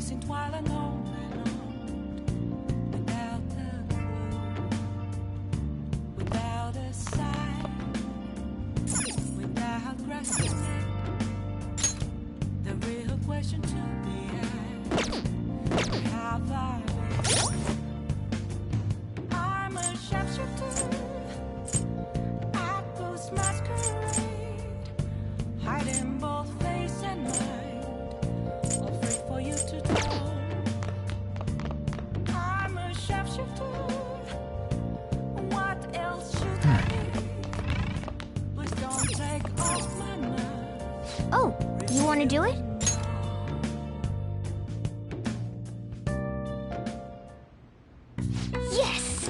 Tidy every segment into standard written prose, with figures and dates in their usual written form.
Chasing twilight on and on, without a clue, without a sign, without grasping it. The real question to be asked: where have I been? I'm a sharpshooter, I ghost masquerade, hiding both face and mind, afraid for you to tell. I'm a sharpshooter, what else should I be? Please don't take off my mask. Oh, you want to do it? Yes!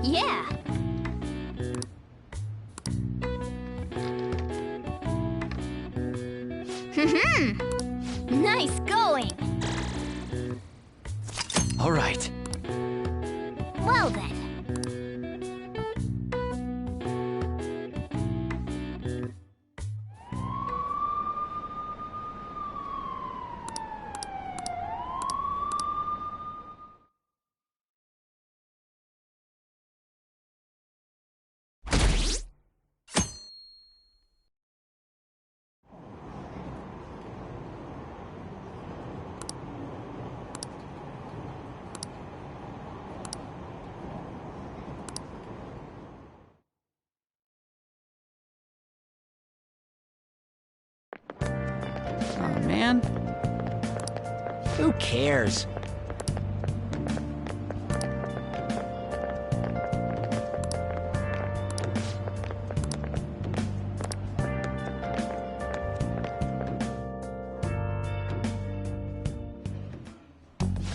Yeah! Nice going! All right. Well then. Oh, man. Who cares?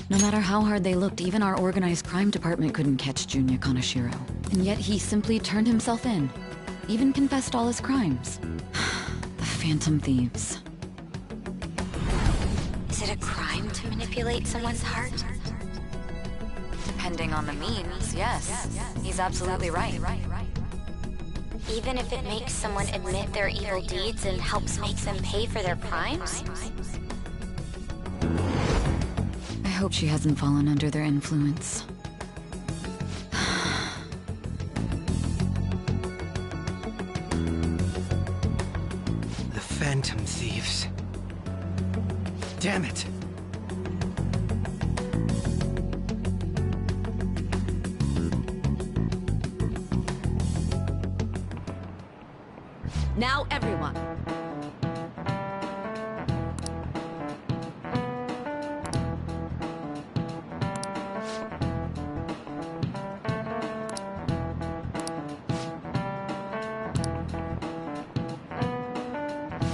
No matter how hard they looked, even our organized crime department couldn't catch Junya Kaneshiro. And yet he simply turned himself in. Even confessed all his crimes. The Phantom Thieves. Is it a crime to manipulate someone's heart? Depending on the means, yes. He's absolutely right. Even if it makes someone admit their evil deeds and helps make them pay for their crimes? I hope she hasn't fallen under their influence. The Phantom Thieves. Damn it. Now everyone.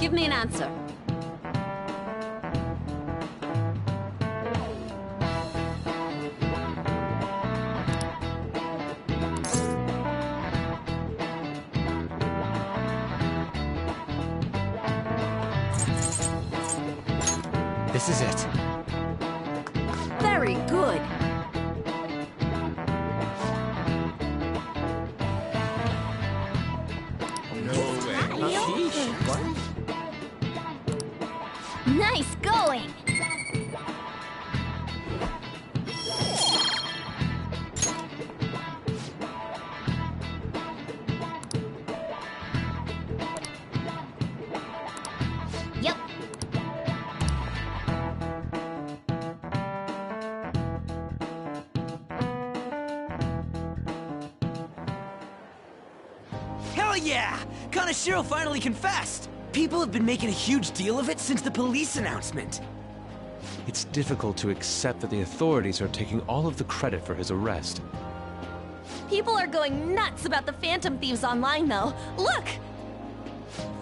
Give me an answer. This is it. Very good. Nice going! Yep. Hell yeah! Kaneshiro finally confessed! People have been making a huge deal of it since the police announcement. It's difficult to accept that the authorities are taking all of the credit for his arrest. People are going nuts about the Phantom Thieves online, though. Look!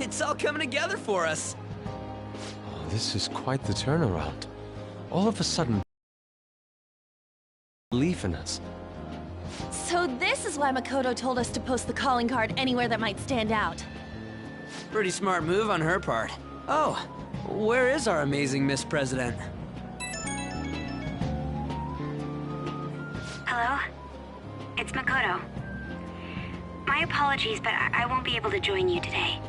It's all coming together for us. Oh, this is quite the turnaround. All of a sudden, belief in us. So this is why Makoto told us to post the calling card anywhere that might stand out. Pretty smart move on her part. Oh, where is our amazing Miss President? Hello? It's Makoto. My apologies, but I won't be able to join you today.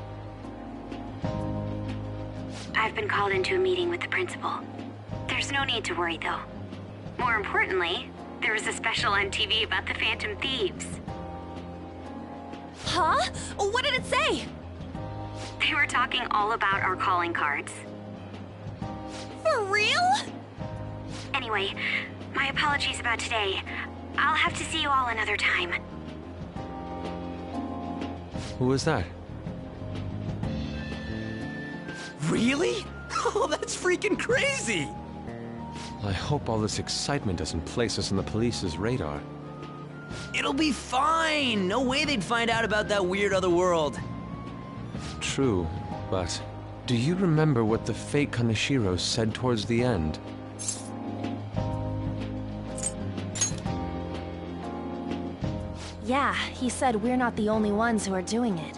I've been called into a meeting with the principal. There's no need to worry, though. More importantly, there was a special on TV about the Phantom Thieves. Huh? What did it say? They were talking all about our calling cards. For real? Anyway, my apologies about today. I'll have to see you all another time. Who was that? Really? Oh, that's freaking crazy! I hope all this excitement doesn't place us on the police's radar. It'll be fine! No way they'd find out about that weird other world. True, but do you remember what the fake Kaneshiro said towards the end? Yeah, he said we're not the only ones who are doing it.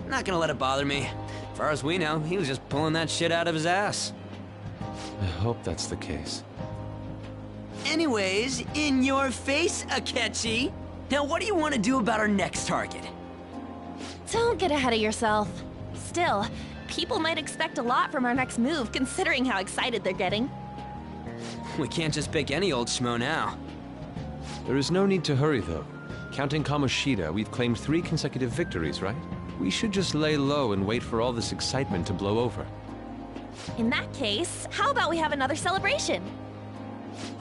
Not gonna let it bother me. As far as we know, he was just pulling that shit out of his ass. I hope that's the case. Anyways, in your face, Akechi. Now, what do you want to do about our next target? Don't get ahead of yourself. Still, people might expect a lot from our next move, considering how excited they're getting. We can't just pick any old schmo now. There is no need to hurry, though. Counting Kamoshida, we've claimed 3 consecutive victories, right? We should just lay low and wait for all this excitement to blow over. In that case, how about we have another celebration?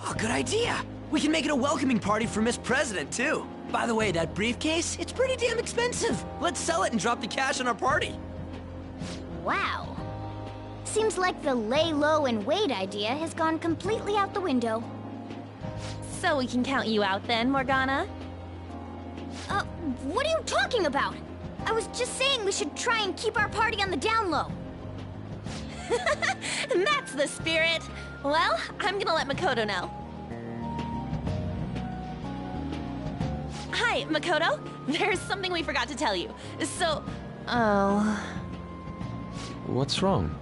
Oh, good idea. We can make it a welcoming party for Miss President, too. By the way, that briefcase, it's pretty damn expensive. Let's sell it and drop the cash on our party. Wow. Seems like the lay low and wait idea has gone completely out the window. So we can count you out then, Morgana? What are you talking about? I was just saying we should try and keep our party on the down low. That's the spirit. Well, I'm gonna let Makoto know. Hi, Makoto. There's something we forgot to tell you. So, oh... What's wrong?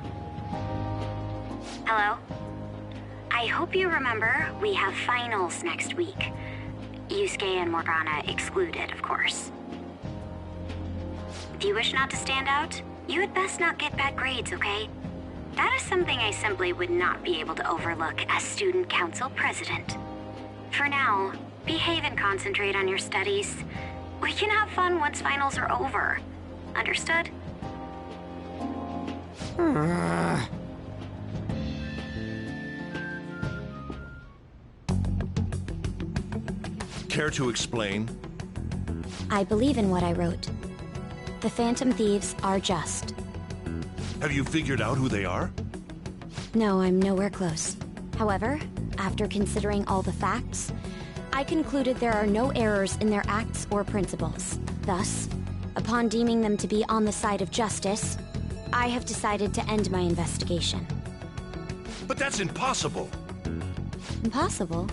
Hello? I hope you remember we have finals next week. Yusuke and Morgana excluded, of course. If you wish not to stand out, you had best not get bad grades, okay? That is something I simply would not be able to overlook as student council president. For now, behave and concentrate on your studies. We can have fun once finals are over. Understood? Care to explain? I believe in what I wrote. The Phantom Thieves are just. Have you figured out who they are? No, I'm nowhere close. However, after considering all the facts, I concluded there are no errors in their acts or principles. Thus, upon deeming them to be on the side of justice, I have decided to end my investigation. But that's impossible! Impossible?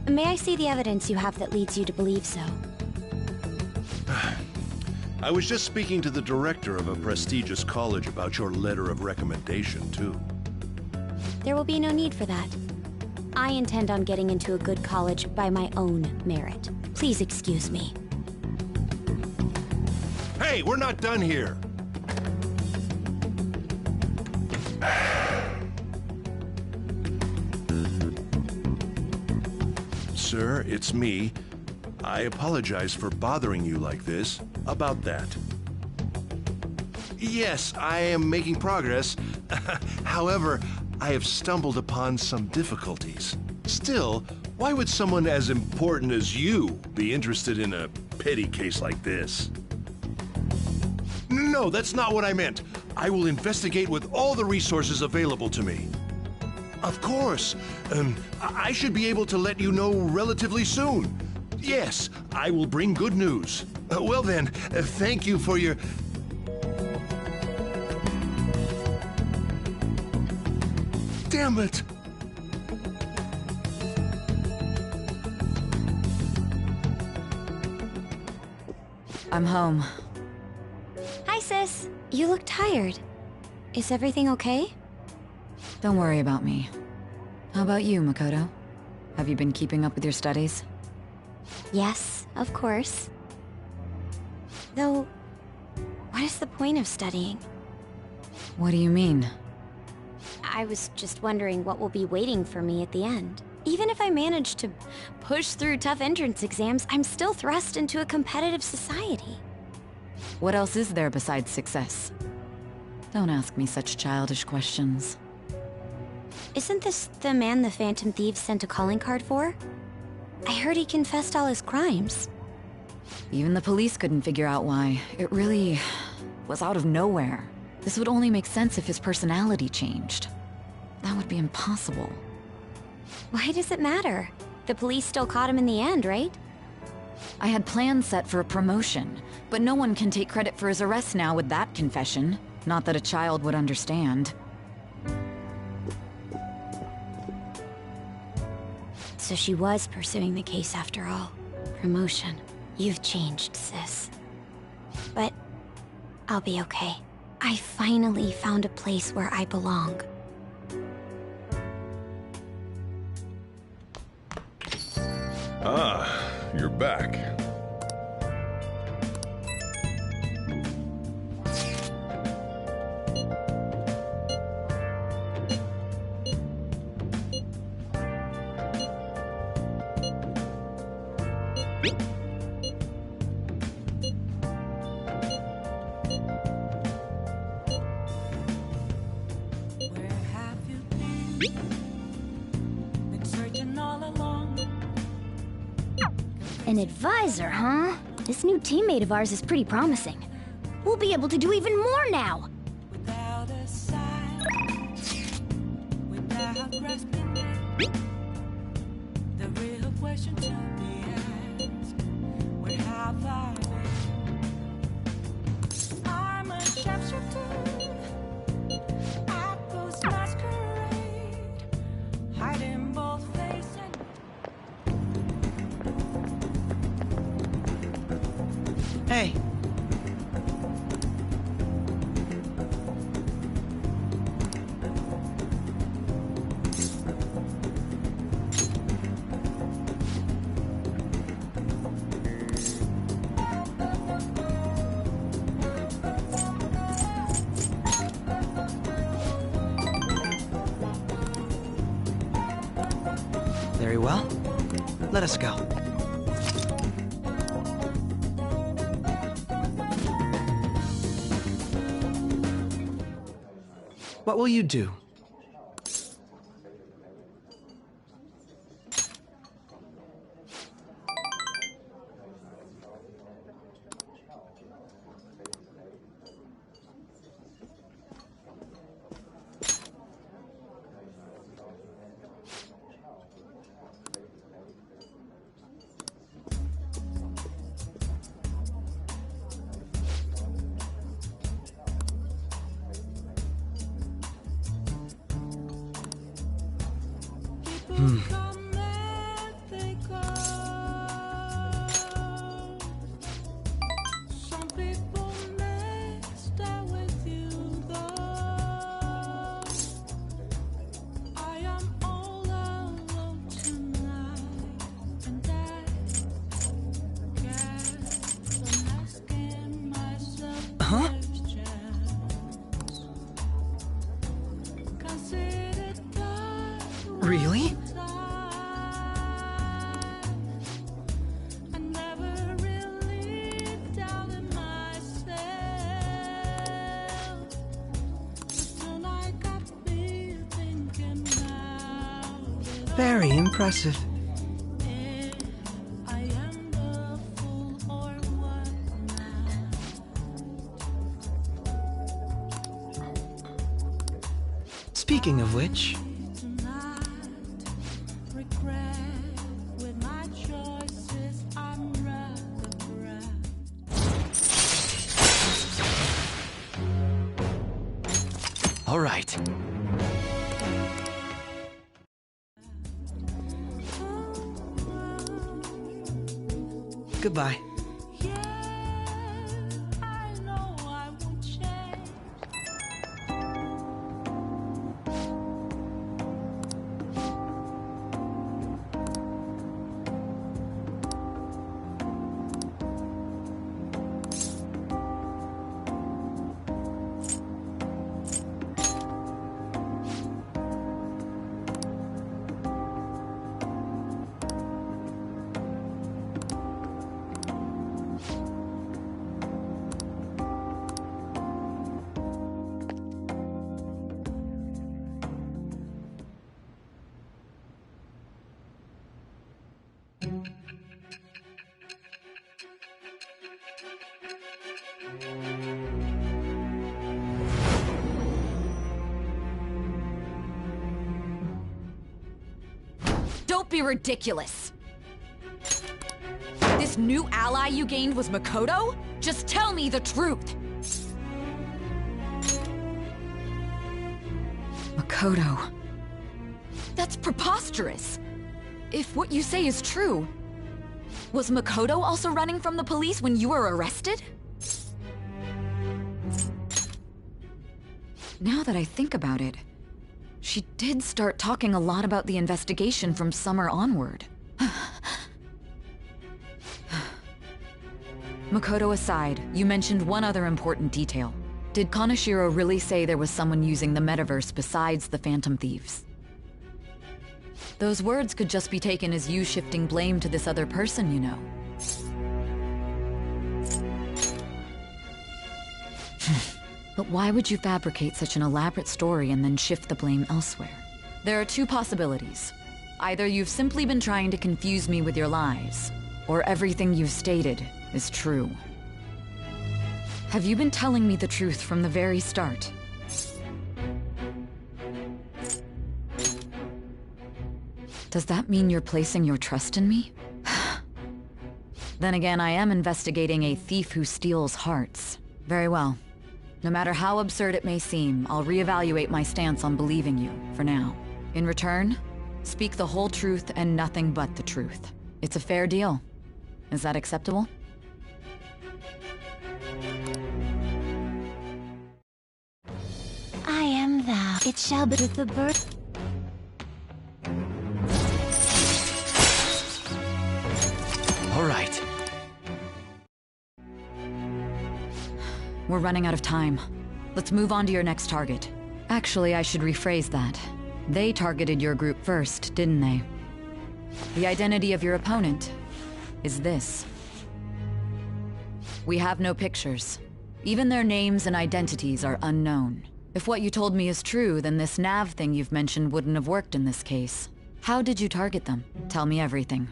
May I see the evidence you have that leads you to believe so? I was just speaking to the director of a prestigious college about your letter of recommendation, too. There will be no need for that. I intend on getting into a good college by my own merit. Please excuse me. Hey, we're not done here! Sir, it's me. I apologize for bothering you like this. About that. Yes, I am making progress. However, I have stumbled upon some difficulties. Still, why would someone as important as you be interested in a petty case like this? No, that's not what I meant. I will investigate with all the resources available to me. Of course. I should be able to let you know relatively soon. Yes, I will bring good news. Well then, thank you for your... Damn it! I'm home. Hi, sis. You look tired. Is everything okay? Don't worry about me. How about you, Makoto? Have you been keeping up with your studies? Yes, of course. Though, what is the point of studying? What do you mean? I was just wondering what will be waiting for me at the end. Even if I manage to push through tough entrance exams, I'm still thrust into a competitive society. What else is there besides success? Don't ask me such childish questions. Isn't this the man the Phantom Thieves sent a calling card for? I heard he confessed all his crimes. Even the police couldn't figure out why. It really was out of nowhere. This would only make sense if his personality changed. That would be impossible. Why does it matter? The police still caught him in the end, right? I had plans set for a promotion, but no one can take credit for his arrest now with that confession. Not that a child would understand. So she was pursuing the case after all. Promotion. You've changed, sis. But I'll be okay. I finally found a place where I belong. Ah, you're back. Where have you been? Been searching all along. An advisor, huh? This new teammate of ours is pretty promising. We'll be able to do even more now! Without a sign, without grasping it. The real question to be asked, where have I been? I'm a sharpshooter, I ghost masquerade, hiding both face and Hey. Very well. Let us go. What will you do? come and they go. Some people may stay with you though. I am all alone tonight, and I guess I'm asking myself questions. Consider time. Really? I never really doubted myself. Tonight got me thinking about it. Very impressive. If I am the fool or what now? Speaking of which, Tonight, regret with my choices. I'm rather proud. all right. Goodbye. Yeah, I know I won't change. Don't be ridiculous. This new ally you gained was Makoto? Just tell me the truth. Makoto. That's preposterous. If what you say is true, was Makoto also running from the police when you were arrested? Now that I think about it, she did start talking a lot about the investigation from summer onward. Makoto aside, you mentioned one other important detail. Did Kaneshiro really say there was someone using the metaverse besides the Phantom Thieves? Those words could just be taken as you shifting blame to this other person, you know. But why would you fabricate such an elaborate story and then shift the blame elsewhere? There are two possibilities. Either you've simply been trying to confuse me with your lies, or everything you've stated is true. Have you been telling me the truth from the very start? Does that mean you're placing your trust in me? Then again, I am investigating a thief who steals hearts. Very well. No matter how absurd it may seem, I'll reevaluate my stance on believing you, for now. In return, speak the whole truth and nothing but the truth. It's a fair deal. Is that acceptable? I am thou. It shall be the birth. All right. We're running out of time. Let's move on to your next target. Actually, I should rephrase that. They targeted your group first, didn't they? The identity of your opponent is this. We have no pictures. Even their names and identities are unknown. If what you told me is true, then this nav thing you've mentioned wouldn't have worked in this case. How did you target them? Tell me everything.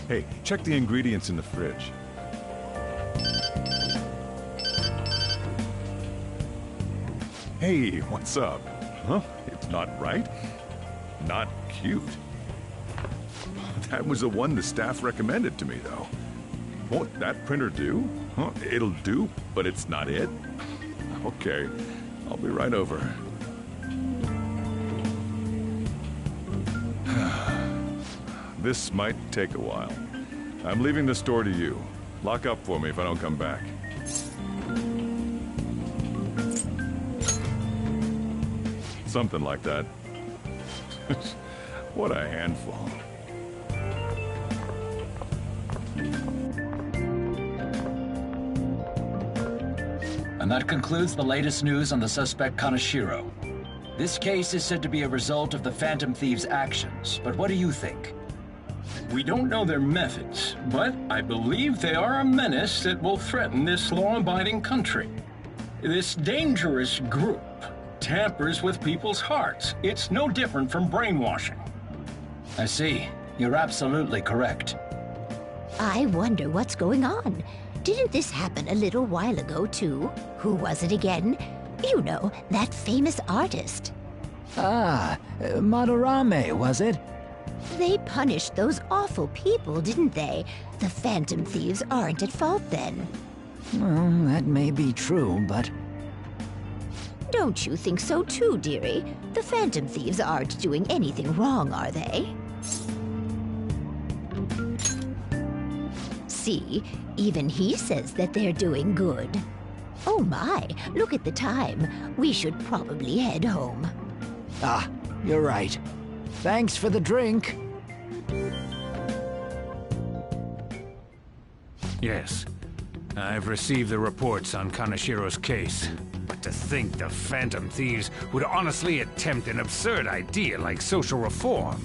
Hey, check the ingredients in the fridge. Hey, what's up? Huh? It's not right? Not cute. That was the one the staff recommended to me, though. Won't that printer do? Huh? It'll do, but it's not it? Okay, I'll be right over. This might take a while. I'm leaving the store to you. Lock up for me if I don't come back. Something like that. What a handful. And that concludes the latest news on the suspect Kaneshiro. This case is said to be a result of the Phantom Thieves' actions, but what do you think? We don't know their methods, but I believe they are a menace that will threaten this law-abiding country. This dangerous group tampers with people's hearts. It's no different from brainwashing. I see. You're absolutely correct. I wonder what's going on. Didn't this happen a little while ago, too? Who was it again? You know, that famous artist. Ah, Madarame, was it? They punished those awful people, didn't they? The Phantom Thieves aren't at fault then. Well, that may be true, but... Don't you think so too, dearie? The Phantom Thieves aren't doing anything wrong, are they? See, even he says that they're doing good. Oh my, look at the time. We should probably head home. Ah, you're right. Thanks for the drink. Yes. I've received the reports on Kanashiro's case. But to think the Phantom Thieves would honestly attempt an absurd idea like social reform.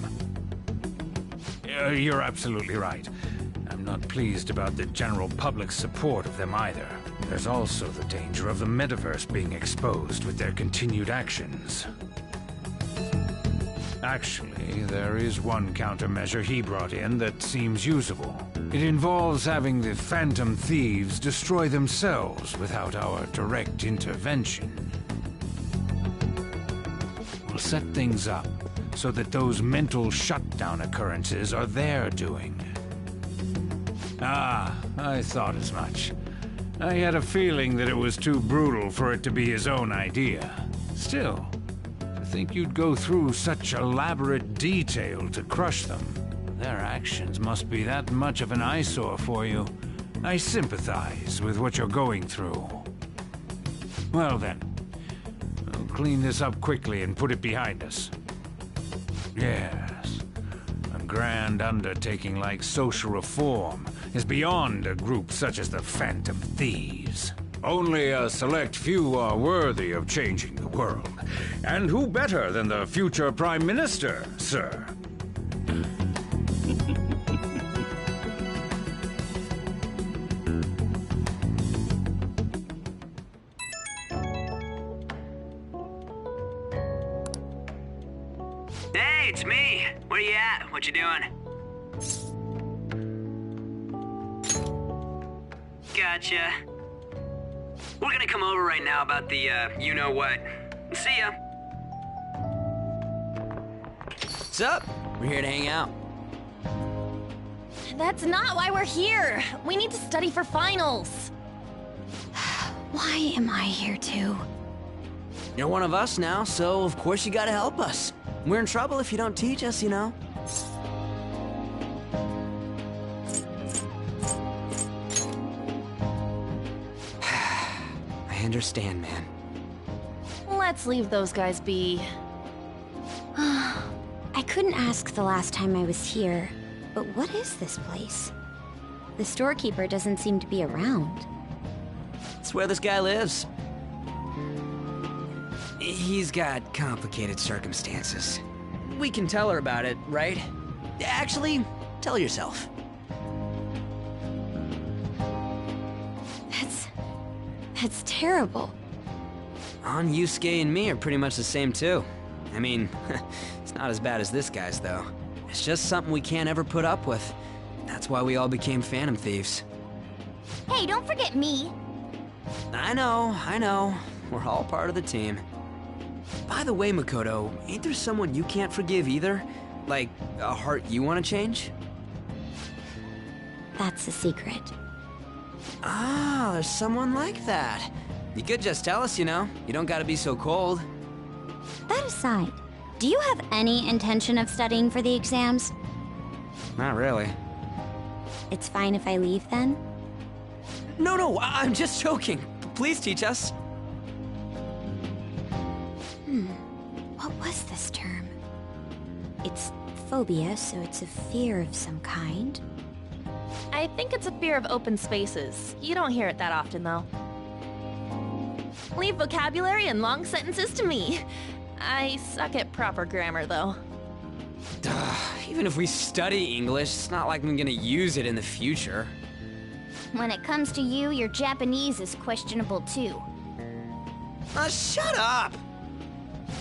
You're absolutely right. I'm not pleased about the general public's support of them either. There's also the danger of the metaverse being exposed with their continued actions. Actually, there is one countermeasure he brought in that seems usable. It involves having the Phantom Thieves destroy themselves without our direct intervention. We'll set things up so that those mental shutdown occurrences are their doing. Ah, I thought as much. I had a feeling that it was too brutal for it to be his own idea. Still, to think you'd go through such elaborate detail to crush them. Their actions must be that much of an eyesore for you. I sympathize with what you're going through. Well then, we'll clean this up quickly and put it behind us. Yes, a grand undertaking like social reform is beyond a group such as the Phantom Thieves. Only a select few are worthy of changing the world. And who better than the future Prime Minister, sir? Hey, it's me. Where you at? What you doing? Gotcha. We're gonna come over right now about the, you-know-what. See ya. What's up? We're here to hang out. That's not why we're here. We need to study for finals. Why am I here too? You're one of us now, so of course you gotta help us. We're in trouble if you don't teach us, you know. I understand, man. Let's leave those guys be. I couldn't ask the last time I was here, but what is this place? The storekeeper doesn't seem to be around. It's where this guy lives. He's got complicated circumstances. We can tell her about it, right? Actually, tell yourself. That's terrible. On Yusuke and me are pretty much the same too. I mean, it's not as bad as this guy's though. It's just something we can't ever put up with. That's why we all became Phantom Thieves. Hey, don't forget me. I know. We're all part of the team. By the way, Makoto, ain't there someone you can't forgive either? Like, a heart you want to change? That's a secret. Ah, there's someone like that. You could just tell us, you know. You don't gotta be so cold. That aside, do you have any intention of studying for the exams? Not really. It's fine if I leave then? No, I'm just joking. Please teach us. What was this term? It's phobia, so it's a fear of some kind. I think it's a fear of open spaces. You don't hear it that often, though. Leave vocabulary and long sentences to me. I suck at proper grammar, though. Even if we study English, it's not like I'm gonna use it in the future. When it comes to you, your Japanese is questionable too. Shut up!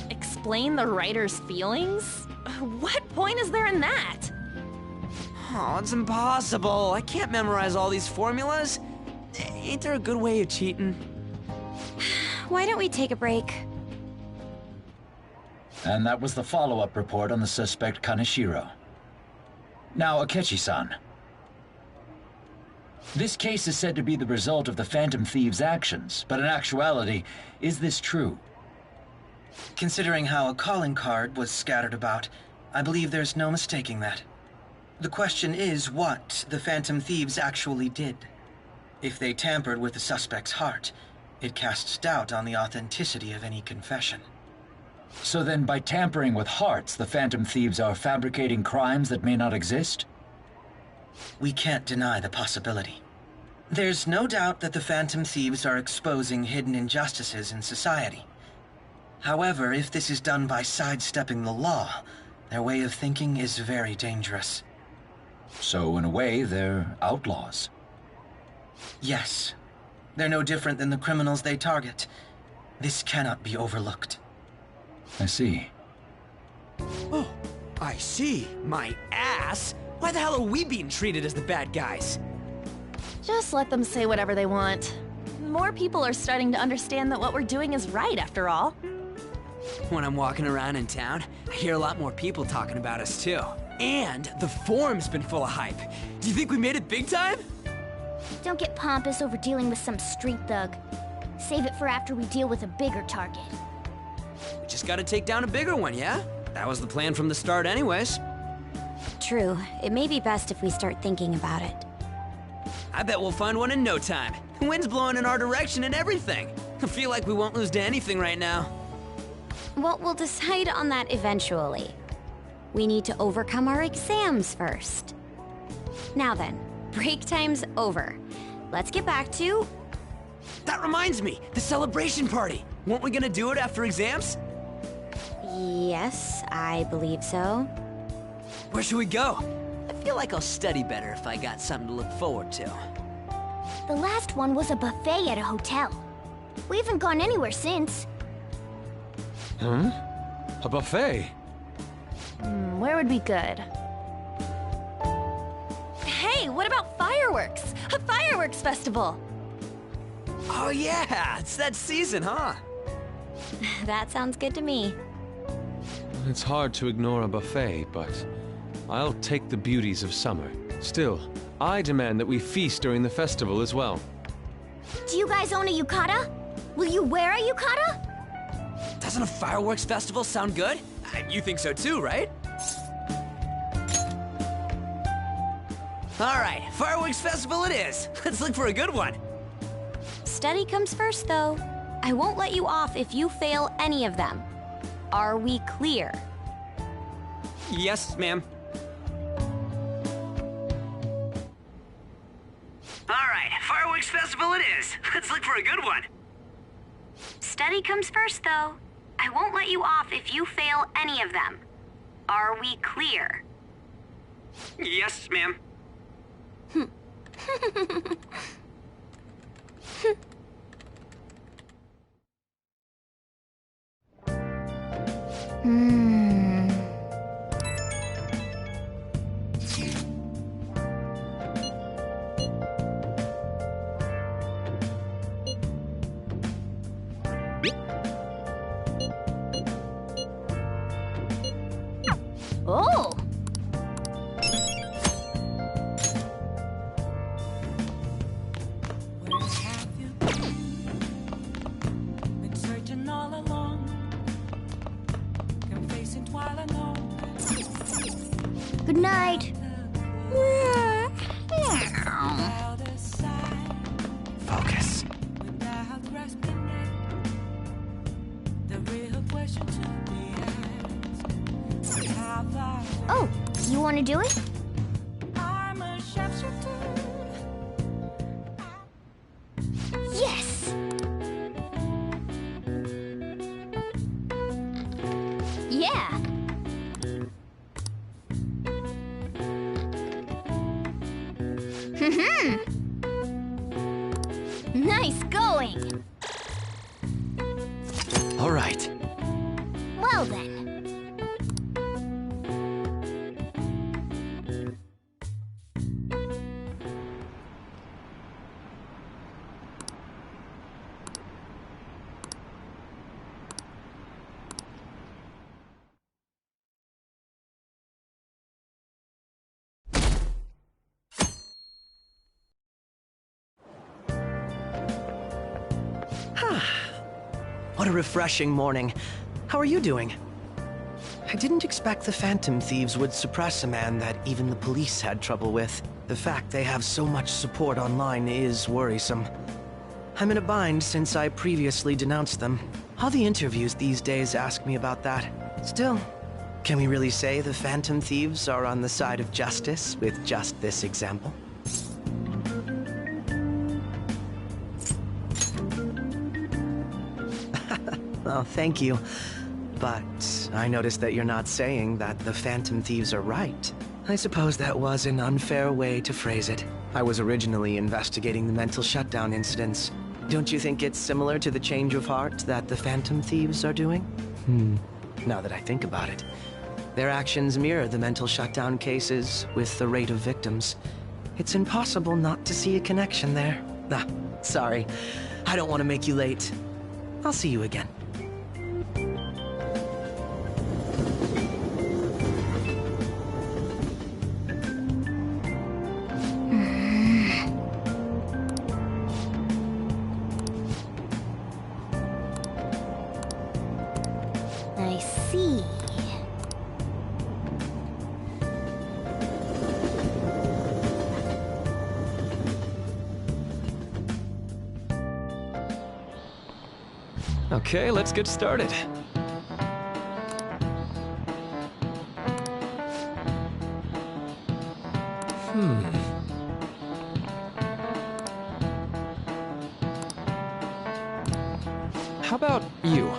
Explain the writer's feelings? What point is there in that? Oh, it's impossible. I can't memorize all these formulas. Ain't there a good way of cheating? Why don't we take a break? And that was the follow-up report on the suspect Kaneshiro. Now, Akechi-san. This case is said to be the result of the Phantom Thieves' actions, but in actuality, is this true? Considering how a calling card was scattered about, I believe there's no mistaking that. The question is what the Phantom Thieves actually did. If they tampered with the suspect's heart, it casts doubt on the authenticity of any confession. So then, by tampering with hearts, the Phantom Thieves are fabricating crimes that may not exist? We can't deny the possibility. There's no doubt that the Phantom Thieves are exposing hidden injustices in society. However, if this is done by sidestepping the law, their way of thinking is very dangerous. So, in a way, they're outlaws. Yes. They're no different than the criminals they target. This cannot be overlooked. I see. Oh, I see. My ass. Why the hell are we being treated as the bad guys? Just let them say whatever they want. More people are starting to understand that what we're doing is right, after all. When I'm walking around in town, I hear a lot more people talking about us too. And the forum's been full of hype. Do you think we made it big time? Don't get pompous over dealing with some street thug. Save it for after we deal with a bigger target. We just gotta take down a bigger one, yeah? That was the plan from the start anyways. True. It may be best if we start thinking about it. I bet we'll find one in no time. The wind's blowing in our direction and everything. I feel like we won't lose to anything right now. Well, we'll decide on that eventually. We need to overcome our exams first. Now then, break time's over. Let's get back to... That reminds me, the celebration party. Weren't we gonna do it after exams? Yes, I believe so. Where should we go? I feel like I'll study better if I got something to look forward to. The last one was a buffet at a hotel. We haven't gone anywhere since. Huh? A buffet? Where would be good? Hey, what about fireworks? A fireworks festival! Oh yeah, it's that season, huh? That sounds good to me. It's hard to ignore a buffet, but I'll take the beauties of summer. Still, I demand that we feast during the festival as well. Do you guys own a yukata? Will you wear a yukata? Doesn't a fireworks festival sound good? You think so too, right? All right, fireworks festival it is. Let's look for a good one. Study comes first, though. I won't let you off if you fail any of them. Are we clear? Yes, ma'am. All right, fireworks festival it is. Let's look for a good one. Study comes first, though. I won't let you off if you fail any of them. Are we clear? Yes, ma'am. Oh! Where have you been searching all along? Confessing while alone. Good night. Focus. Without grasping it, the real question to be asked. Have I? Oh, you want to do it? I'm a sharpshooter. Yes! Yeah! Nice going! All right. Well then. What a refreshing morning. How are you doing? I didn't expect the Phantom Thieves would suppress a man that even the police had trouble with. The fact they have so much support online is worrisome. I'm in a bind since I previously denounced them. All the interviews these days ask me about that. Still, can we really say the Phantom Thieves are on the side of justice with just this example? Oh, thank you. But I noticed that you're not saying that the Phantom Thieves are right. I suppose that was an unfair way to phrase it. I was originally investigating the mental shutdown incidents. Don't you think it's similar to the change of heart that the Phantom Thieves are doing? Now that I think about it, their actions mirror the mental shutdown cases with the rate of victims. It's impossible not to see a connection there. Ah, sorry. I don't want to make you late. I'll see you again. I see. Okay, let's get started. How about you?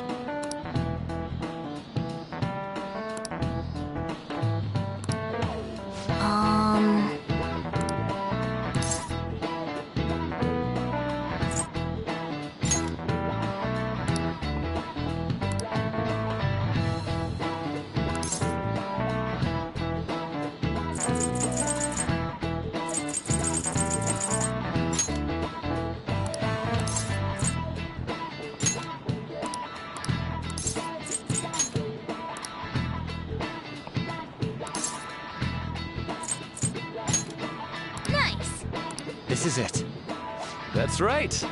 Nice! This is it. That's right.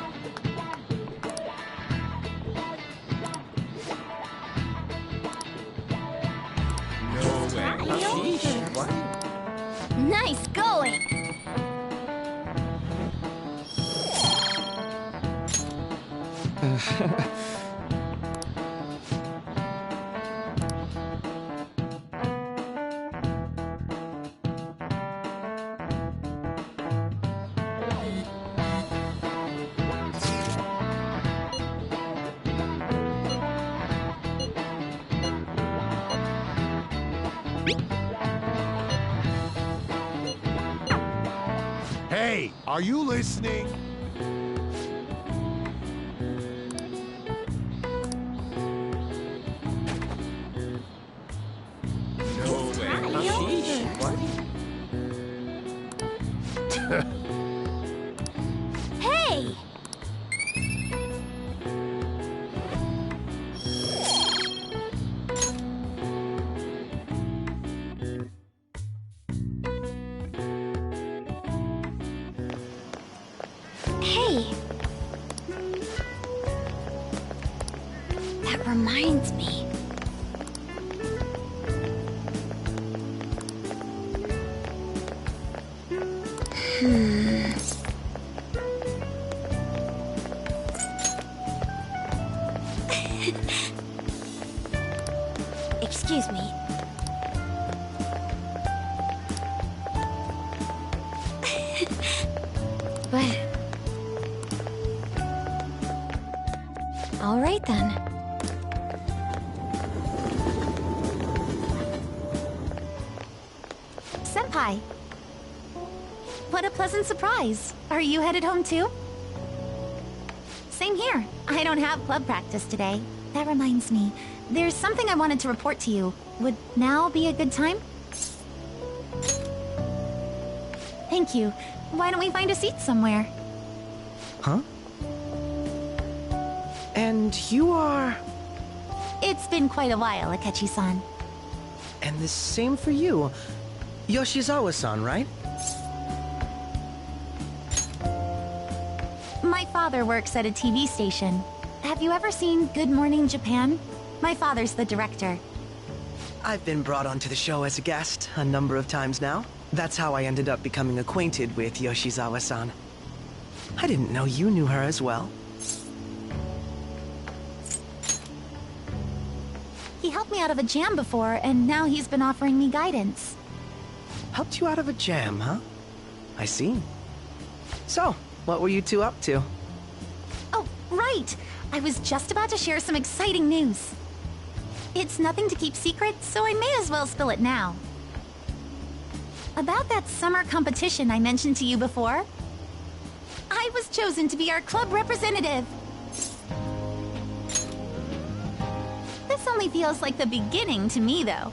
Nice going! Hey, are you listening? No way. Hey! Hey! That reminds me. Excuse me. But... all right then. Senpai! What a pleasant surprise. Are you headed home too? Same here. I don't have club practice today. That reminds me, there's something I wanted to report to you. Would now be a good time? Thank you. Why don't we find a seat somewhere? Huh? And you are... It's been quite a while, Akechi-san. And the same for you. Yoshizawa-san, right? My father works at a TV station. Have you ever seen Good Morning Japan? My father's the director. I've been brought onto the show as a guest a number of times now. That's how I ended up becoming acquainted with Yoshizawa-san. I didn't know you knew her as well. He helped me out of a jam before, and now he's been offering me guidance. Helped you out of a jam, huh? I see. So, what were you two up to? Oh, right! I was just about to share some exciting news. It's nothing to keep secret, so I may as well spill it now. About that summer competition I mentioned to you before, I was chosen to be our club representative. This only feels like the beginning to me, though.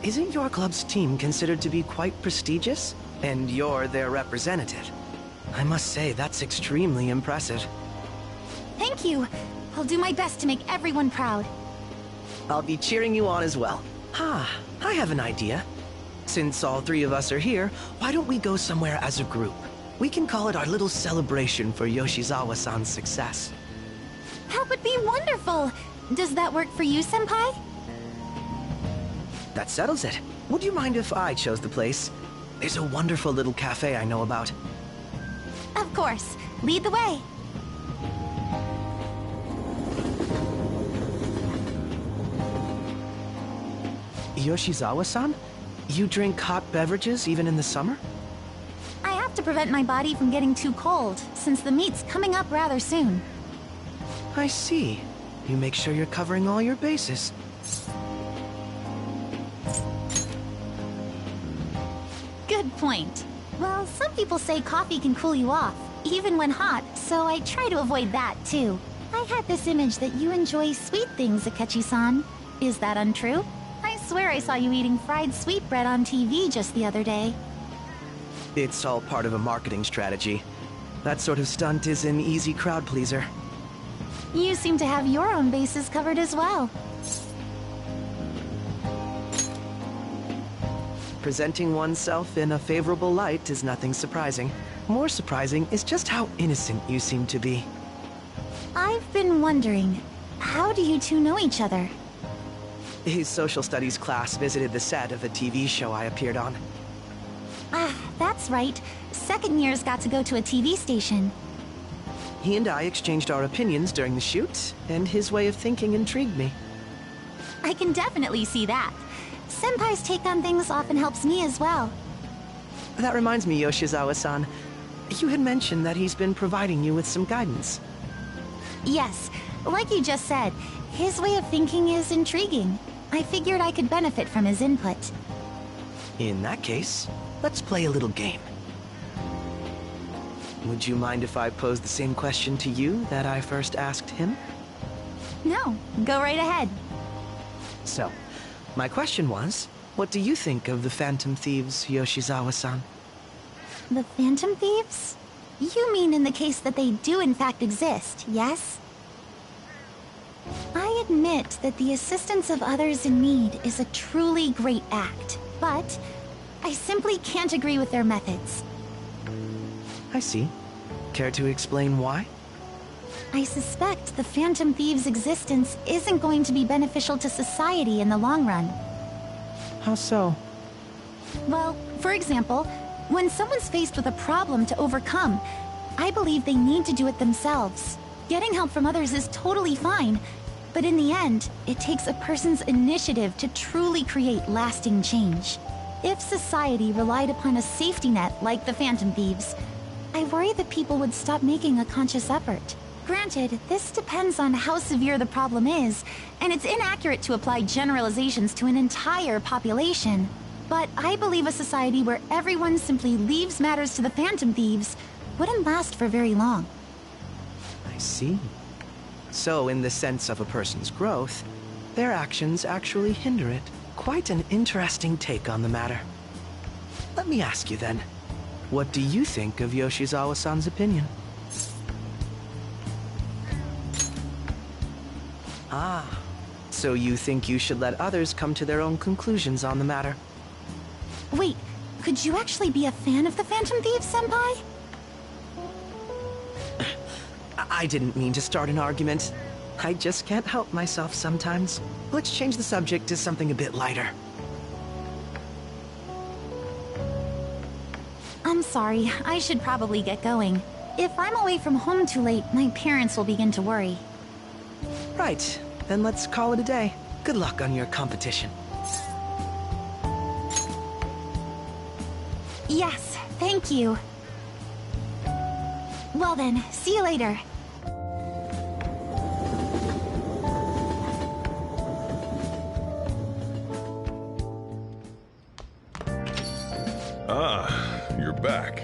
Isn't your club's team considered to be quite prestigious? And you're their representative. I must say, that's extremely impressive. Thank you. I'll do my best to make everyone proud. I'll be cheering you on as well. I have an idea. Since all three of us are here, why don't we go somewhere as a group? We can call it our little celebration for Yoshizawa-san's success. That would be wonderful! Does that work for you, Senpai? That settles it. Would you mind if I chose the place? There's a wonderful little cafe I know about. Of course. Lead the way. Yoshizawa-san? You drink hot beverages even in the summer? I have to prevent my body from getting too cold, since the meet's coming up rather soon. I see. You make sure you're covering all your bases. Good point. Well, some people say coffee can cool you off, even when hot, so I try to avoid that, too. I had this image that you enjoy sweet things, Akechi-san. Is that untrue? I swear I saw you eating fried sweetbread on TV just the other day. It's all part of a marketing strategy. That sort of stunt is an easy crowd pleaser. You seem to have your own bases covered as well. Presenting oneself in a favorable light is nothing surprising. More surprising is just how innocent you seem to be. I've been wondering, how do you two know each other? His social studies class visited the set of a TV show I appeared on. Ah, that's right. Second years got to go to a TV station. He and I exchanged our opinions during the shoot, and his way of thinking intrigued me. I can definitely see that. Senpai's take on things often helps me as well. That reminds me, Yoshizawa-san. You had mentioned that he's been providing you with some guidance. Yes, like you just said, his way of thinking is intriguing. I figured I could benefit from his input. In that case, let's play a little game. Would you mind if I posed the same question to you that I first asked him? No, go right ahead. So, my question was, what do you think of the Phantom Thieves, Yoshizawa-san? The Phantom Thieves? You mean in the case that they do in fact exist, yes? I admit that the assistance of others in need is a truly great act, but I simply can't agree with their methods. I see. Care to explain why? I suspect the Phantom Thieves' existence isn't going to be beneficial to society in the long run. How so? Well, for example, when someone's faced with a problem to overcome, I believe they need to do it themselves. Getting help from others is totally fine, but in the end, it takes a person's initiative to truly create lasting change. If society relied upon a safety net like the Phantom Thieves, I worry that people would stop making a conscious effort. Granted, this depends on how severe the problem is, and it's inaccurate to apply generalizations to an entire population. But I believe a society where everyone simply leaves matters to the Phantom Thieves wouldn't last for very long. I see. So, in the sense of a person's growth, their actions actually hinder it. Quite an interesting take on the matter. Let me ask you then, what do you think of Yoshizawa-san's opinion? Ah, so you think you should let others come to their own conclusions on the matter? Wait, could you actually be a fan of the Phantom Thieves, Senpai? I didn't mean to start an argument. I just can't help myself sometimes. Let's change the subject to something a bit lighter. I'm sorry, I should probably get going. If I'm away from home too late, my parents will begin to worry. Right, then let's call it a day. Good luck on your competition. Yes, thank you. Well then, see you later. back.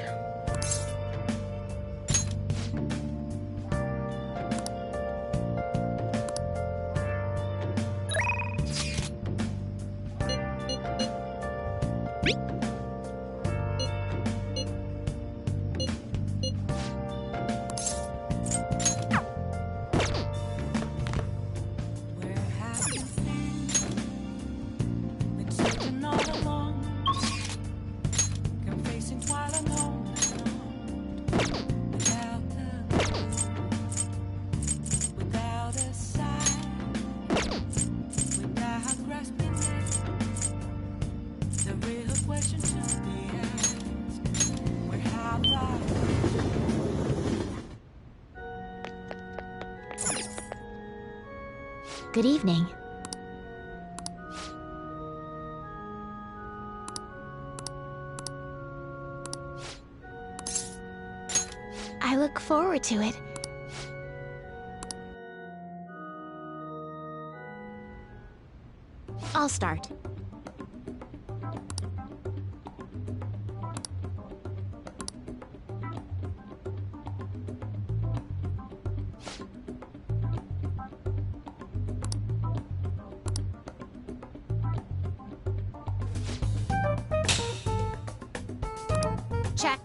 Good evening. I look forward to it. I'll start. Check.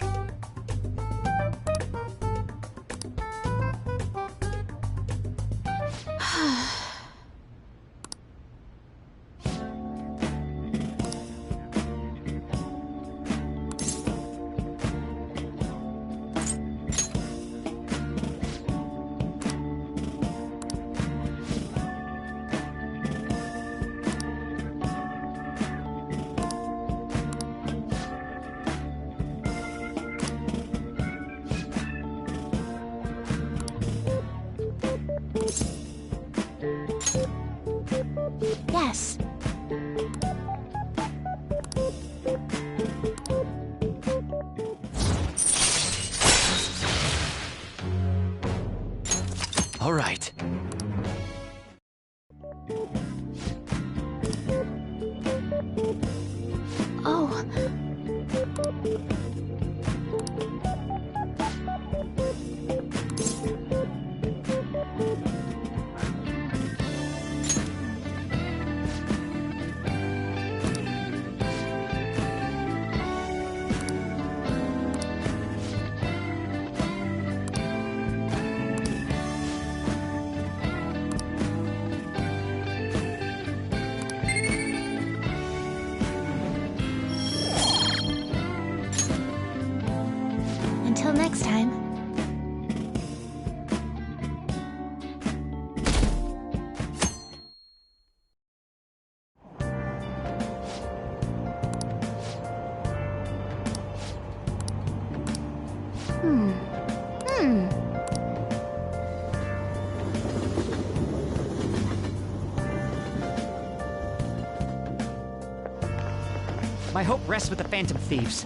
Yes. All right. Oh. Until next time. My hope rests with the Phantom Thieves.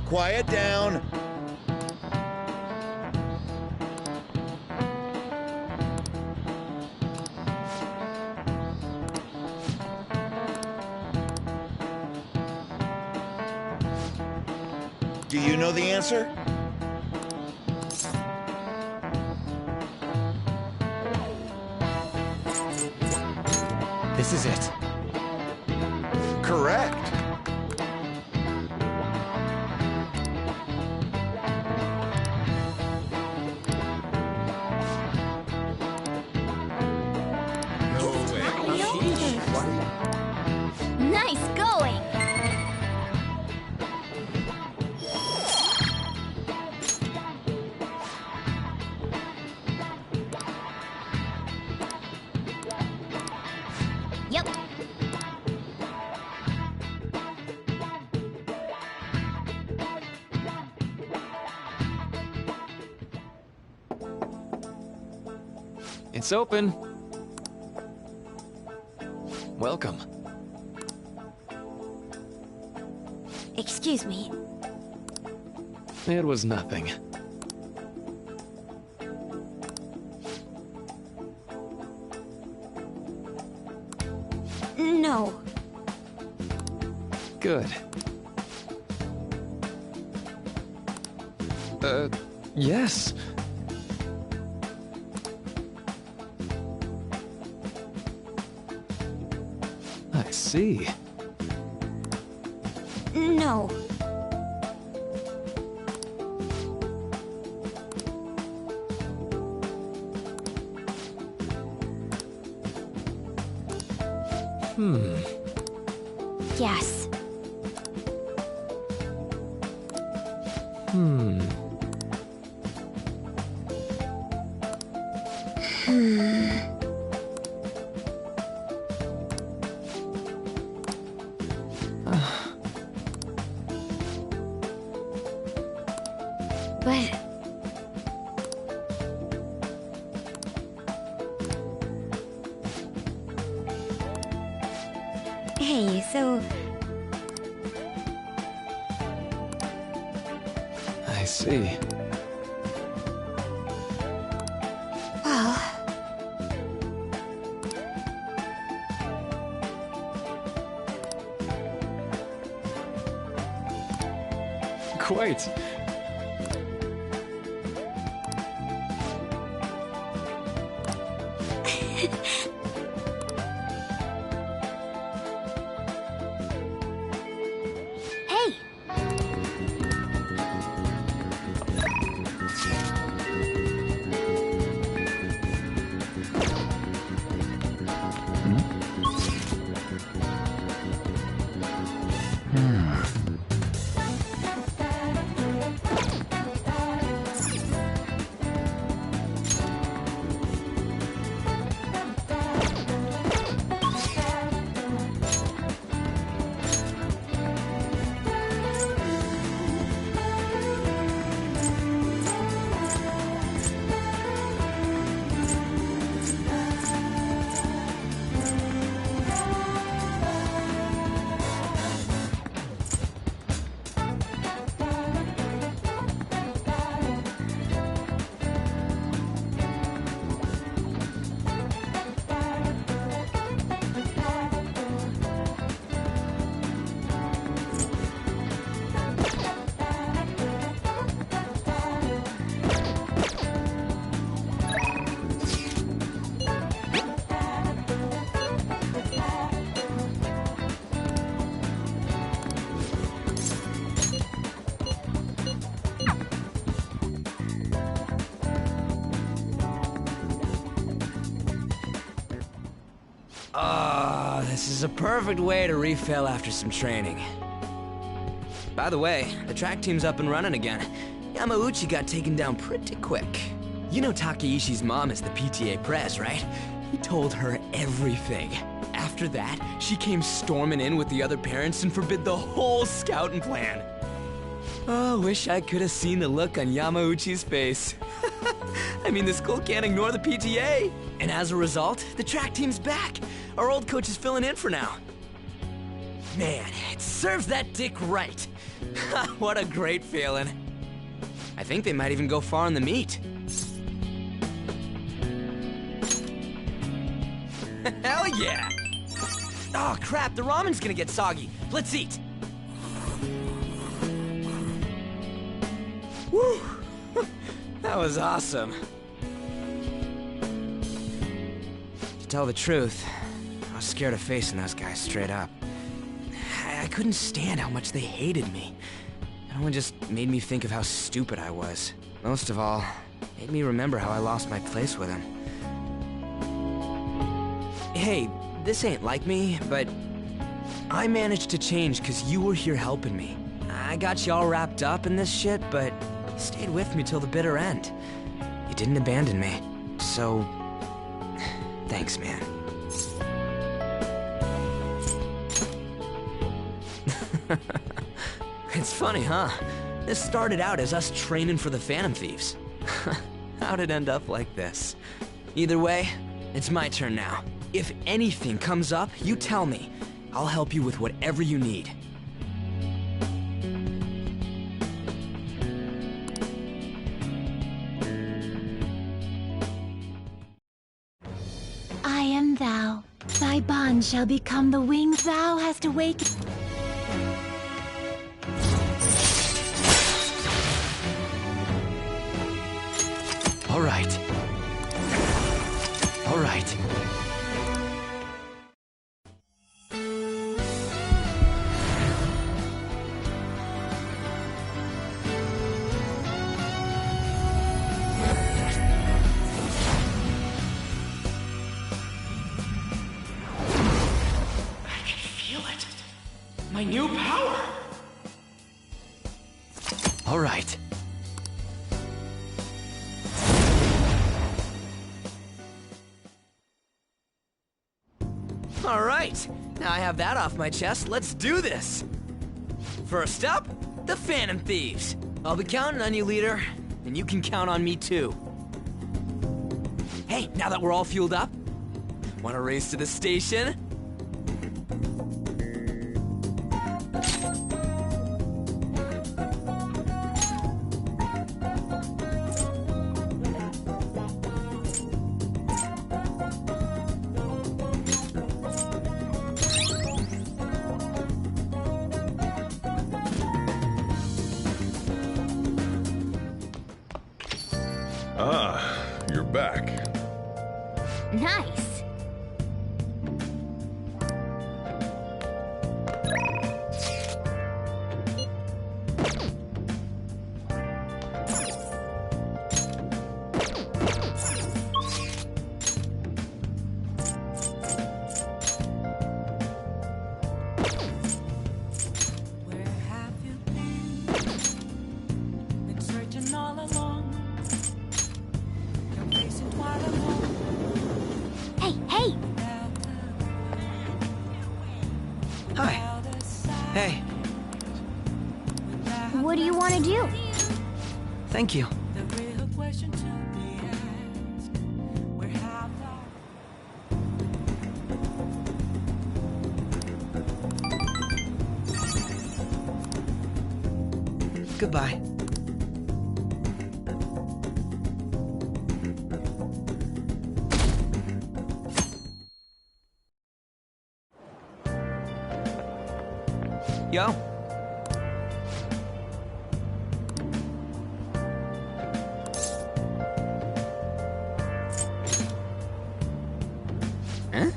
Quiet down. Do you know the answer? This is it. Correct. Nice going! Yep. It's open. Welcome. Excuse me. It was nothing. Good. Yes. I see. No. Yes. But... Hey, so... I see. Well... Quite. Hey! This is a perfect way to refill after some training. By the way, the track team's up and running again. Yamauchi got taken down pretty quick. You know Takeishi's mom is the PTA press, right? He told her everything. After that, she came storming in with the other parents and forbid the whole scouting plan. Oh, wish I could have seen the look on Yamauchi's face. I mean, the school can't ignore the PTA. And as a result, the track team's back. Our old coach is filling in for now. Man, it serves that dick right. What a great feeling. I think they might even go far in the meet. Hell yeah! Oh crap, the ramen's gonna get soggy. Let's eat. Woo! That was awesome. To tell the truth, I was scared of facing those guys straight up. I couldn't stand how much they hated me. It only just made me think of how stupid I was. Most of all, it made me remember how I lost my place with him. Hey, this ain't like me, but I managed to change because you were here helping me. I got you all wrapped up in this shit, but you stayed with me till the bitter end. You didn't abandon me. So, thanks, man. It's funny, huh? This started out as us training for the Phantom Thieves. How'd it end up like this? Either way, it's my turn now. If anything comes up, you tell me. I'll help you with whatever you need. I am thou. Thy bond shall become the wings thou hast awakened. All right. All right. My new power! All right. All right, now I have that off my chest, let's do this! First up, the Phantom Thieves. I'll be counting on you, leader, and you can count on me too. Hey, now that we're all fueled up, wanna race to the station? Ah, you're back. Nice. Been searching all along. You're facing quite alone. Hey, hey! Hi. Hey, What do you want to do? thank you. The real question to be asked. Where have Goodbye. Yo. Huh?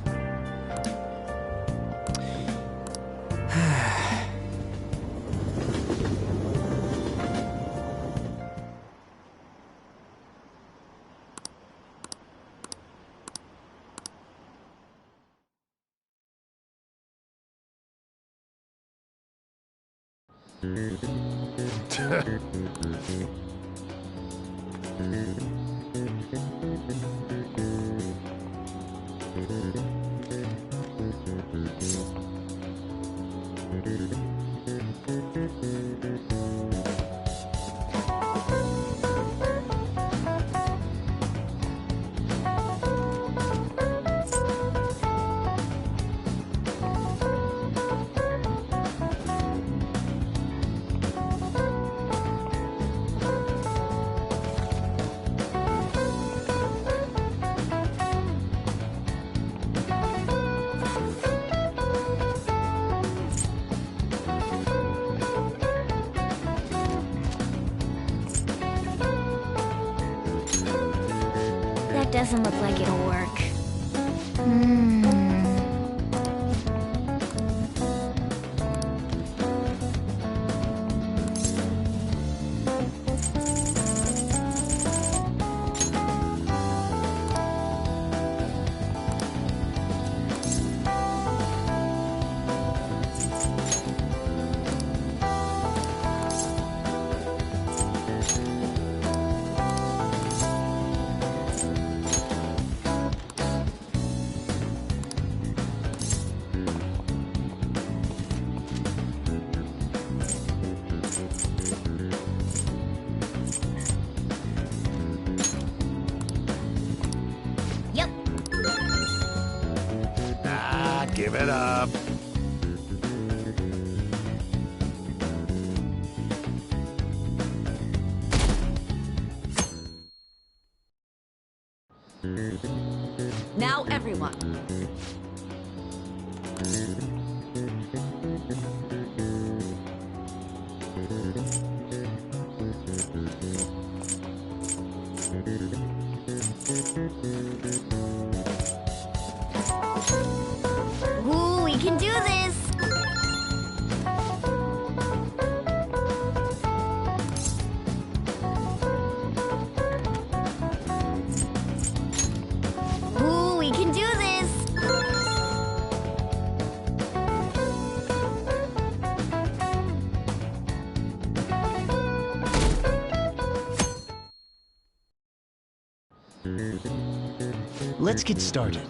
That doesn't look like it'll work. Hmm. Give it up. Now everyone. Let's get started.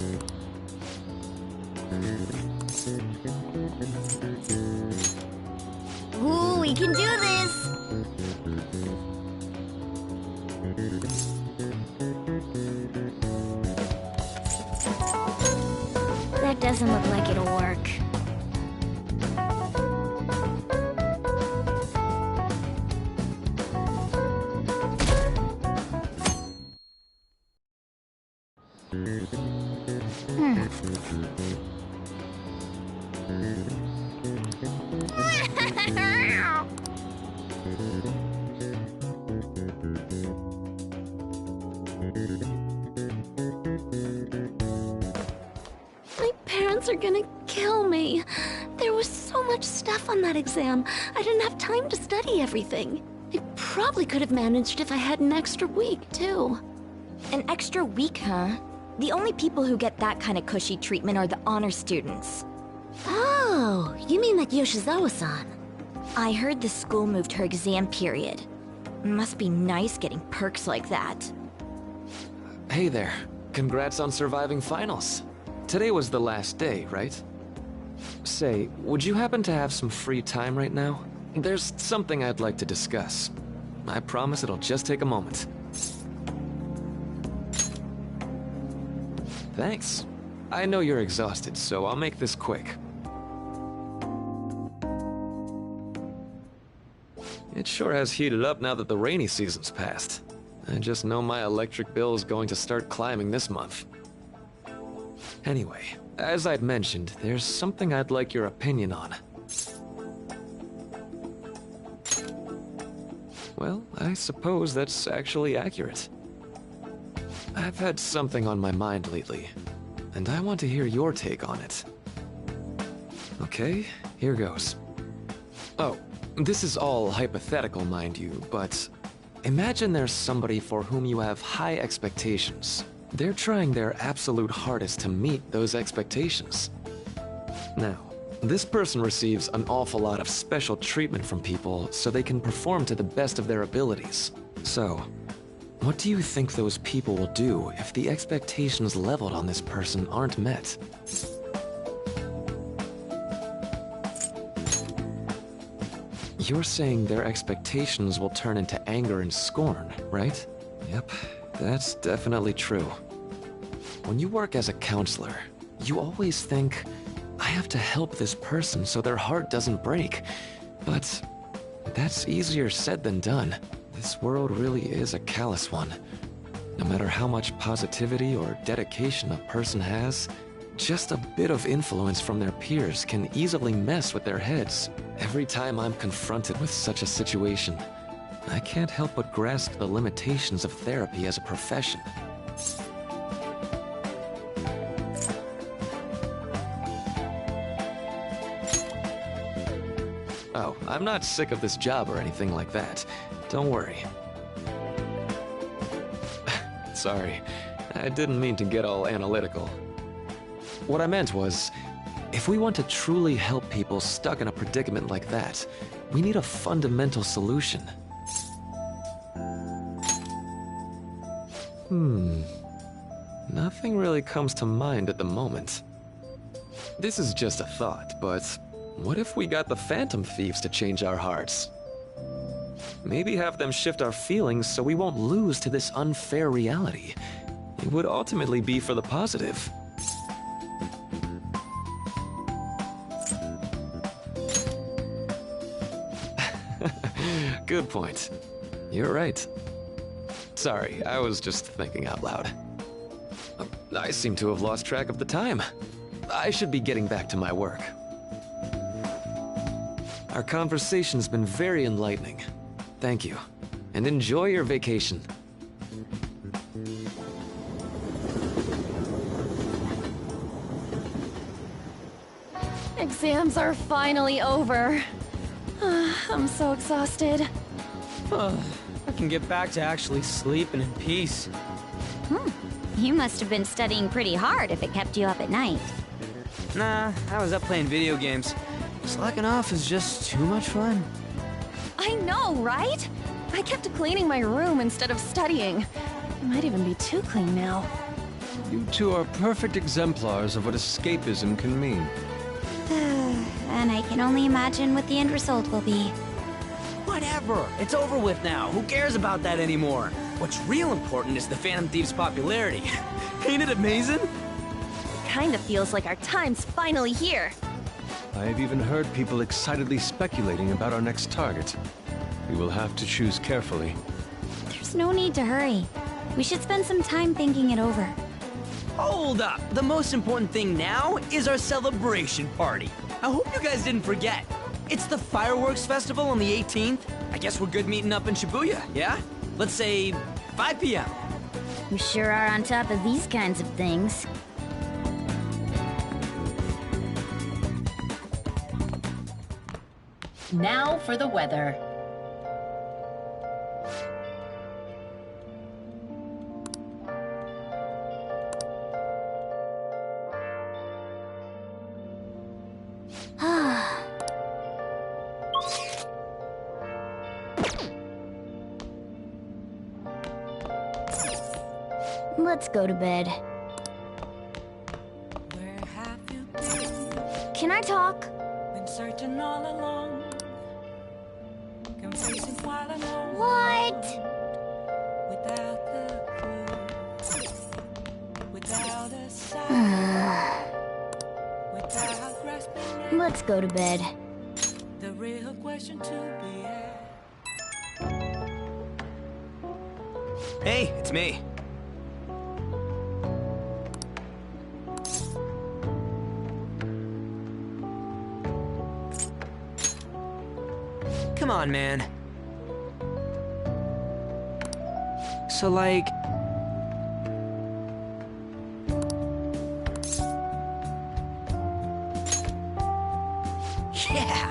Ooh, we can do this! That doesn't look like it'll work. My parents are gonna kill me. There was so much stuff on that exam. I didn't have time to study everything. I probably could have managed if I had an extra week, too. An extra week, huh? The only people who get that kind of cushy treatment are the honor students. Oh, you mean like Yoshizawa-san? I heard the school moved her exam period. Must be nice getting perks like that. Hey there. Congrats on surviving finals. Today was the last day, right? Say, would you happen to have some free time right now? There's something I'd like to discuss. I promise it'll just take a moment. Thanks. I know you're exhausted, so I'll make this quick. It sure has heated up now that the rainy season's passed. I just know my electric bill is going to start climbing this month. Anyway, as I'd mentioned, there's something I'd like your opinion on. Well, I suppose that's actually accurate. I've had something on my mind lately, and I want to hear your take on it. Okay, here goes. Oh, this is all hypothetical, mind you, but imagine there's somebody for whom you have high expectations. They're trying their absolute hardest to meet those expectations. Now, this person receives an awful lot of special treatment from people so they can perform to the best of their abilities. So, what do you think those people will do if the expectations leveled on this person aren't met? You're saying their expectations will turn into anger and scorn, right? Yep, that's definitely true. When you work as a counselor, you always think, I have to help this person so their heart doesn't break. But that's easier said than done. This world really is a callous one. No matter how much positivity or dedication a person has, just a bit of influence from their peers can easily mess with their heads. Every time I'm confronted with such a situation, I can't help but grasp the limitations of therapy as a profession. Oh, I'm not sick of this job or anything like that. Don't worry. Sorry, I didn't mean to get all analytical. What I meant was, if we want to truly help people stuck in a predicament like that, we need a fundamental solution. Nothing really comes to mind at the moment. This is just a thought, but what if we got the Phantom Thieves to change our hearts? Maybe have them shift our feelings so we won't lose to this unfair reality. It would ultimately be for the positive. Good point. You're right. Sorry, I was just thinking out loud. I seem to have lost track of the time. I should be getting back to my work. Our conversation's been very enlightening. Thank you, and enjoy your vacation. Exams are finally over. I'm so exhausted. I can get back to actually sleeping in peace. You must have been studying pretty hard if it kept you up at night. Nah, I was up playing video games. Slacking off is just too much fun. I know, right? I kept cleaning my room instead of studying. It might even be too clean now. You two are perfect exemplars of what escapism can mean. And I can only imagine what the end result will be. Whatever. It's over with now. Who cares about that anymore? What's real important is the Phantom Thieves' popularity. Ain't it amazing? Kinda feels like our time's finally here. I have even heard people excitedly speculating about our next target. We will have to choose carefully. There's no need to hurry. We should spend some time thinking it over. Hold up! The most important thing now is our celebration party. I hope you guys didn't forget. It's the fireworks festival on the 18th. I guess we're good meeting up in Shibuya, yeah? Let's say 5 p.m. You sure are on top of these kinds of things. Now for the weather. Let's go to bed. Can I talk? Been searching all along. Confusing while alone. What? Without a clue. Without a sign. Without grasping. Let's go to bed. The real question to be asked. Hey, it's me. Come on, man. So, like... Yeah!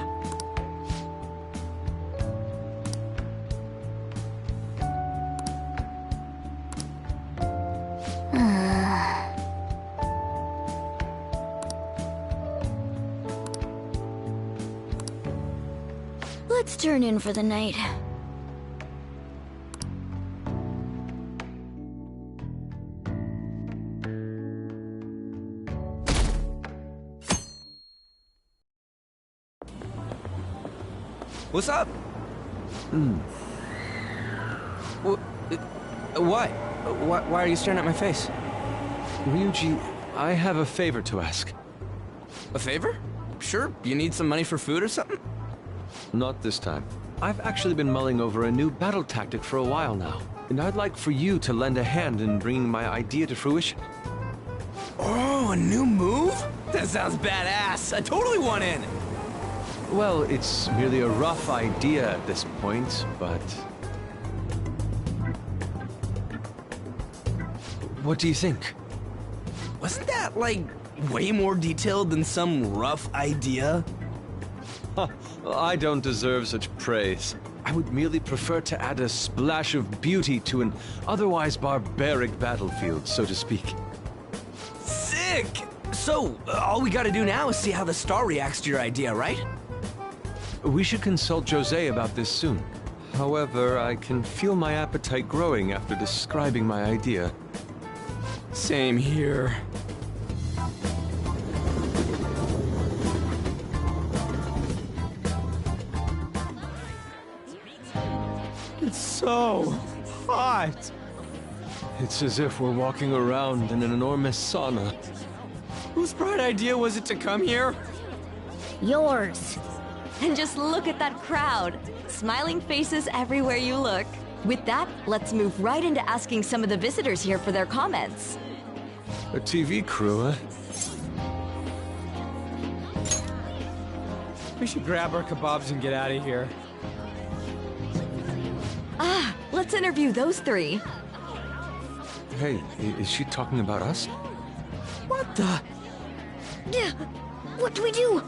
Let's turn in for the night. What's up? What? Why are you staring at my face? Ryuji, I have a favor to ask. A favor? Sure, you need some money for food or something? Not this time. I've actually been mulling over a new battle tactic for a while now, and I'd like for you to lend a hand in bringing my idea to fruition. Oh, a new move? That sounds badass. I totally want in. Well, it's merely a rough idea at this point, but... What do you think? Wasn't that, like, way more detailed than some rough idea? Huh, I don't deserve such praise. I would merely prefer to add a splash of beauty to an otherwise barbaric battlefield, so to speak. Sick! So, all we gotta do now is see how the star reacts to your idea, right? We should consult Jose about this soon. However, I can feel my appetite growing after describing my idea. Same here. It's so hot. It's as if we're walking around in an enormous sauna. Whose bright idea was it to come here? Yours. And just look at that crowd. Smiling faces everywhere you look. With that, let's move right into asking some of the visitors here for their comments. A TV crew, huh? We should grab our kebabs and get out of here. Ah, let's interview those three. Hey, is she talking about us? What the? Yeah. What do we do?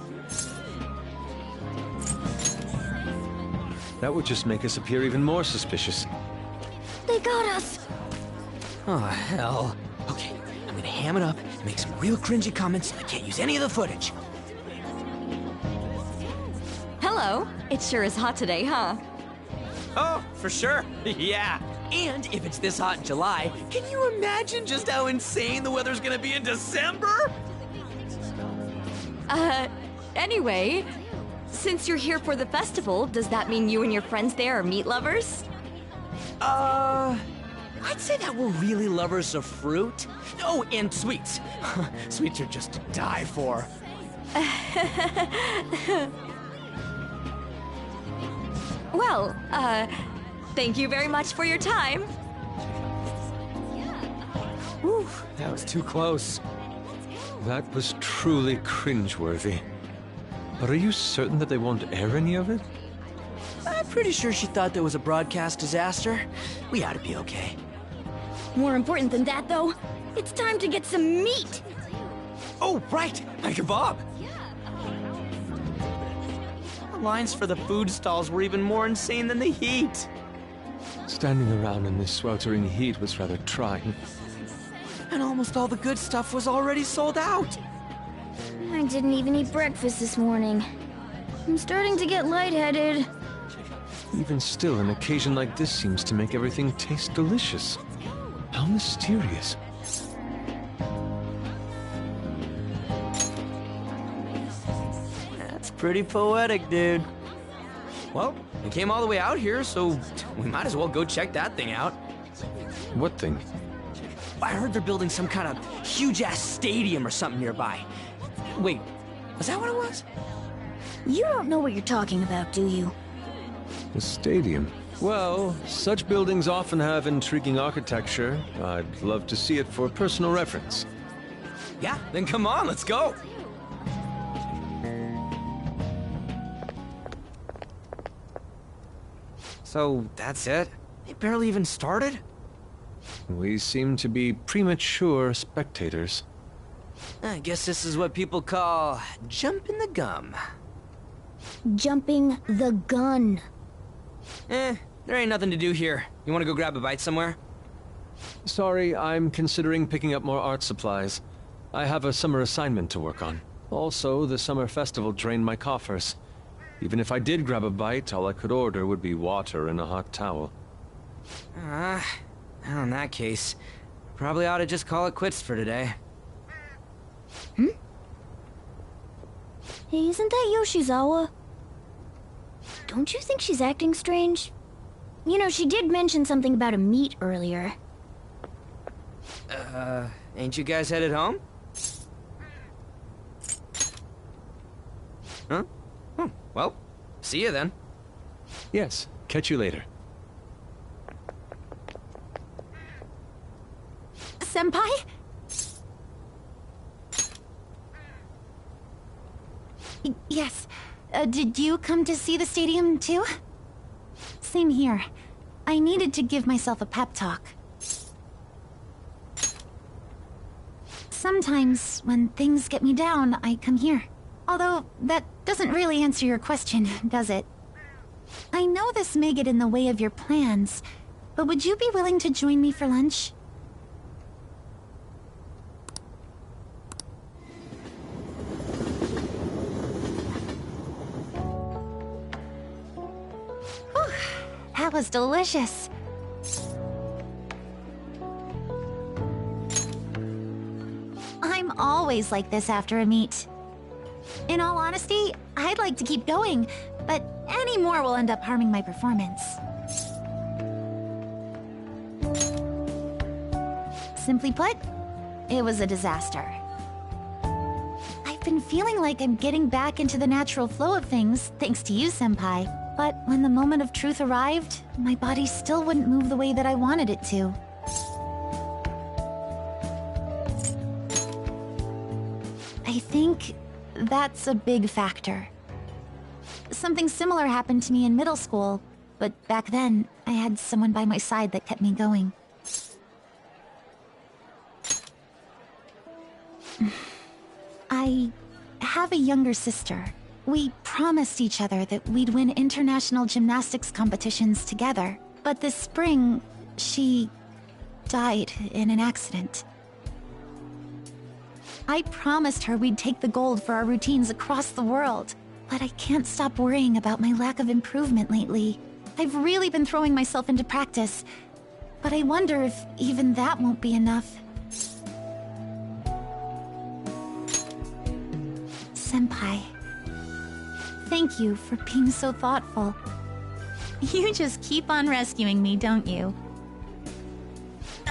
That would just make us appear even more suspicious. They got us. Oh, hell. Okay, I'm gonna ham it up and make some real cringy comments so I can't use any of the footage. Hello. It sure is hot today, huh? Oh, for sure. Yeah. And if it's this hot in July, can you imagine just how insane the weather's gonna be in December? Anyway, since you're here for the festival, does that mean you and your friends there are meat lovers? I'd say that we're really lovers of fruit. Oh, and sweets. Sweets are just to die for. Well, thank you very much for your time. Whew, that was too close. That was truly cringeworthy. But are you certain that they won't air any of it? I'm pretty sure she thought there was a broadcast disaster. We ought to be okay. More important than that, though, it's time to get some meat! Oh, right! My kebab! The lines for the food stalls were even more insane than the heat. Standing around in this sweltering heat was rather trying. And almost all the good stuff was already sold out. I didn't even eat breakfast this morning. I'm starting to get lightheaded. Even still, an occasion like this seems to make everything taste delicious. How mysterious. That's pretty poetic, dude. Well, we came all the way out here, so we might as well go check that thing out. What thing? I heard they're building some kind of huge-ass stadium or something nearby. Wait, was that what it was? You don't know what you're talking about, do you? A stadium? Well, such buildings often have intriguing architecture. I'd love to see it for personal reference. Yeah, then come on, let's go! So, that's it? They barely even started? We seem to be premature spectators. I guess this is what people call jumping the gum. Jumping the gun. There ain't nothing to do here. You wanna go grab a bite somewhere? Sorry, I'm considering picking up more art supplies. I have a summer assignment to work on. Also, the summer festival drained my coffers. Even if I did grab a bite, all I could order would be water and a hot towel. Well, in that case, probably ought to just call it quits for today. Hey, isn't that Yoshizawa? Don't you think she's acting strange? You know, she did mention something about a meet earlier. Ain't you guys headed home? Huh? Oh, well, see you then. Yes, catch you later. Senpai? Yes. Did you come to see the stadium, too? Same here. I needed to give myself a pep talk. Sometimes, when things get me down, I come here. Although, that doesn't really answer your question, does it? I know this may get in the way of your plans, but would you be willing to join me for lunch? Whew, that was delicious. I'm always like this after a meet. In all honesty, I'd like to keep going, but any more will end up harming my performance. Simply put, it was a disaster. I've been feeling like I'm getting back into the natural flow of things, thanks to you, Senpai. But when the moment of truth arrived, my body still wouldn't move the way that I wanted it to. I think that's a big factor. Something similar happened to me in middle school, but back then, I had someone by my side that kept me going. I have a younger sister. We promised each other that we'd win international gymnastics competitions together. But this spring, she died in an accident. I promised her we'd take the gold for our routines across the world. But I can't stop worrying about my lack of improvement lately. I've really been throwing myself into practice. But I wonder if even that won't be enough. Senpai, thank you for being so thoughtful. You just keep on rescuing me, don't you?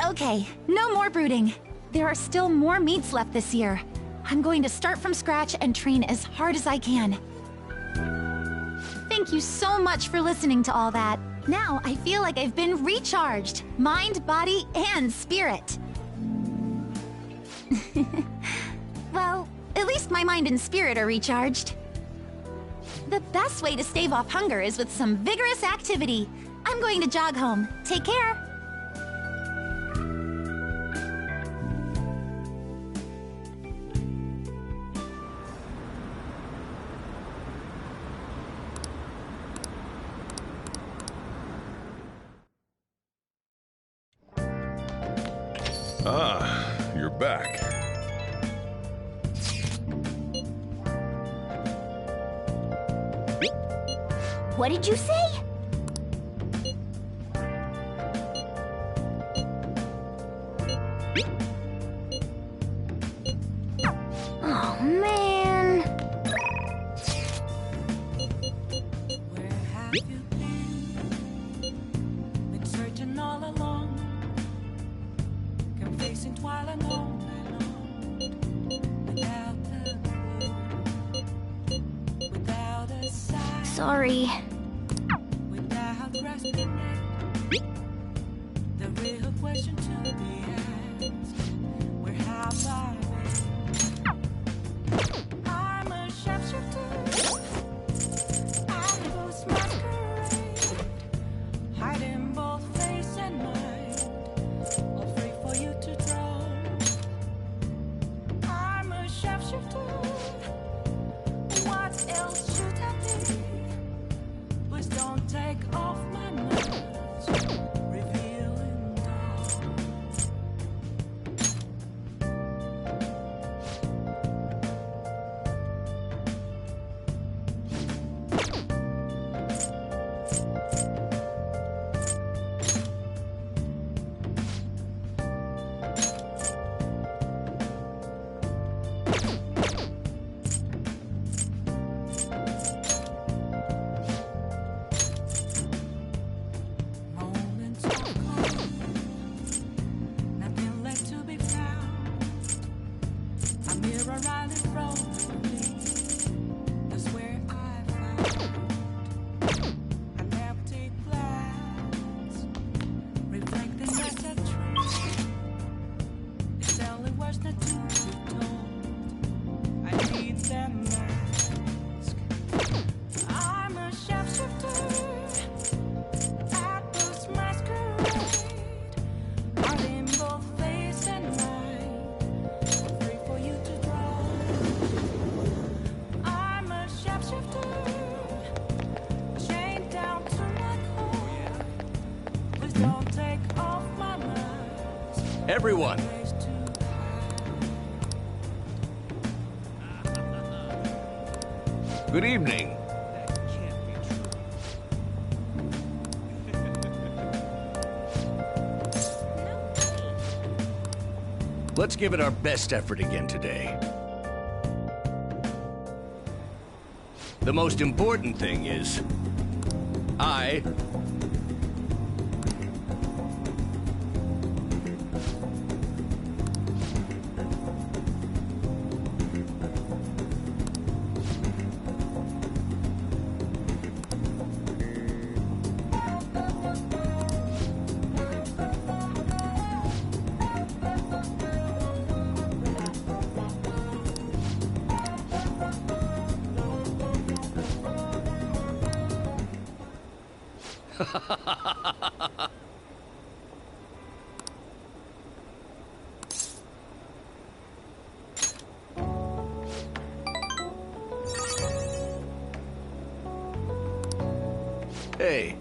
Okay, no more brooding. There are still more meets left this year. I'm going to start from scratch and train as hard as I can. Thank you so much for listening to all that. Now I feel like I've been recharged. Mind, body, and spirit. Well, at least my mind and spirit are recharged. The best way to stave off hunger is with some vigorous activity. I'm going to jog home. Take care. Ah, you're back. What did you say? Oh, man. Where have you been? Been searching all along, confessing twilight alone without the clue, without a sign. Sorry. Without grasping it, the real question to be asked: where have I been? I'm a sharpshooter. I was masquerade, hiding both face and mind, all free for you to draw. I'm a sharpshooter. What else should I be? Please don't take off my mask, revealing dawn. Moments are gone, nothing left to be found. A mirror right in front of me, that's where I found an empty glass, reflecting as a tree. It's only words not to be told. I need them mask. I'm a sharpshooter. At this masquerade, hiding both face and mind, free for you to draw. I'm a sharpshooter, chained down to my core. Please don't take off my mask. Everyone, good evening. Let's give it our best effort again today. The most important thing is, I Hey.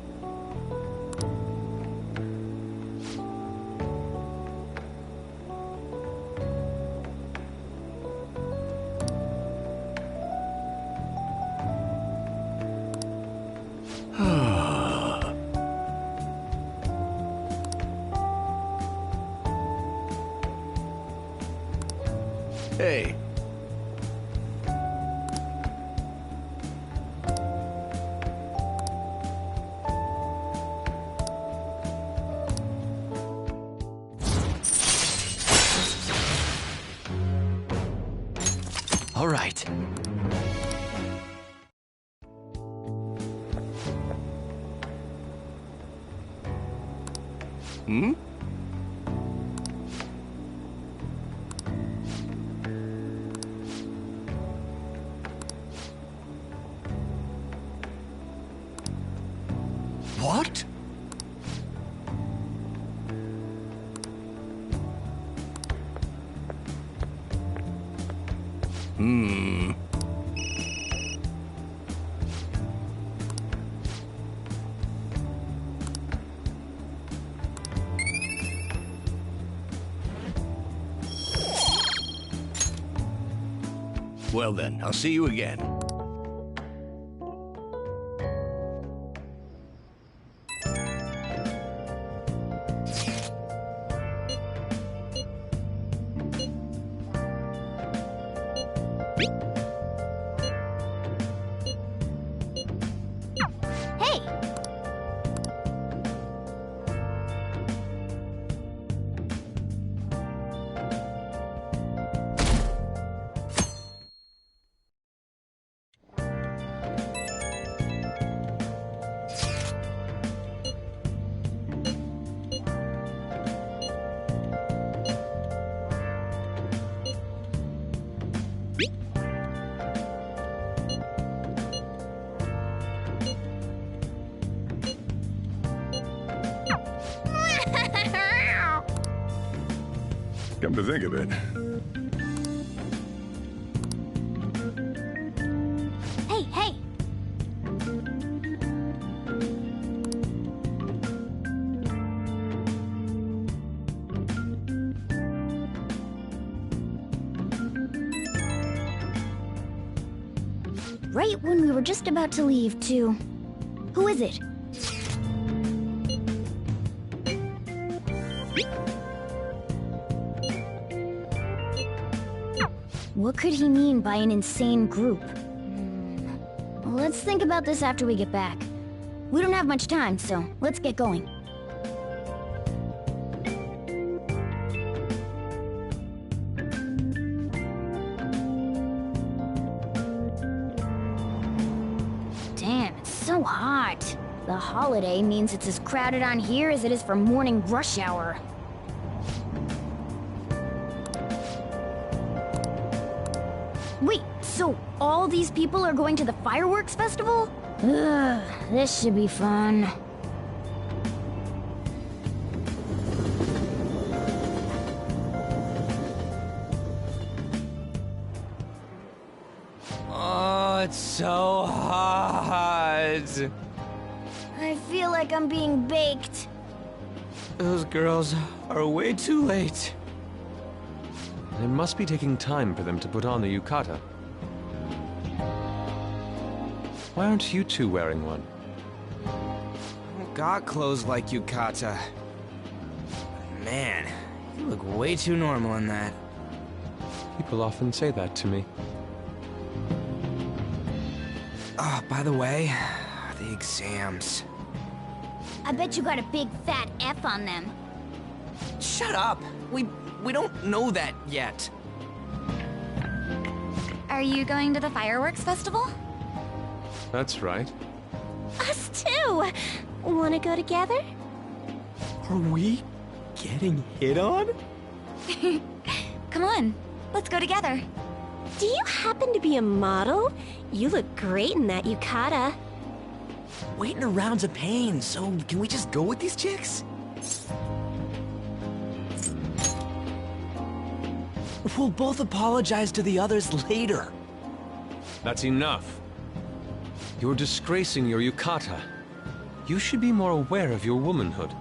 Hey. All right. Hmm? What? Hmm. Well then, I'll see you again. Hey! Come to think of it, Hey, hey! Right when we were just about to leave, too. Who is it? What could he mean by an insane group? Let's think about this after we get back. We don't have much time, so let's get going. Damn, it's so hot. The holiday means it's as crowded on here as it is for morning rush hour. Wait, so all these people are going to the fireworks festival? Ugh, this should be fun. Oh, it's so hot. I feel like I'm being baked. Those girls are way too late. It must be taking time for them to put on the yukata. Why aren't you two wearing one? I don't got clothes like yukata. Man, you look way too normal in that. People often say that to me. Oh, by the way, the exams. I bet you got a big fat F on them. Shut up! We don't know that yet. Are you going to the fireworks festival? That's right. Us too! Wanna go together? Are we getting hit on? Come on, let's go together. Do you happen to be a model? You look great in that yukata. Waiting around's a pain, so can we just go with these chicks? We'll both apologize to the others later. That's enough. You're disgracing your yukata. You should be more aware of your womanhood.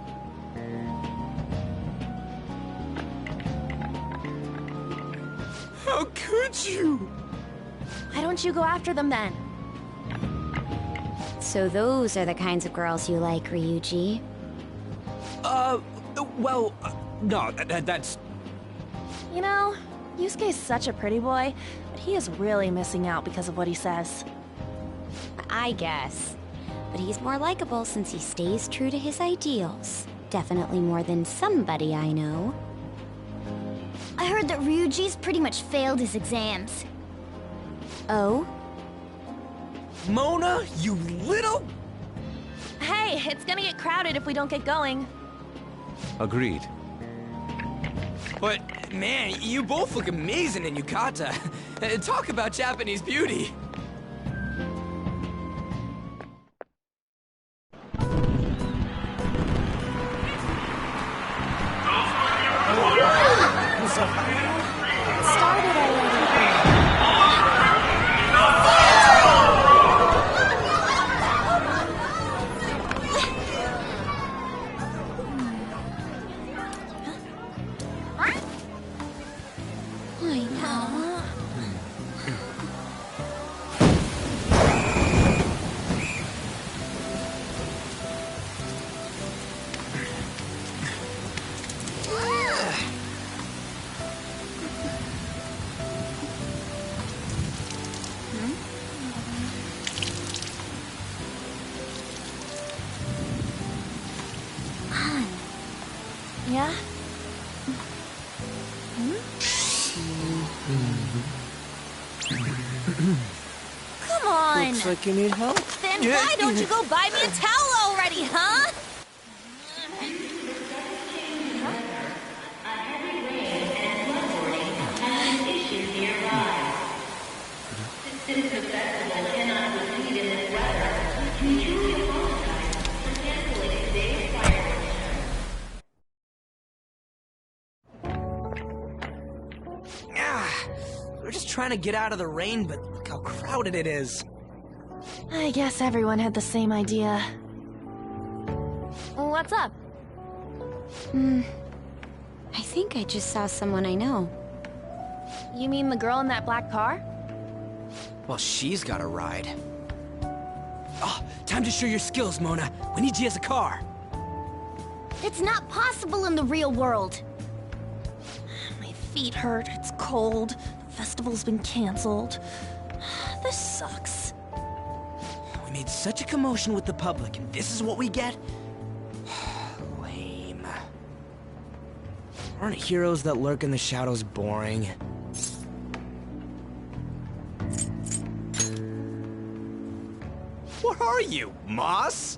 How could you? Why don't you go after them then? So those are the kinds of girls you like, Ryuji. Well, no, that's... You know, Yusuke's such a pretty boy, but he is really missing out because of what he says. I guess. But he's more likable since he stays true to his ideals. Definitely more than somebody I know. I heard that Ryuji's pretty much failed his exams. Oh? Mona, you little... Hey, it's gonna get crowded if we don't get going. Agreed. But, man, you both look amazing in yukata. Talk about Japanese beauty. Started already. I know. Yeah? Come on! Looks like you need help. Then why don't you go buy me a towel already, huh? We're just trying to get out of the rain, but look how crowded it is. I guess everyone had the same idea. What's up? I think I just saw someone I know. You mean the girl in that black car? Well, she's got a ride. Oh, time to show your skills, Mona. We need you as a car. It's not possible in the real world. My feet hurt, it's cold, the festival's been canceled. This sucks. We made such a commotion with the public, and this is what we get? Lame. Aren't heroes that lurk in the shadows boring? What are you, Moss?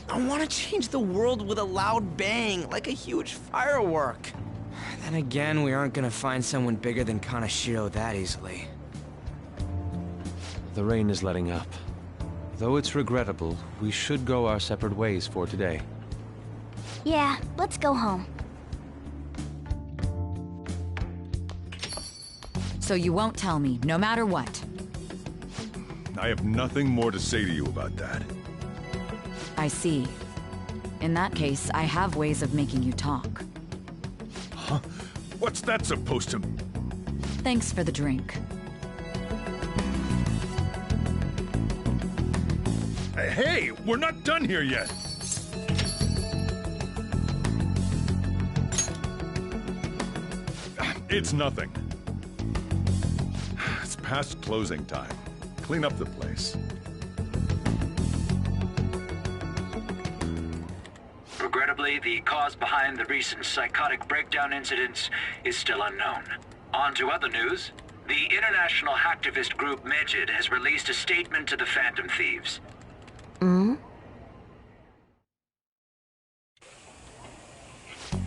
I want to change the world with a loud bang, like a huge firework. Then again, we aren't gonna find someone bigger than Kaneshiro that easily. The rain is letting up. Though it's regrettable, we should go our separate ways for today. Yeah, let's go home. So you won't tell me, no matter what. I have nothing more to say to you about that. I see. In that case, I have ways of making you talk. Huh? What's that supposed to... Thanks for the drink. Hey, we're not done here yet! It's nothing. It's past closing time. Clean up the place. Regrettably, the cause behind the recent psychotic breakdown incidents is still unknown. On to other news. The international hacktivist group Megid has released a statement to the Phantom Thieves.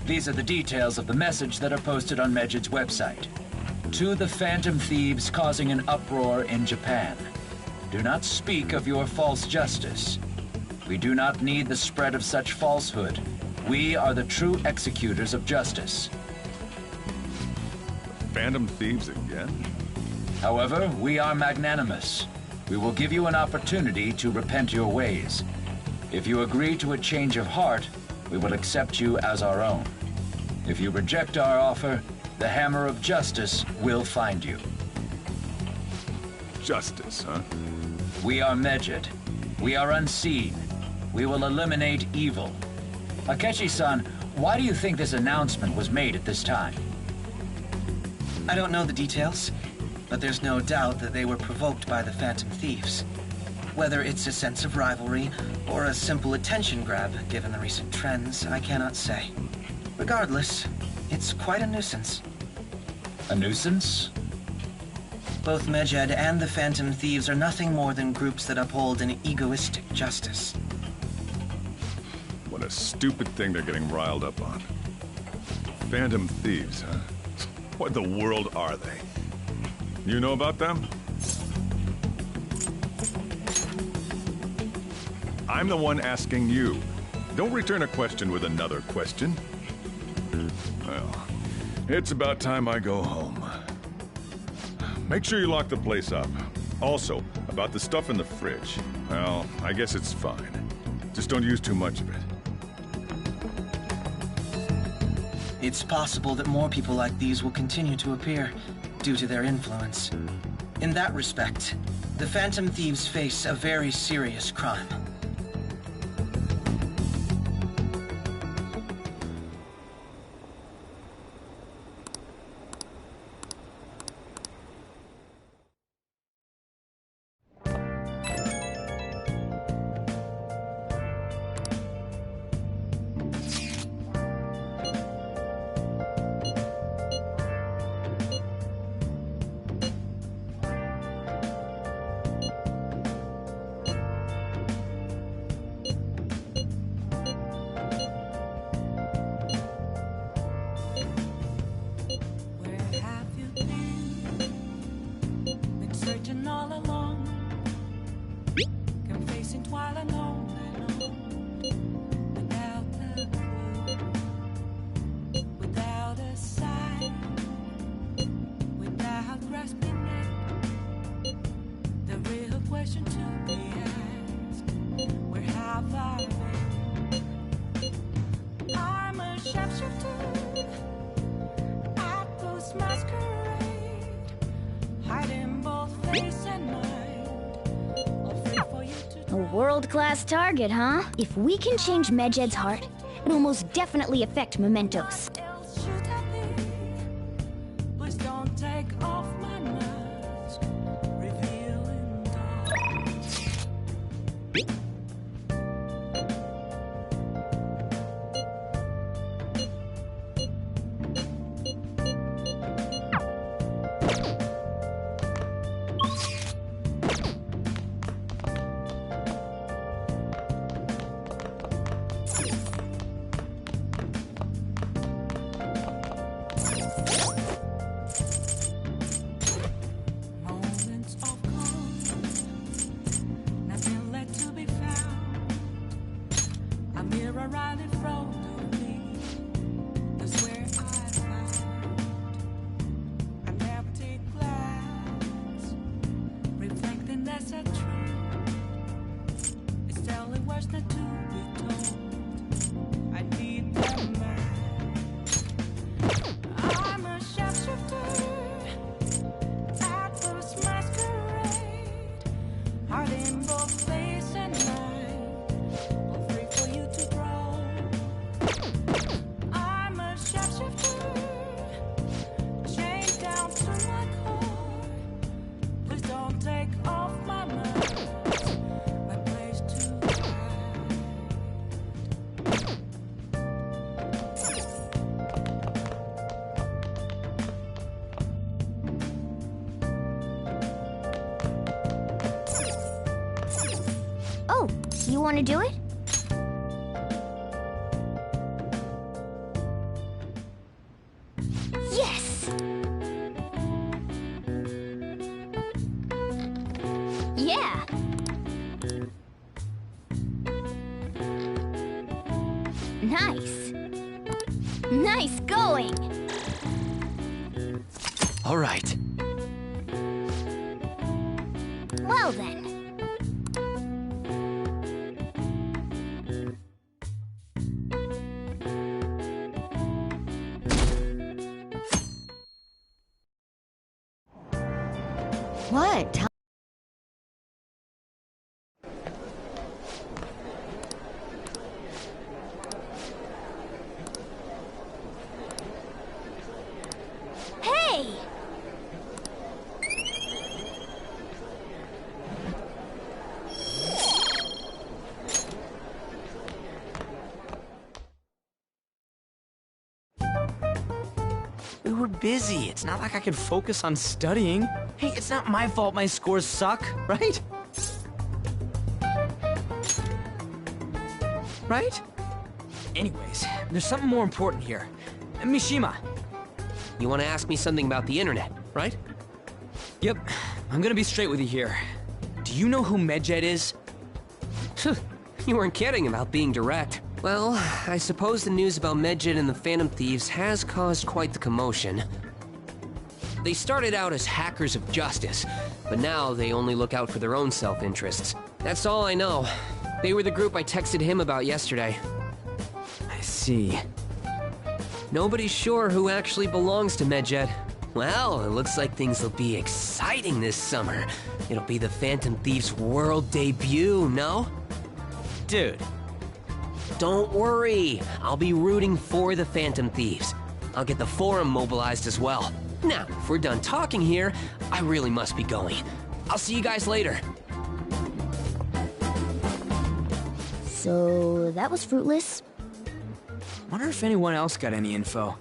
These are the details of the message that are posted on Megid's website. To the Phantom Thieves causing an uproar in Japan. Do not speak of your false justice. We do not need the spread of such falsehood. We are the true executors of justice. Phantom Thieves again? However, we are magnanimous. We will give you an opportunity to repent your ways. If you agree to a change of heart, we will accept you as our own. If you reject our offer, the hammer of justice will find you. Justice, huh? We are Megid. We are unseen. We will eliminate evil. Akechi-san, why do you think this announcement was made at this time? I don't know the details, but there's no doubt that they were provoked by the Phantom Thieves. Whether it's a sense of rivalry or a simple attention grab, given the recent trends, I cannot say. Regardless, it's quite a nuisance. A nuisance? Both Medjed and the Phantom Thieves are nothing more than groups that uphold an egoistic justice. What a stupid thing they're getting riled up on. Phantom Thieves, huh? What the world are they? You know about them? I'm the one asking you. Don't return a question with another question. Well, it's about time I go home. Make sure you lock the place up. Also, about the stuff in the fridge. Well, I guess it's fine. Just don't use too much of it. It's possible that more people like these will continue to appear, due to their influence. In that respect, the Phantom Thieves face a very serious crime. World-class target, huh? If we can change Medjed's heart, it'll most definitely affect Mementos. Please don't take off my mask, revealing You want to do it? Yes! Yeah! Nice! Nice going! All right. Well then. What? Hey! We were busy. It's not like I could focus on studying. Hey, it's not my fault my scores suck, right? Right? Anyways, there's something more important here. Mishima. You want to ask me something about the internet, right? Yep. I'm gonna be straight with you here. Do you know who Medjed is? You weren't kidding about being direct. Well, I suppose the news about Medjed and the Phantom Thieves has caused quite the commotion. They started out as hackers of justice, but now they only look out for their own self-interests. That's all I know. They were the group I texted him about yesterday. I see. Nobody's sure who actually belongs to Medjed. Well, it looks like things will be exciting this summer. It'll be the Phantom Thieves' world debut, no? Dude. Don't worry. I'll be rooting for the Phantom Thieves. I'll get the forum mobilized as well. Now, if we're done talking here, I really must be going. I'll see you guys later. So, that was fruitless. Wonder if anyone else got any info.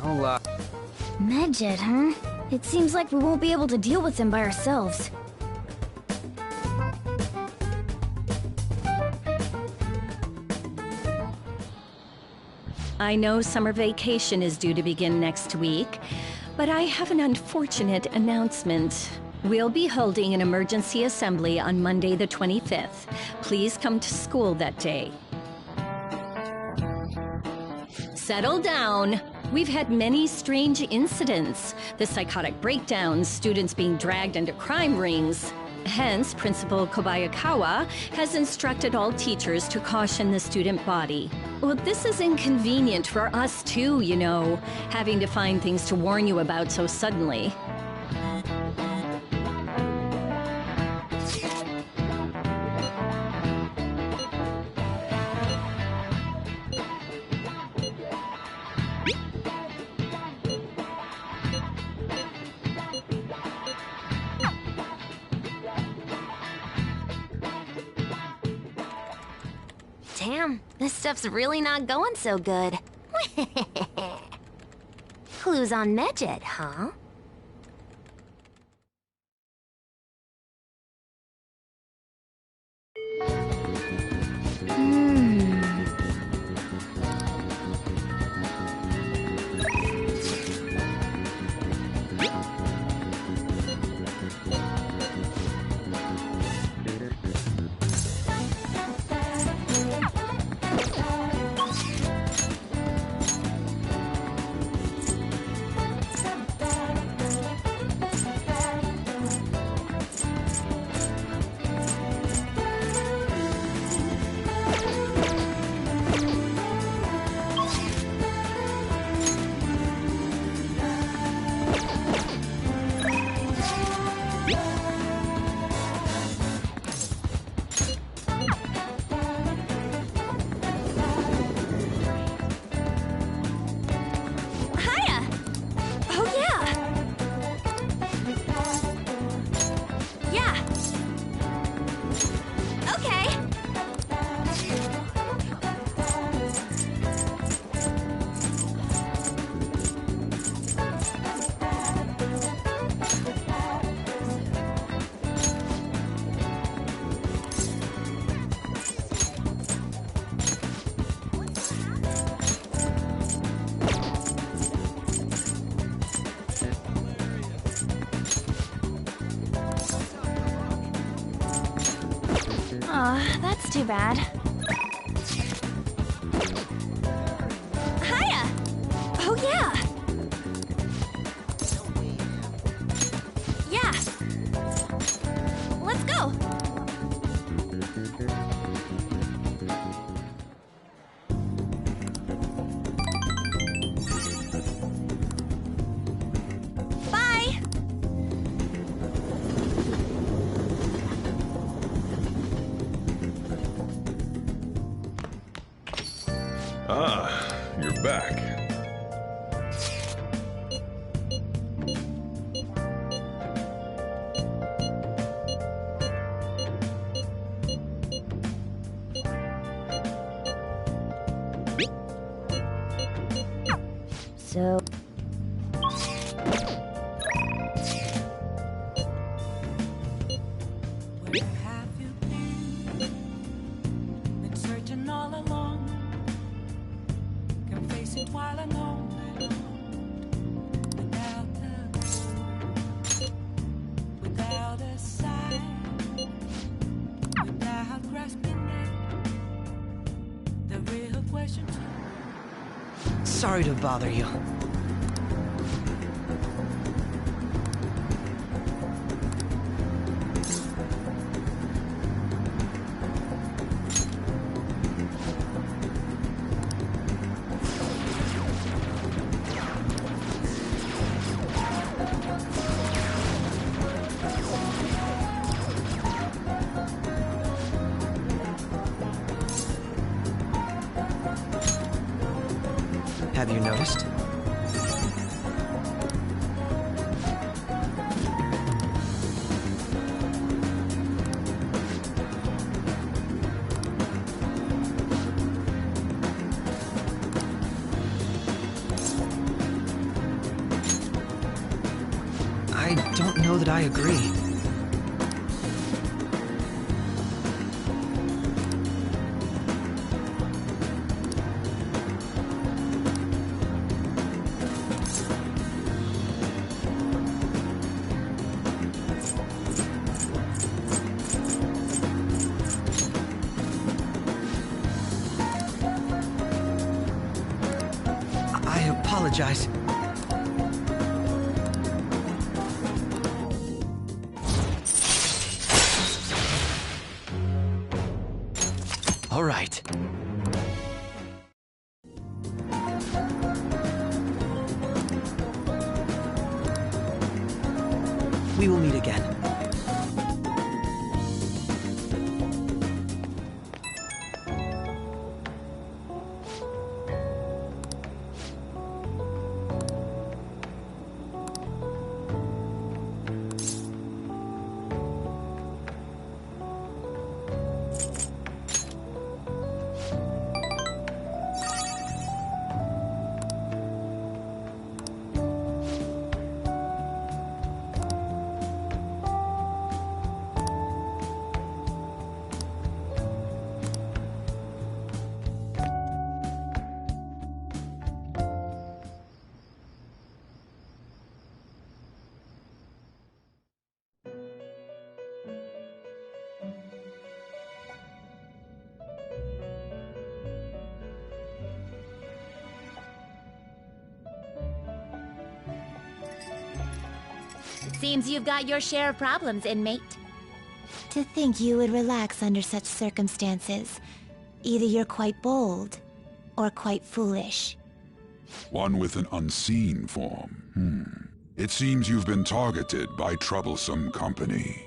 No luck. Medjed, huh? It seems like we won't be able to deal with them by ourselves. I know summer vacation is due to begin next week, but I have an unfortunate announcement. We'll be holding an emergency assembly on Monday the 25th. Please come to school that day. Settle down. We've had many strange incidents. The psychotic breakdowns, students being dragged into crime rings. Hence, Principal Kobayakawa has instructed all teachers to caution the student body. Well, this is inconvenient for us too, you know, having to find things to warn you about so suddenly. Damn, this stuff's really not going so good. Clues on Medjed, huh? Aw, that's too bad. Hiya! Oh yeah! Yeah! Let's go! Bye! So... Where have you been? Been searching all along. Can face it while alone. Without a sign. Without grasping it. The real question. Sorry to bother you. Have you noticed? I don't know that I agree. I apologize. All right. We will meet again. Seems you've got your share of problems, inmate. To think you would relax under such circumstances. Either you're quite bold, or quite foolish. One with an unseen form. It seems you've been targeted by troublesome company.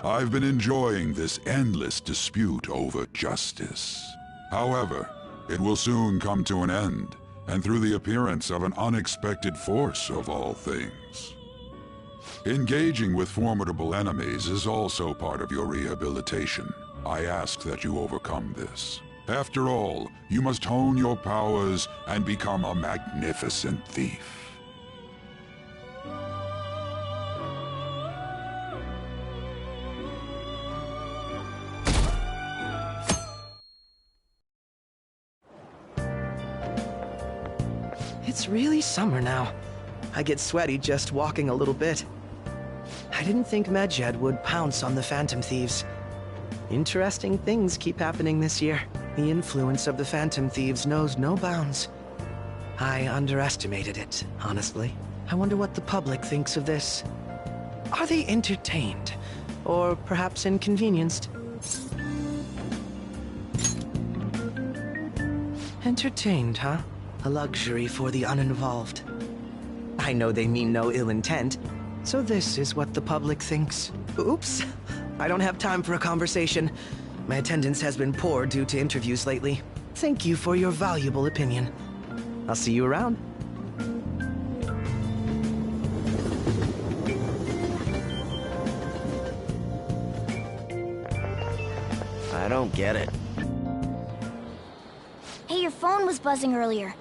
I've been enjoying this endless dispute over justice. However, it will soon come to an end, and through the appearance of an unexpected force of all things. Engaging with formidable enemies is also part of your rehabilitation. I ask that you overcome this. After all, you must hone your powers and become a magnificent thief. It's really summer now. I get sweaty just walking a little bit. I didn't think Medjed would pounce on the Phantom Thieves. Interesting things keep happening this year. The influence of the Phantom Thieves knows no bounds. I underestimated it, honestly. I wonder what the public thinks of this. Are they entertained? Or perhaps inconvenienced? Entertained, huh? A luxury for the uninvolved. I know they mean no ill intent, so this is what the public thinks. Oops, I don't have time for a conversation. My attendance has been poor due to interviews lately. Thank you for your valuable opinion. I'll see you around. I don't get it. phone was buzzing earlier.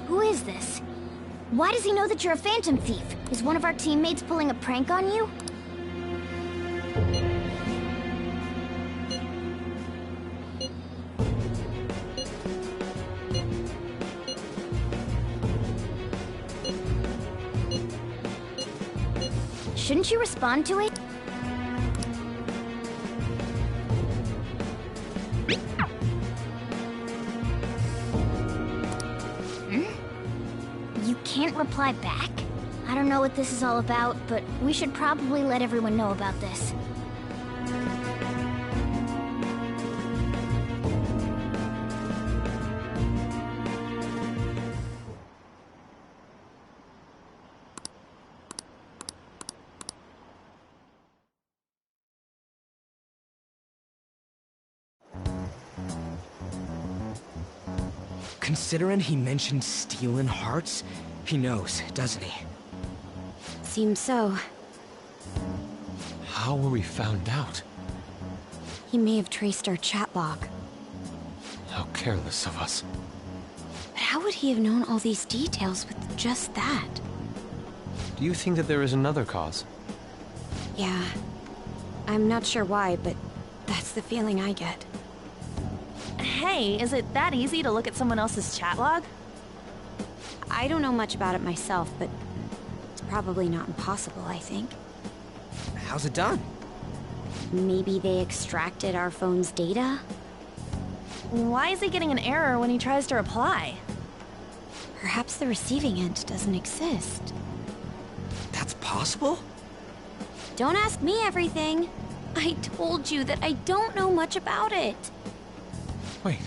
Who is this? Why does he know that you're a Phantom Thief? Is one of our teammates pulling a prank on you? Shouldn't you respond to it? You can't reply back? I don't know what this is all about, but we should probably let everyone know about this. Considering he mentioned stealing hearts, he knows, doesn't he? Seems so. How were we found out? He may have traced our chat log. How careless of us. But how would he have known all these details with just that? Do you think that there is another cause? Yeah. I'm not sure why, but that's the feeling I get. Hey, is it that easy to look at someone else's chat log? I don't know much about it myself, but it's probably not impossible, I think. How's it done? Maybe they extracted our phone's data? Why is he getting an error when he tries to reply? Perhaps the receiving end doesn't exist. That's possible? Don't ask me everything. I told you that I don't know much about it. Wait,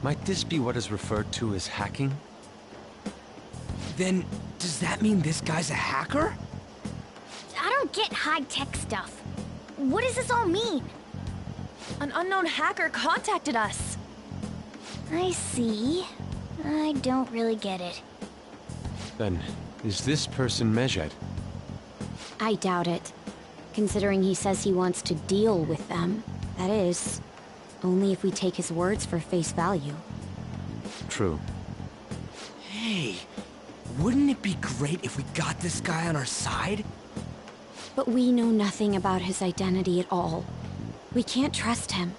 might this be what is referred to as hacking? Then, does that mean this guy's a hacker? I don't get high-tech stuff. What does this all mean? An unknown hacker contacted us. I see. I don't really get it. Then, is this person Medjed? I doubt it. Considering he says he wants to deal with them. That is, only if we take his words for face value. True. Hey, wouldn't it be great if we got this guy on our side? But we know nothing about his identity at all. We can't trust him.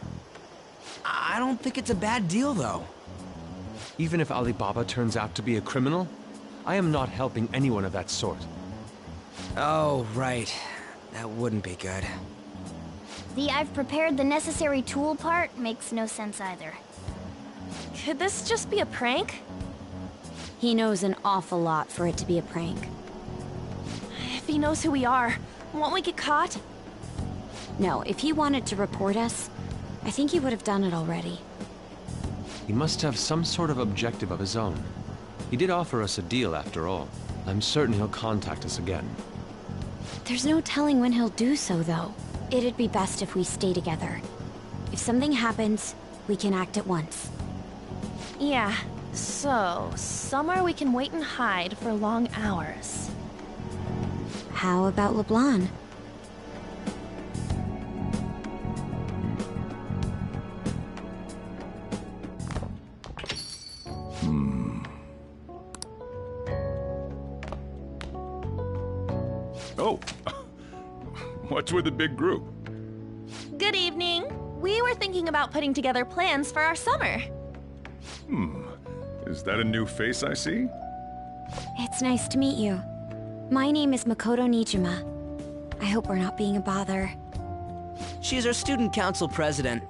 I don't think it's a bad deal, though. Even if Alibaba turns out to be a criminal, I am not helping anyone of that sort. Oh, right. That wouldn't be good. The I've prepared the necessary tool part makes no sense either. Could this just be a prank? He knows an awful lot for it to be a prank. If he knows who we are, won't we get caught? No, if he wanted to report us, I think he would have done it already. He must have some sort of objective of his own. He did offer us a deal after all. I'm certain he'll contact us again. There's no telling when he'll do so, though. It'd be best if we stay together. If something happens, we can act at once. Yeah, so somewhere we can wait and hide for long hours. How about LeBlanc? Oh, what's with the big group? Good evening. We were thinking about putting together plans for our summer. Is that a new face I see? It's nice to meet you. My name is Makoto Nijima. I hope we're not being a bother. She's our student council president.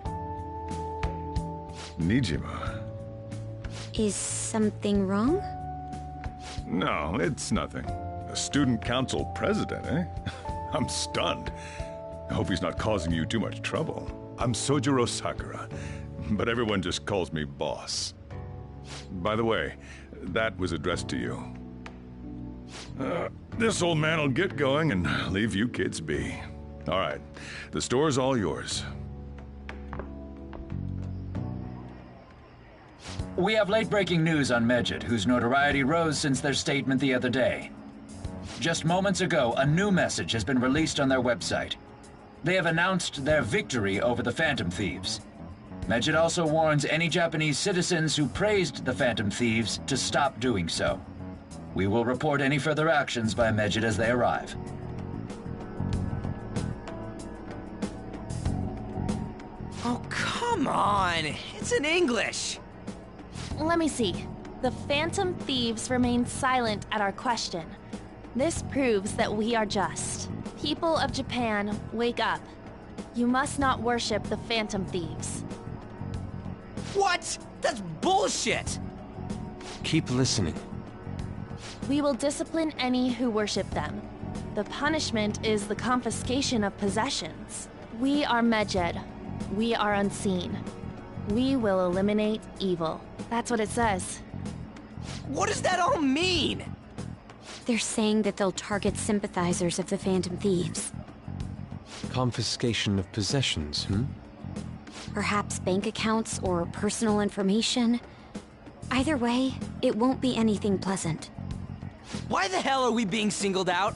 Nijima? Is something wrong? No, it's nothing. A student council president, eh? I'm stunned. I hope he's not causing you too much trouble. I'm Sojiro Sakura, but everyone just calls me boss. By the way, that was addressed to you. This old man will get going and leave you kids be. All right, the store's all yours. We have late-breaking news on Medjed, whose notoriety rose since their statement the other day. Just moments ago, a new message has been released on their website. They have announced their victory over the Phantom Thieves. Medjed also warns any Japanese citizens who praised the Phantom Thieves to stop doing so. We will report any further actions by Medjed as they arrive. Oh, come on! It's in English! Let me see. The Phantom Thieves remain silent at our question. This proves that we are just. People of Japan, wake up. You must not worship the Phantom Thieves. What? That's bullshit! Keep listening. We will discipline any who worship them. The punishment is the confiscation of possessions. We are Medjed. We are unseen. We will eliminate evil. That's what it says. What does that all mean? They're saying that they'll target sympathizers of the Phantom Thieves. Confiscation of possessions, Perhaps bank accounts or personal information. Either way, it won't be anything pleasant. Why the hell are we being singled out?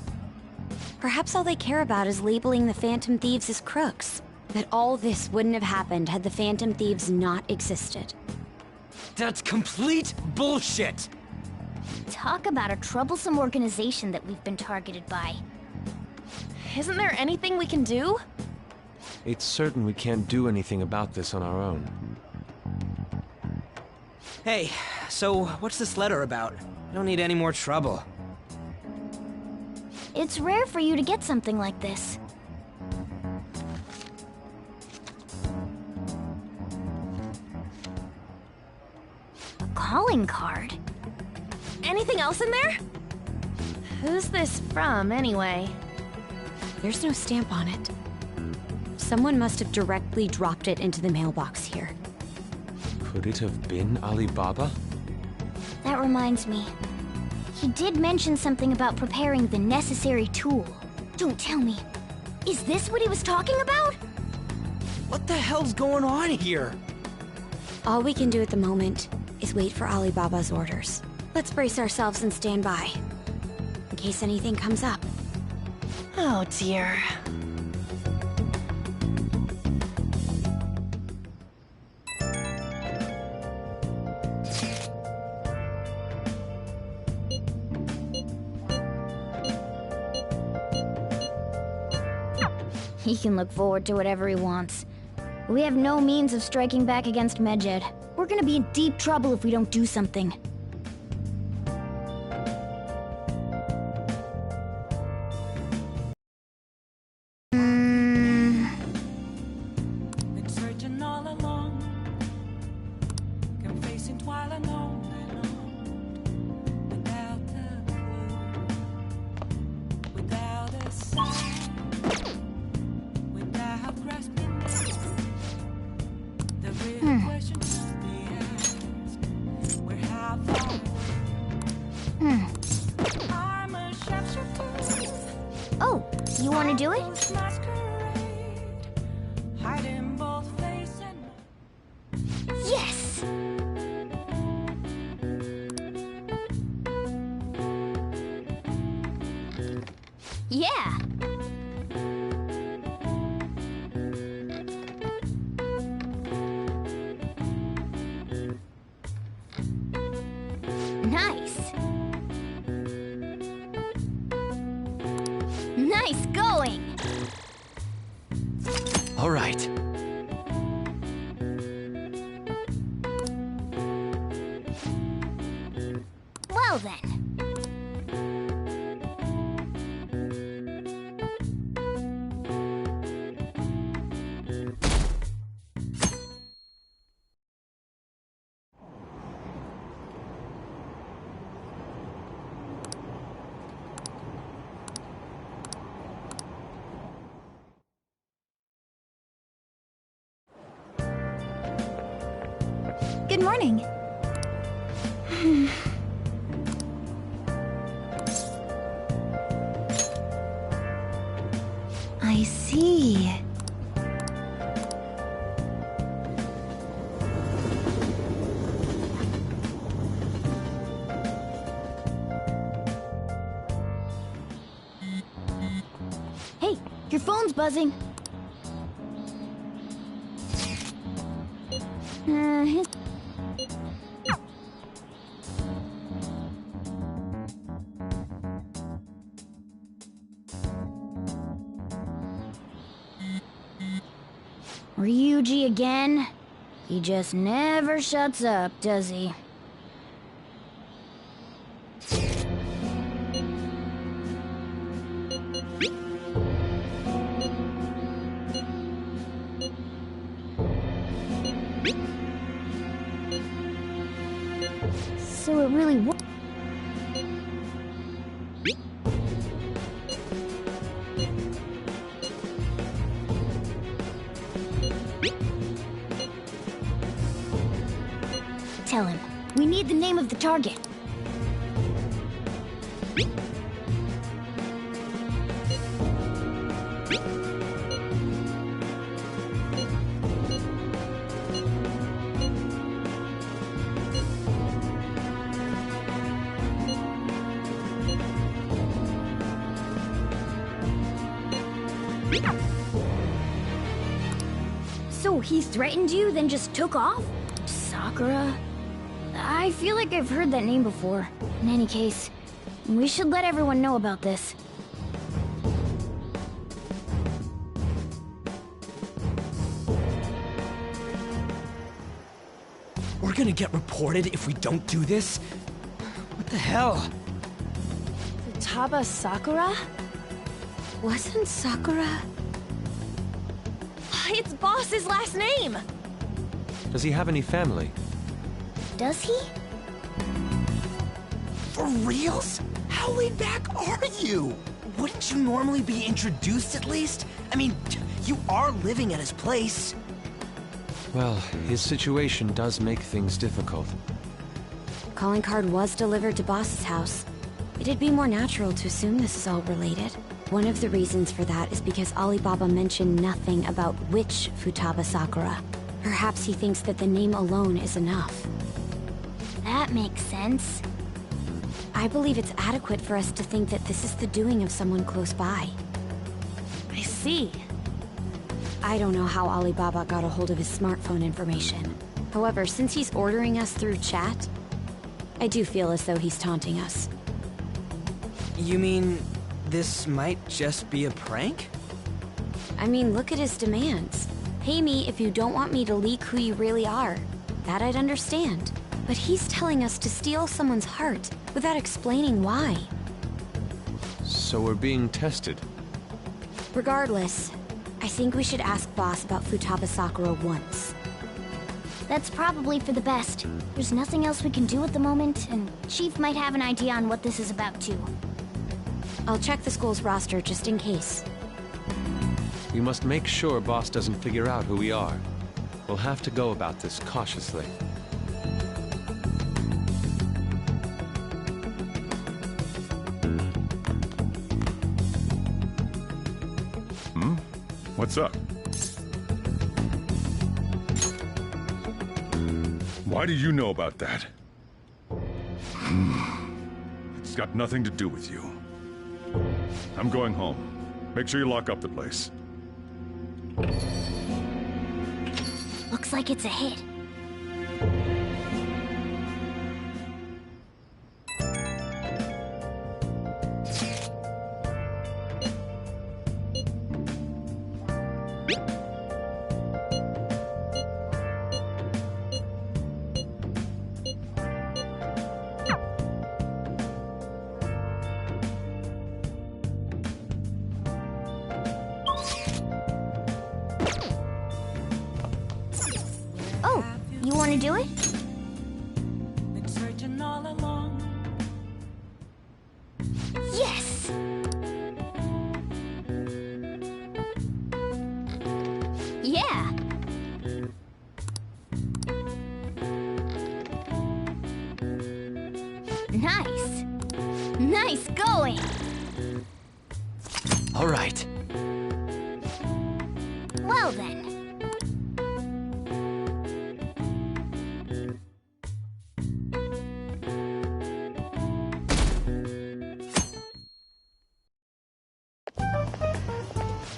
Perhaps all they care about is labeling the Phantom Thieves as crooks. That all this wouldn't have happened had the Phantom Thieves not existed. That's complete bullshit! Talk about a troublesome organization that we've been targeted by. Isn't there anything we can do? It's certain we can't do anything about this on our own. Hey, so what's this letter about? I don't need any more trouble. It's rare for you to get something like this. A calling card? Anything else in there? Who's this from, anyway? There's no stamp on it. Someone must have directly dropped it into the mailbox here. Could it have been Alibaba? That reminds me. He did mention something about preparing the necessary tool. Don't tell me. Is this what he was talking about? What the hell's going on here? All we can do at the moment is wait for Alibaba's orders. Let's brace ourselves and stand by, in case anything comes up. Oh dear. He can look forward to whatever he wants. We have no means of striking back against Medjed. We're gonna be in deep trouble if we don't do something. Been searching all along, confessing while alone and on, without a clue, without a sign, without grasping the real question to be asked. We're how far. I'm a sharpshooter. Oh, you wanna do it? Hiding both face and Yes! Yeah! Nice! Nice going! All right. Well then. Good morning. I see. Hey, your phone's buzzing. His... Ryuji again? He just never shuts up, does he? So it really was. Tell him. We need the name of the target. So he threatened you, then just took off? Sakura? I feel like I've heard that name before. In any case, we should let everyone know about this. We're gonna get reported if we don't do this? What the hell? Futaba Sakura? Wasn't Sakura... It's Boss's last name! Does he have any family? Does he? For reals? How laid back are you? Wouldn't you normally be introduced at least? I mean, you are living at his place. Well, his situation does make things difficult. Calling card was delivered to Boss's house. It'd be more natural to assume this is all related. One of the reasons for that is because Alibaba mentioned nothing about which Futaba Sakura. Perhaps he thinks that the name alone is enough. That makes sense. I believe it's adequate for us to think that this is the doing of someone close by. I see. I don't know how Alibaba got a hold of his smartphone information. However, since he's ordering us through chat, I do feel as though he's taunting us. You mean this might just be a prank? I mean, look at his demands. Pay me if you don't want me to leak who you really are. That I'd understand. But he's telling us to steal someone's heart without explaining why. So we're being tested. Regardless, I think we should ask Boss about Futaba Sakura once. That's probably for the best. There's nothing else we can do at the moment, and Chief might have an idea on what this is about too. I'll check the school's roster just in case. We must make sure Boss doesn't figure out who we are. We'll have to go about this cautiously. What's up? Why do you know about that? It's got nothing to do with you. I'm going home. Make sure you lock up the place. Looks like it's a hit. Oh, you want to do it? Been searching all along. Yes! Yeah! Nice! Nice going! All right. Well then.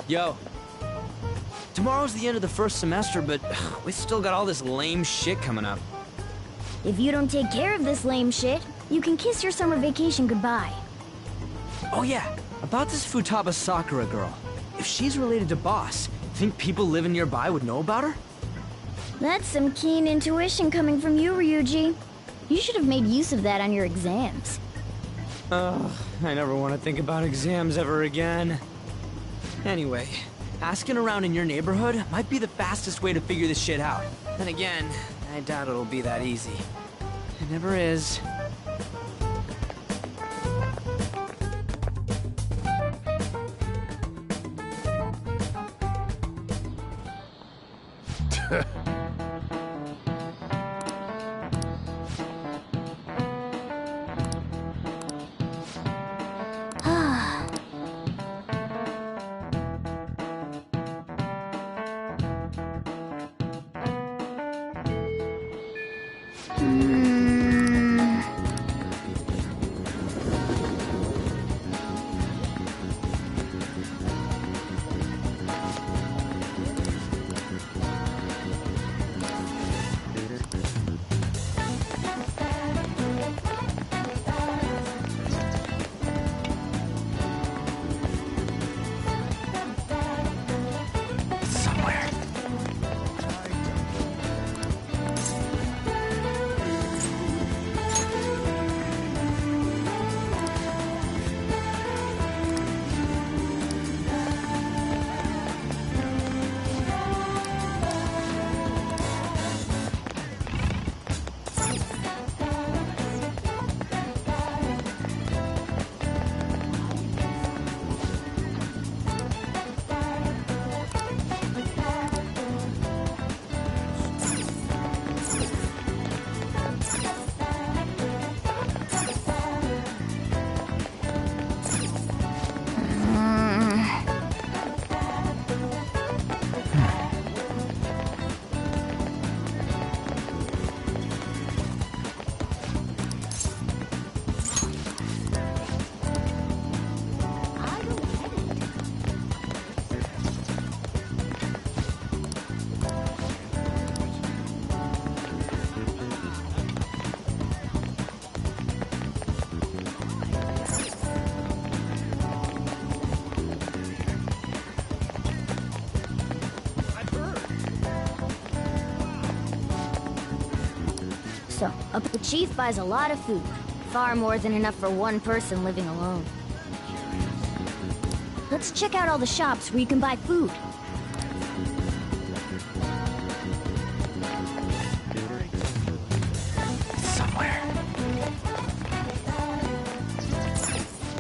Yo. Tomorrow's the end of the first semester, but we still got all this lame shit coming up. If you don't take care of this lame shit, you can kiss your summer vacation goodbye. Oh yeah, about this Futaba Sakura girl. If she's related to Boss, think people living nearby would know about her? That's some keen intuition coming from you, Ryuji. You should have made use of that on your exams. Ugh, I never want to think about exams ever again. Anyway, asking around in your neighborhood might be the fastest way to figure this shit out. Then again, I doubt it'll be that easy. It never is. So, the chief buys a lot of food. Far more than enough for one person living alone. Let's check out all the shops where you can buy food. Somewhere.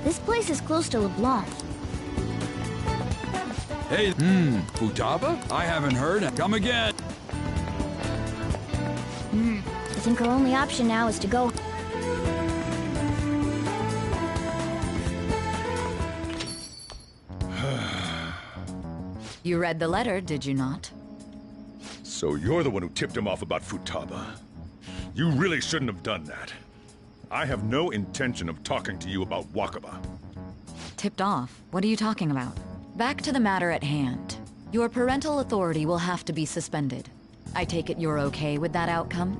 This place is close to LeBlanc. Hey, Futaba? I haven't heard. Come again. I think our only option now is to go. You read the letter, did you not? So you're the one who tipped him off about Futaba. You really shouldn't have done that. I have no intention of talking to you about Wakaba. Tipped off? What are you talking about? Back to the matter at hand. Your parental authority will have to be suspended. I take it you're okay with that outcome?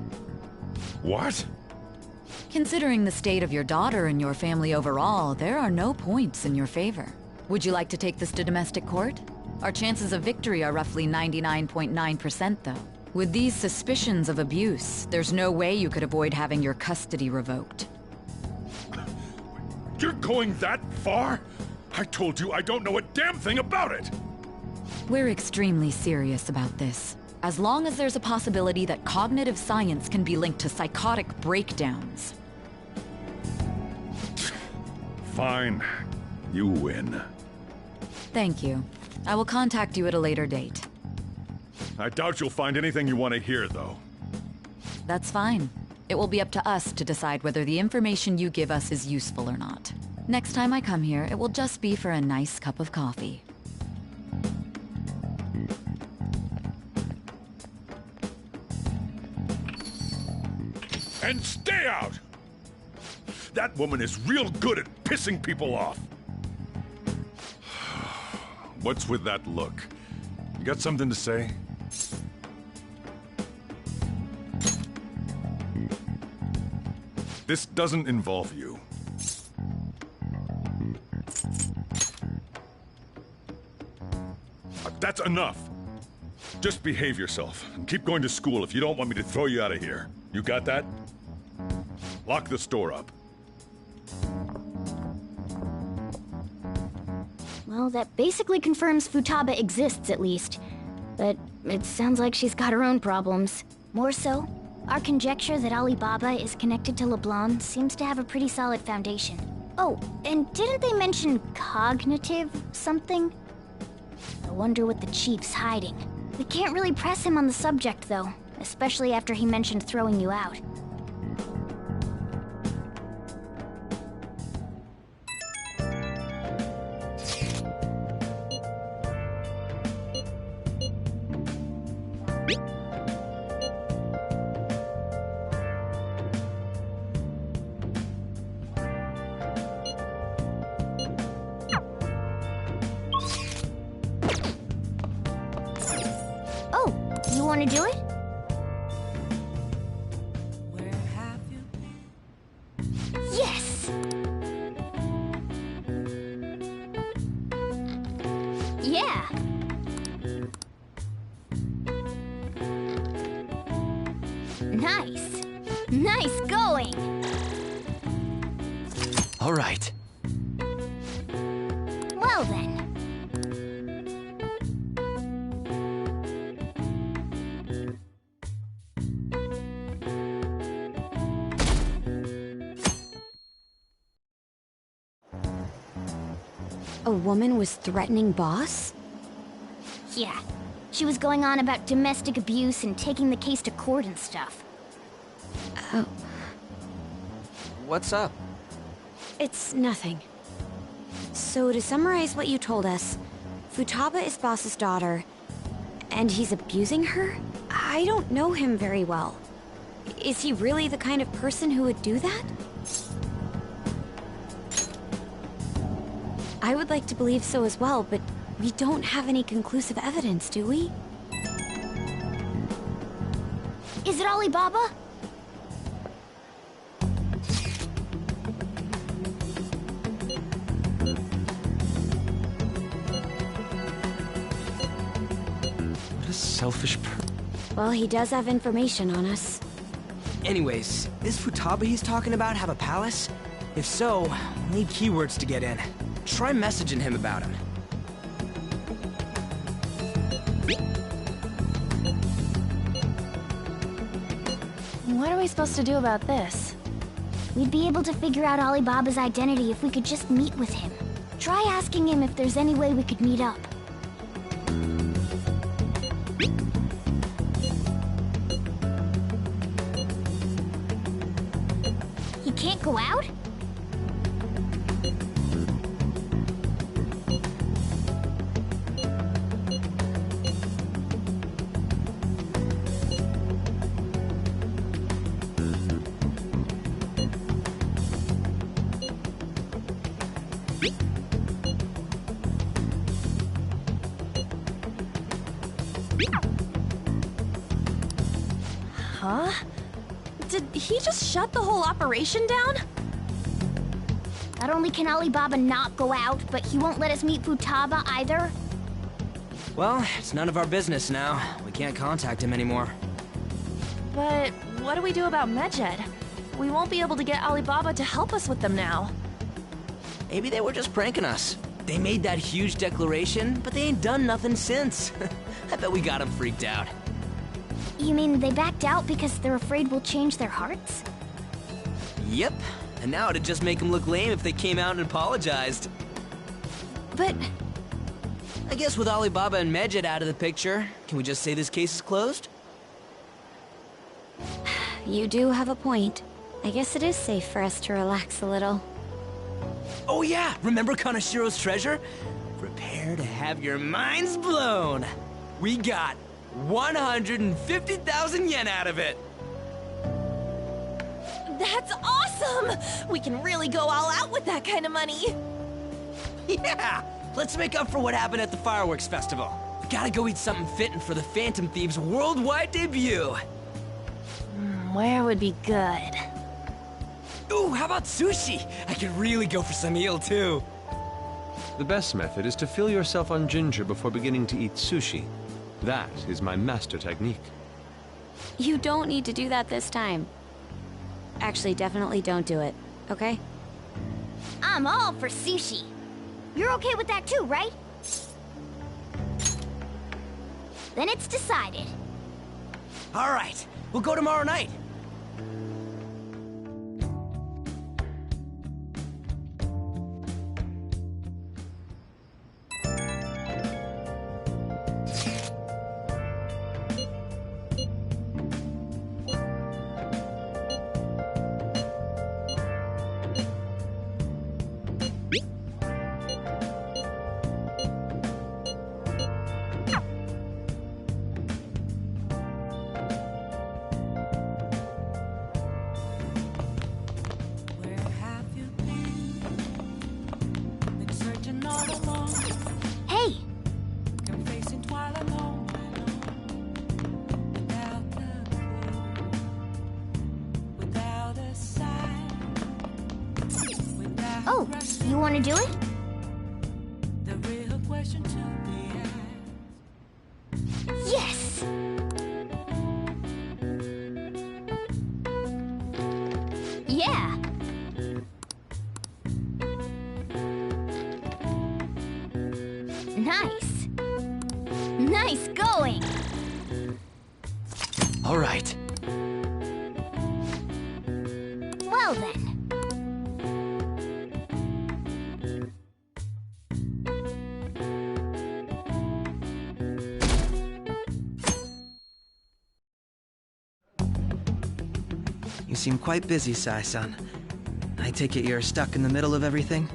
What? Considering the state of your daughter and your family overall, there are no points in your favor. Would you like to take this to domestic court? Our chances of victory are roughly 99.9% though. With these suspicions of abuse, there's no way you could avoid having your custody revoked. You're going that far? I told you I don't know a damn thing about it! We're extremely serious about this. As long as there's a possibility that cognitive science can be linked to psychotic breakdowns. Fine. You win. Thank you. I will contact you at a later date. I doubt you'll find anything you want to hear, though. That's fine. It will be up to us to decide whether the information you give us is useful or not. Next time I come here, it will just be for a nice cup of coffee. And stay out! That woman is real good at pissing people off. What's with that look? You got something to say? This doesn't involve you. That's enough! Just behave yourself, and keep going to school if you don't want me to throw you out of here. You got that? Lock the store up. Well, that basically confirms Futaba exists, at least. But it sounds like she's got her own problems. More so, our conjecture that Alibaba is connected to LeBlanc seems to have a pretty solid foundation. Oh, and didn't they mention cognitive something? I wonder what the chief's hiding. We can't really press him on the subject, though, especially after he mentioned throwing you out. You want to do it? Yes! Yeah! Nice! Nice going! All right. Well then. A woman was threatening Boss? Yeah. She was going on about domestic abuse and taking the case to court and stuff. Oh. What's up? It's nothing. So to summarize what you told us, Futaba is Boss's daughter, and he's abusing her? I don't know him very well. Is he really the kind of person who would do that? I would like to believe so as well, but we don't have any conclusive evidence, do we? Is it Alibaba? What a selfish Well, he does have information on us. Anyways, is Futaba he's talking about have a palace? If so, we'll need keywords to get in. Try messaging him about him. What are we supposed to do about this? We'd be able to figure out Alibaba's identity if we could just meet with him. Try asking him if there's any way we could meet up. He can't go out? Huh? Did he just shut the whole operation down? Not only can Alibaba not go out, but he won't let us meet Futaba either. Well, it's none of our business now. We can't contact him anymore. But what do we do about Medjed? We won't be able to get Alibaba to help us with them now. Maybe they were just pranking us. They made that huge declaration, but they ain't done nothing since. I bet we got them freaked out. You mean they backed out because they're afraid we'll change their hearts? Yep. And now it'd just make them look lame if they came out and apologized. But I guess with Alibaba and Medjed out of the picture, can we just say this case is closed? You do have a point. I guess it is safe for us to relax a little. Oh yeah, remember Kanashiro's treasure? Prepare to have your minds blown. We got 150,000 yen out of it. that's awesome! We can really go all out with that kind of money. Yeah, let's make up for what happened at the fireworks festival. We gotta go eat something fitting for the Phantom Thieves' worldwide debut. Where would be good? Ooh, how about sushi? I could really go for some eel, too. The best method is to fill yourself on ginger before beginning to eat sushi. That is my master technique. You don't need to do that this time. Actually, definitely don't do it, okay? I'm all for sushi. You're okay with that too, right? Then it's decided. All right, we'll go tomorrow night. Where have you been searching all along? Hey! Confessing twilight alone, without a clue, without a sign, without Oh, you want to do it? the real question to be asked. Yes! Yeah! Nice! Nice going! All right. Well then. You seem quite busy, Sai-san. I take it you're stuck in the middle of everything?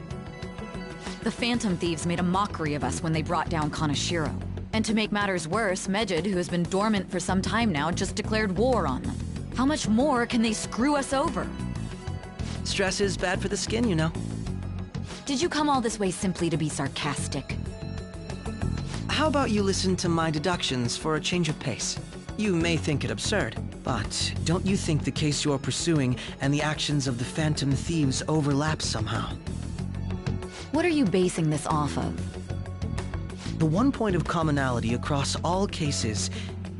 The Phantom Thieves made a mockery of us when they brought down Kaneshiro. And to make matters worse, Medjed, who has been dormant for some time now, just declared war on them. How much more can they screw us over? Stress is bad for the skin, you know. Did you come all this way simply to be sarcastic? How about you listen to my deductions for a change of pace? You may think it absurd, but don't you think the case you're pursuing and the actions of the Phantom Thieves overlap somehow? What are you basing this off of? The one point of commonality across all cases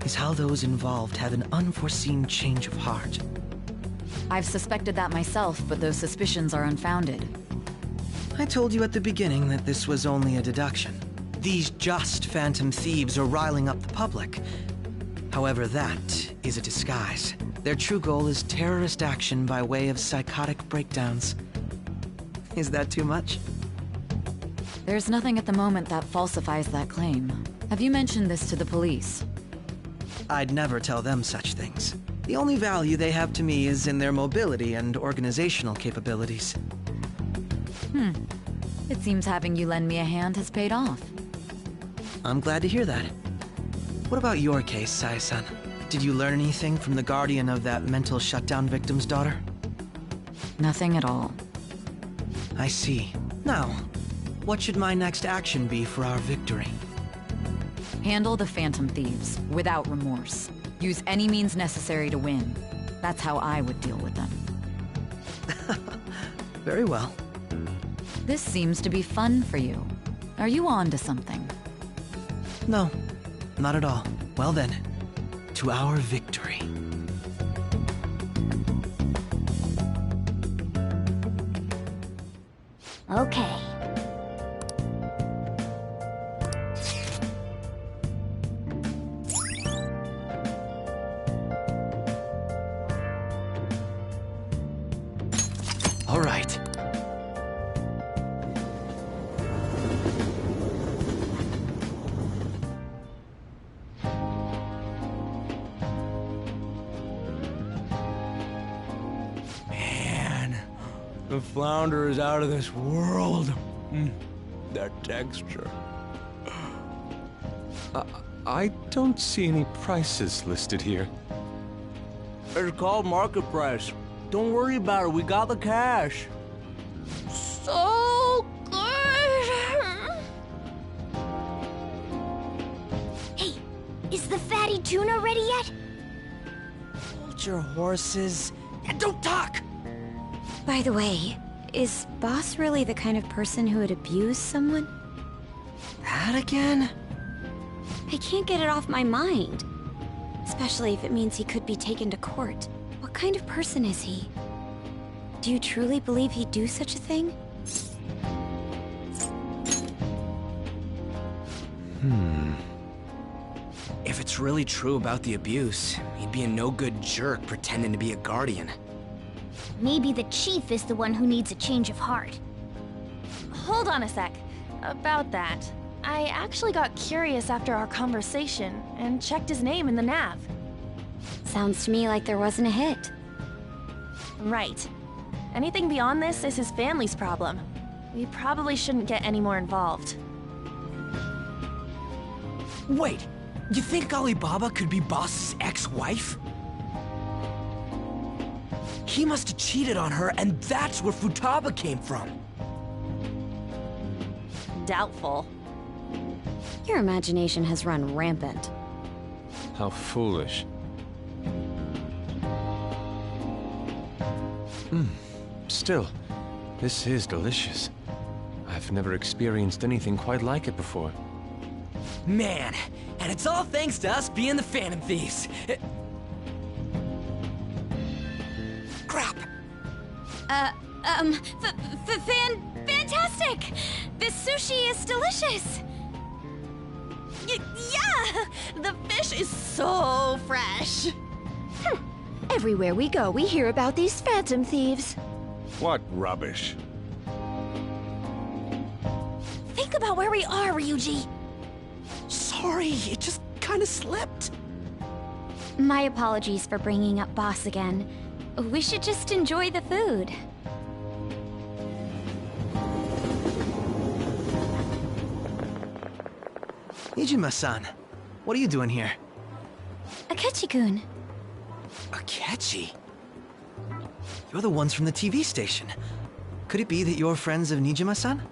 is how those involved have an unforeseen change of heart. I've suspected that myself, but those suspicions are unfounded. I told you at the beginning that this was only a deduction. These just Phantom Thieves are riling up the public. However, that is a disguise. Their true goal is terrorist action by way of psychotic breakdowns. Is that too much? There's nothing at the moment that falsifies that claim. Have you mentioned this to the police? I'd never tell them such things. The only value they have to me is in their mobility and organizational capabilities. It seems having you lend me a hand has paid off. I'm glad to hear that. What about your case, Sai-san? Did you learn anything from the guardian of that mental shutdown victim's daughter? Nothing at all. I see. Now, what should my next action be for our victory? Handle the Phantom Thieves, without remorse. Use any means necessary to win. That's how I would deal with them. Very well. This seems to be fun for you. Are you on to something? No, not at all. Well then, to our victory. Okay. All right. Man, the flounder is out of this world. That texture. I don't see any prices listed here. It's called market price. Don't worry about it, we got the cash. So good! Is the fatty tuna ready yet? Hold your horses and don't talk! By the way, is Boss really the kind of person who would abuse someone? That again? I can't get it off my mind. Especially if it means he could be taken to court. What kind of person is he? Do you truly believe he'd do such a thing? If it's really true about the abuse, he'd be a no-good jerk pretending to be a guardian. Maybe the chief is the one who needs a change of heart. Hold on a sec. About that, I actually got curious after our conversation and checked his name in the nav. Sounds to me like there wasn't a hit. Right. Anything beyond this is his family's problem. We probably shouldn't get any more involved. Wait, you think Alibaba could be Boss's ex-wife? He must have cheated on her, and that's where Futaba came from. Doubtful. Your imagination has run rampant. How foolish. Still, this is delicious. I've never experienced anything quite like it before. Man, and it's all thanks to us being the Phantom Thieves. Crap. Fantastic! This sushi is delicious! Yeah! The fish is so fresh! Everywhere we go, we hear about these Phantom Thieves. What rubbish. Think about where we are, Ryuji! Sorry, it just kind of slipped. My apologies for bringing up Boss again. We should just enjoy the food. Nijima-san, what are you doing here? Akechi-kun. Akechi? You're the ones from the TV station. Could it be that you're friends of Nijima-san?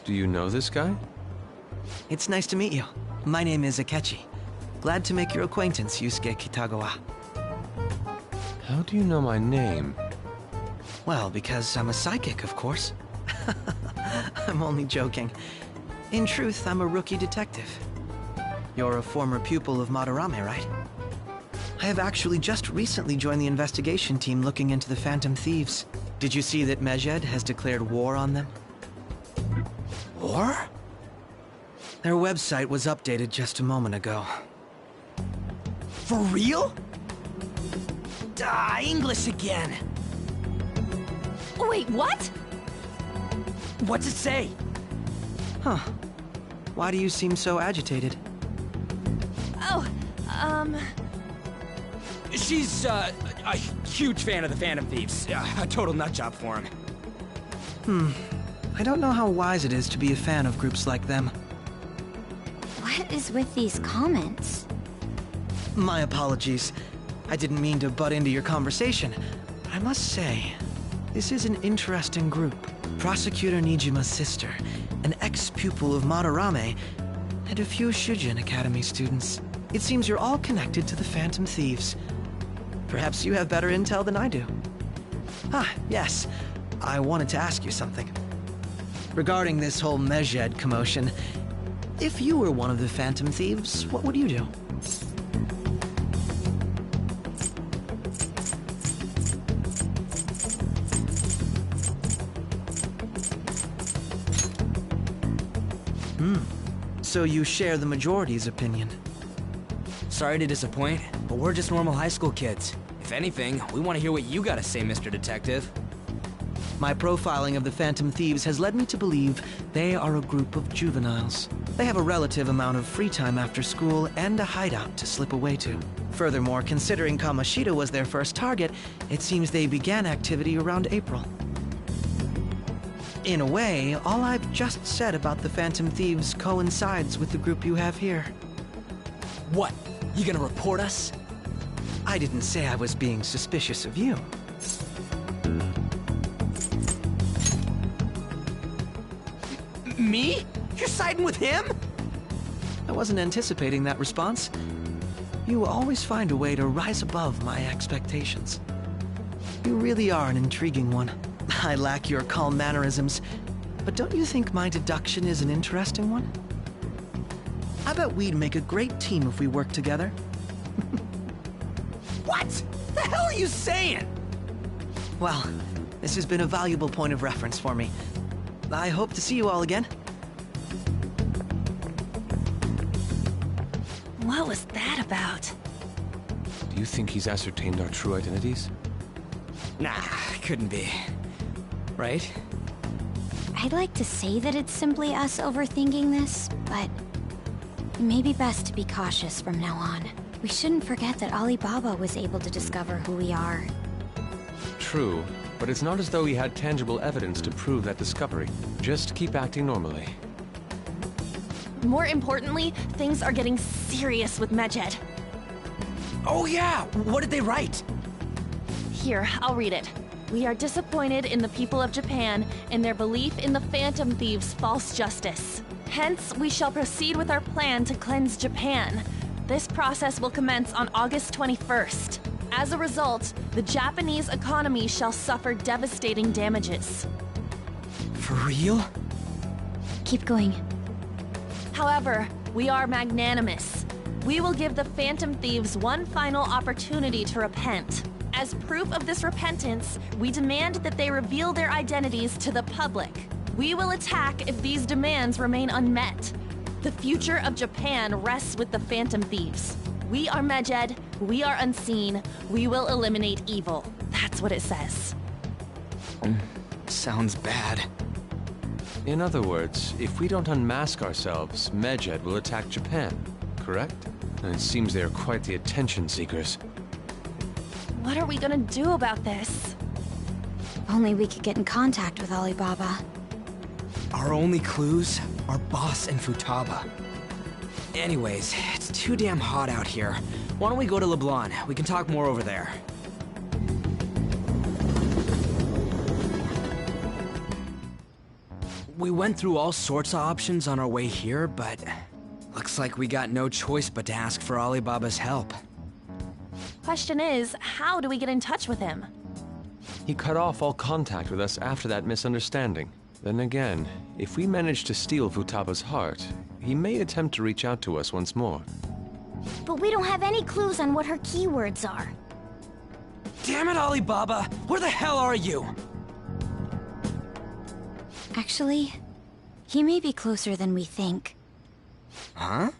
Do you know this guy? It's nice to meet you. My name is Akechi. Glad to make your acquaintance, Yusuke Kitagawa. How do you know my name? Well, because I'm a psychic, of course. I'm only joking. In truth, I'm a rookie detective. You're a former pupil of Madarame, right? I have actually just recently joined the investigation team looking into the Phantom Thieves. Did you see that Medjed has declared war on them? War? Their website was updated just a moment ago. For real? English again! Wait, what? What's it say? Huh. Why do you seem so agitated? Oh, She's, a huge fan of the Phantom Thieves. A total nutjob for him. I don't know how wise it is to be a fan of groups like them. What is with these comments? My apologies. I didn't mean to butt into your conversation, but I must say, this is an interesting group. Prosecutor Nijima's sister, an ex-pupil of Madarame, and a few Shujin Academy students. It seems you're all connected to the Phantom Thieves. Perhaps you have better intel than I do. Yes. I wanted to ask you something. Regarding this whole Medjed commotion, if you were one of the Phantom Thieves, what would you do? So you share the majority's opinion. Sorry to disappoint, but we're just normal high school kids. If anything, we want to hear what you gotta say, Mr. Detective. My profiling of the Phantom Thieves has led me to believe they are a group of juveniles. They have a relative amount of free time after school and a hideout to slip away to. Furthermore, considering Kamoshida was their first target, it seems they began activity around April. In a way, all I've just said about the Phantom Thieves coincides with the group you have here. What? You gonna report us? I didn't say I was being suspicious of you. Me? You're siding with him? I wasn't anticipating that response. You always find a way to rise above my expectations. You really are an intriguing one. I lack your calm mannerisms, but don't you think my deduction is an interesting one? I bet we'd make a great team if we worked together. What the hell are you saying? Well, this has been a valuable point of reference for me. I hope to see you all again. What was that about? Do you think he's ascertained our true identities? Nah, couldn't be. Right? I'd like to say that it's simply us overthinking this, but it may be best to be cautious from now on. We shouldn't forget that Alibaba was able to discover who we are. True, but it's not as though he had tangible evidence to prove that discovery. Just keep acting normally. More importantly, things are getting serious with Medjed. Oh yeah, what did they write? Here, I'll read it. We are disappointed in the people of Japan and their belief in the Phantom Thieves' false justice. Hence, we shall proceed with our plan to cleanse Japan. This process will commence on August 21st. As a result, the Japanese economy shall suffer devastating damages. For real? Keep going. However, we are magnanimous. We will give the Phantom Thieves one final opportunity to repent. As proof of this repentance, we demand that they reveal their identities to the public. We will attack if these demands remain unmet. The future of Japan rests with the Phantom Thieves. We are Medjed, we are unseen, we will eliminate evil. That's what it says. Sounds bad. In other words, if we don't unmask ourselves, Medjed will attack Japan, correct? And it seems they are quite the attention seekers. What are we gonna do about this? If only we could get in contact with Alibaba. Our only clues are Boss and Futaba. Anyways, it's too damn hot out here. Why don't we go to Leblanc? We can talk more over there. We went through all sorts of options on our way here, but looks like we got no choice but to ask for Alibaba's help. Question is, how do we get in touch with him? He cut off all contact with us after that misunderstanding. Then again, if we manage to steal Futaba's heart, he may attempt to reach out to us once more. But we don't have any clues on what her keywords are. Damn it, Alibaba! Where the hell are you? Actually, he may be closer than we think. Huh?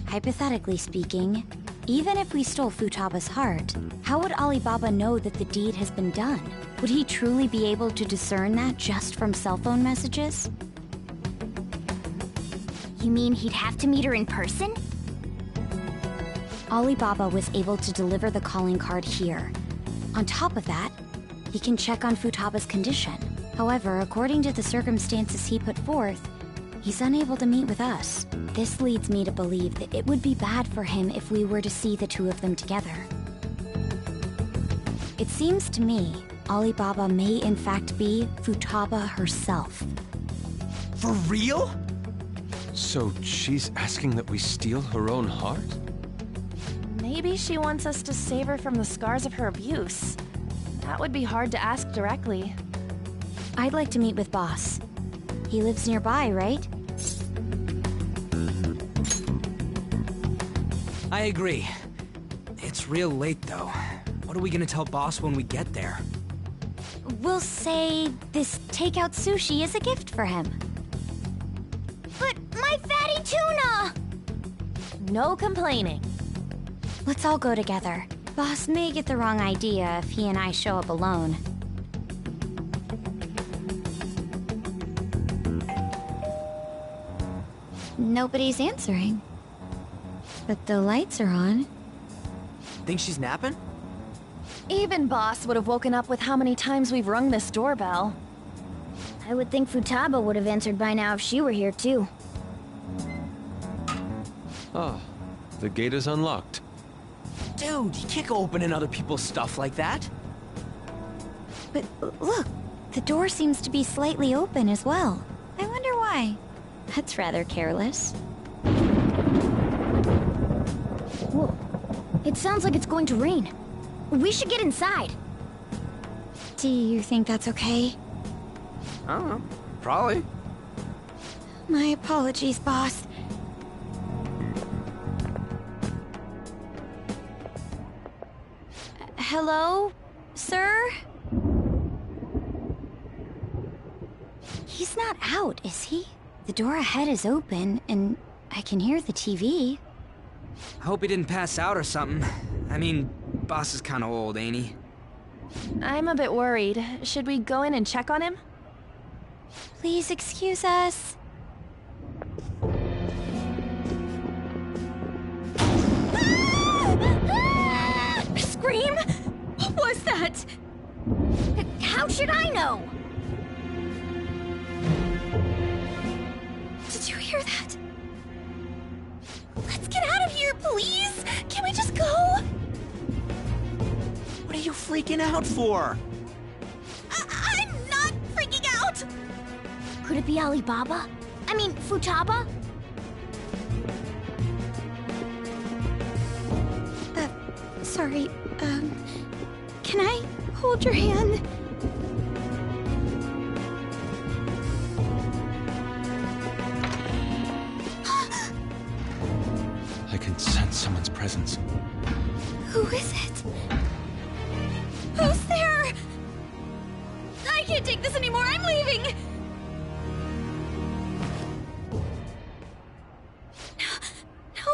Hypothetically speaking, even if we stole Futaba's heart, how would Alibaba know that the deed has been done? Would he truly be able to discern that just from cell phone messages? You mean he'd have to meet her in person? Alibaba was able to deliver the calling card here. On top of that, he can check on Futaba's condition. However, according to the circumstances he put forth, he's unable to meet with us. This leads me to believe that it would be bad for him if we were to see the two of them together. It seems to me Alibaba may in fact be Futaba herself. For real? So she's asking that we steal her own heart? Maybe she wants us to save her from the scars of her abuse. That would be hard to ask directly. I'd like to meet with Boss. He lives nearby, right? I agree. It's real late, though. What are we gonna tell Boss when we get there? We'll say this takeout sushi is a gift for him. But my fatty tuna! No complaining. Let's all go together. Boss may get the wrong idea if he and I show up alone. Nobody's answering. But the lights are on. Think she's napping? Even Boss would have woken up with how many times we've rung this doorbell. I would think Futaba would have answered by now if she were here too. Ah, the gate is unlocked. Dude, you can't go opening other people's stuff like that. But look, the door seems to be slightly open as well. I wonder why. That's rather careless. Whoa. It sounds like it's going to rain. We should get inside. Do you think that's okay? I don't know. Probably. My apologies, boss. Hello, sir? He's not out, is he? The door ahead is open, and I can hear the TV. I hope he didn't pass out or something. I mean, boss is kind of old, ain't he? I'm a bit worried. Should we go in and check on him? Please excuse us. Scream? What was that? How should I know? Did you hear that? Let's get out of here, please! Can we just go? What are you freaking out for? I'm not freaking out! Could it be Alibaba? I mean, Futaba? Sorry, can I hold your hand? I can sense someone's presence. Who is it? Who's there? I can't take this anymore, I'm leaving! No,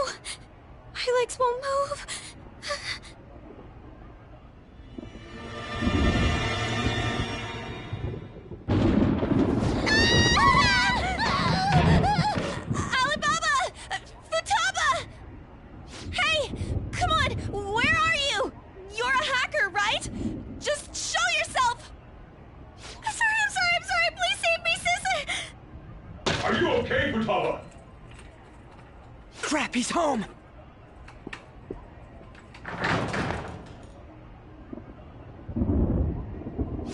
my legs won't move. Crap, he's home!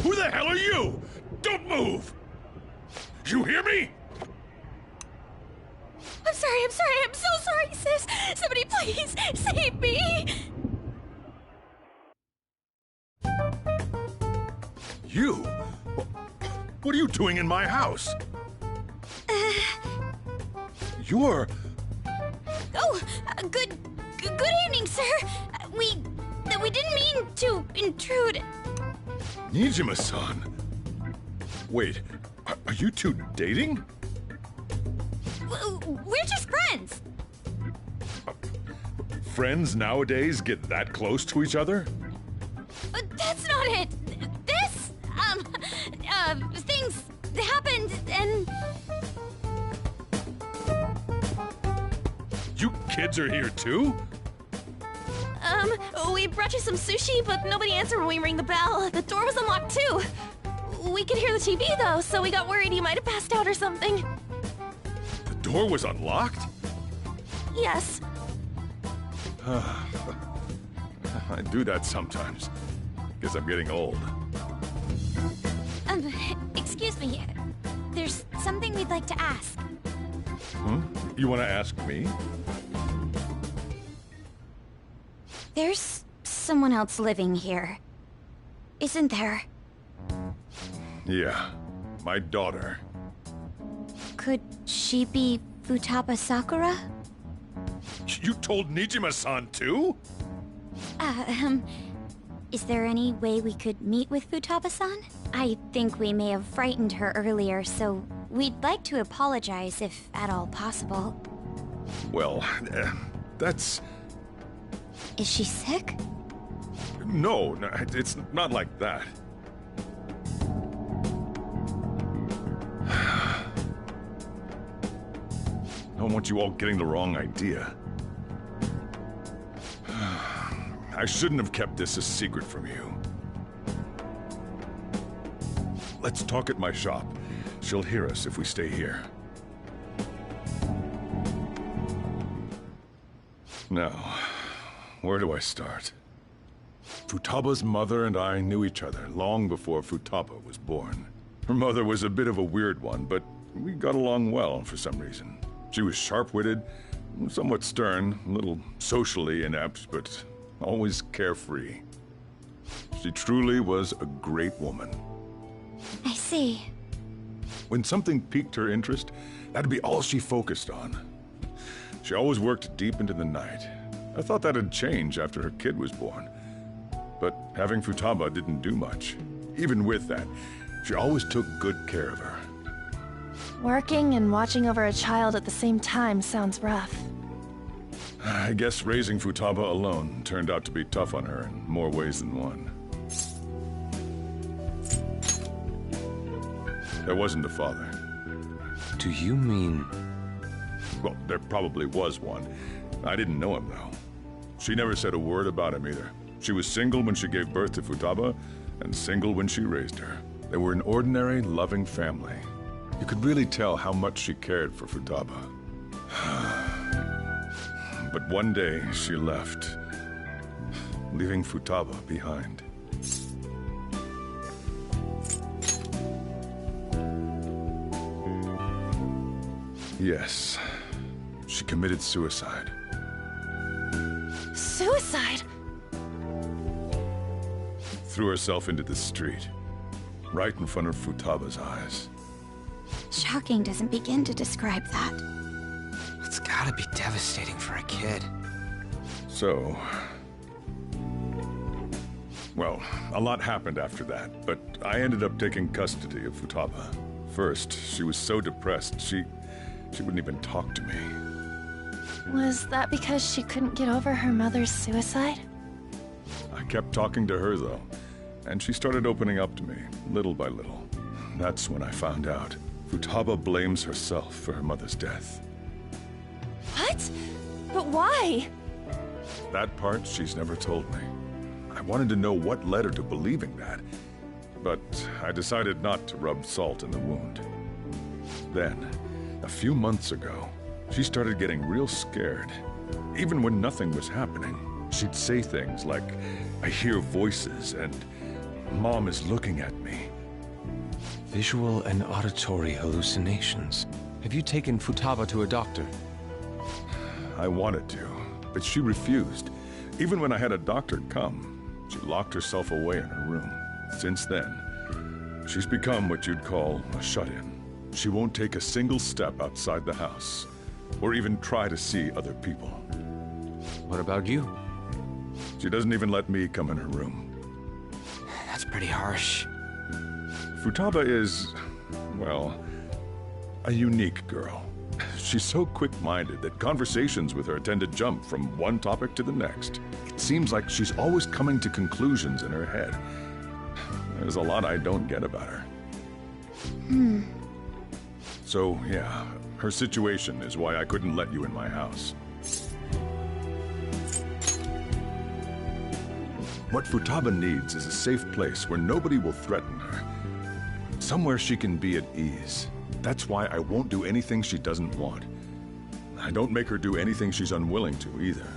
Who the hell are you? Don't move! You hear me? I'm so sorry, sis! Somebody please save me! You? What are you doing in my house? You're... Oh, good evening, sir. We didn't mean to intrude. Nijima-san. Wait, are you two dating? We're just friends. Friends nowadays get that close to each other? That's not it. This, things happened and... You kids are here too? We brought you some sushi, but nobody answered when we rang the bell. The door was unlocked too. We could hear the TV though, so we got worried you might have passed out or something. The door was unlocked? Yes. I do that sometimes. Guess I'm getting old. Excuse me. There's something we'd like to ask. Huh? You want to ask me? There's someone else living here, isn't there? Yeah, my daughter. Could she be Futaba Sakura? You told Nijima-san too? Is there any way we could meet with Futaba-san? I think we may have frightened her earlier, so we'd like to apologize if at all possible. Well, that's... Is she sick? No, it's not like that. I don't want you all getting the wrong idea. I shouldn't have kept this a secret from you. Let's talk at my shop. She'll hear us if we stay here. Now, where do I start? Futaba's mother and I knew each other long before Futaba was born. Her mother was a bit of a weird one, but we got along well for some reason. She was sharp-witted, Somewhat stern, a little socially inept, but always carefree. She truly was a great woman. I see. When something piqued her interest, that'd be all she focused on. She always worked deep into the night. I thought that'd change after her kid was born. But having Futaba didn't do much. Even with that, she always took good care of her. Working and watching over a child at the same time sounds rough. I guess raising Futaba alone turned out to be tough on her in more ways than one. There wasn't a father. Do you mean... Well, there probably was one. I didn't know him, though. She never said a word about him either. She was single when she gave birth to Futaba, and single when she raised her. They were an ordinary, loving family. You could really tell how much she cared for Futaba. But one day, she left, leaving Futaba behind. Yes, she committed suicide. Suicide? Threw herself into the street, right in front of Futaba's eyes. Shocking doesn't begin to describe that. It's gotta be devastating for a kid. So... Well, a lot happened after that, but I ended up taking custody of Futaba. First, she was so depressed, she wouldn't even talk to me. Was that because she couldn't get over her mother's suicide? I kept talking to her, though, and she started opening up to me, little by little. That's when I found out. Futaba blames herself for her mother's death. What? But why? That part she's never told me. I wanted to know what led her to believing that, but I decided not to rub salt in the wound. Then, a few months ago, she started getting real scared. Even when nothing was happening, she'd say things like, "I hear voices," and "Mom is looking at me." Visual and auditory hallucinations. Have you taken Futaba to a doctor? I wanted to, but she refused. Even when I had a doctor come, she locked herself away in her room. Since then, she's become what you'd call a shut-in. She won't take a single step outside the house, or even try to see other people. What about you? She doesn't even let me come in her room. That's pretty harsh. Futaba is, well, a unique girl. She's so quick-minded that conversations with her tend to jump from one topic to the next. It seems like she's always coming to conclusions in her head. There's a lot I don't get about her. So, yeah, her situation is why I couldn't let you in my house. What Futaba needs is a safe place where nobody will threaten her. Somewhere she can be at ease. That's why I won't do anything she doesn't want. I don't make her do anything she's unwilling to, either.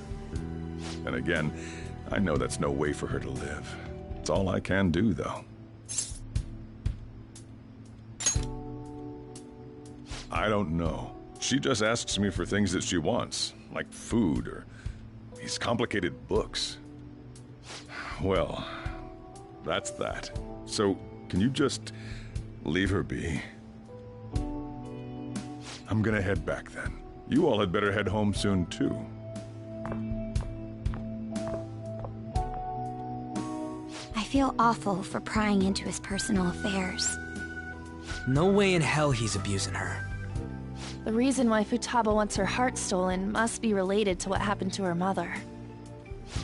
And again, I know that's no way for her to live. It's all I can do, though. I don't know. She just asks me for things that she wants, like food or these complicated books. Well, that's that. So, can you just leave her be? I'm gonna head back then. You all had better head home soon, too. I feel awful for prying into his personal affairs. No way in hell he's abusing her. The reason why Futaba wants her heart stolen must be related to what happened to her mother.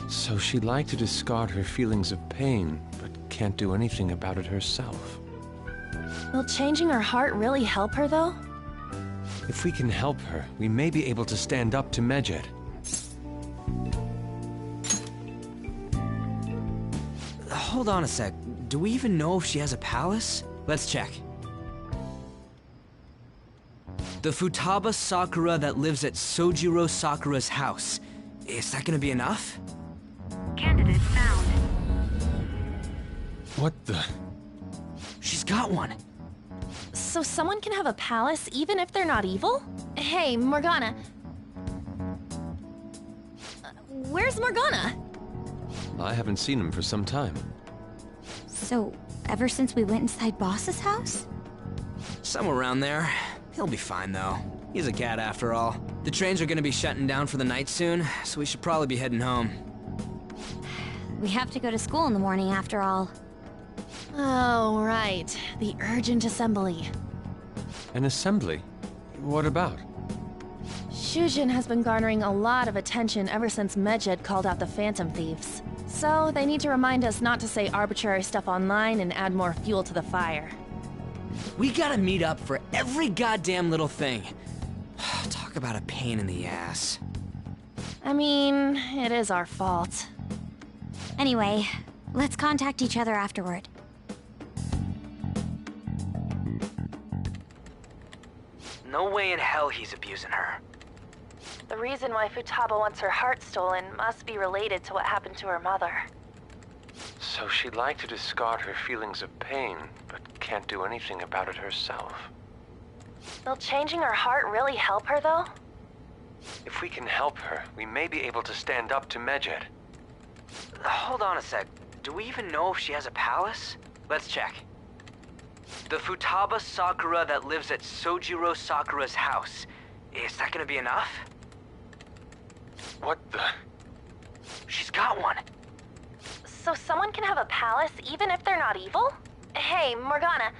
So she'd like to discard her feelings of pain, but can't do anything about it herself. Will changing her heart really help her, though? If we can help her, we may be able to stand up to Medjed. Hold on a sec. Do we even know if she has a palace? Let's check. The Futaba Sakura that lives at Sojiro Sakura's house. Is that gonna be enough? Candidate found. What the? She's got one. So someone can have a palace even if they're not evil? Hey, Morgana. where's Morgana? I haven't seen him for some time. So, ever since we went inside Boss's house? Somewhere around there. He'll be fine, though. He's a cat after all. The trains are gonna be shutting down for the night soon, so we should probably be heading home. We have to go to school in the morning after all. Oh, right. The urgent assembly. An assembly? What about? Shujin has been garnering a lot of attention ever since Medjed called out the Phantom Thieves. So, they need to remind us not to say arbitrary stuff online and add more fuel to the fire. We gotta meet up for every goddamn little thing. Talk about a pain in the ass. I mean, it is our fault. Anyway, let's contact each other afterward. No way in hell he's abusing her. The reason why Futaba wants her heart stolen must be related to what happened to her mother. So she'd like to discard her feelings of pain, but can't do anything about it herself. Will changing her heart really help her, though? If we can help her, we may be able to stand up to Medjed. Hold on a sec. Do we even know if she has a palace? Let's check. The Futaba Sakura that lives at Sojiro Sakura's house. Is that gonna be enough? What the? She's got one. So someone can have a palace even if they're not evil? Hey, Morgana.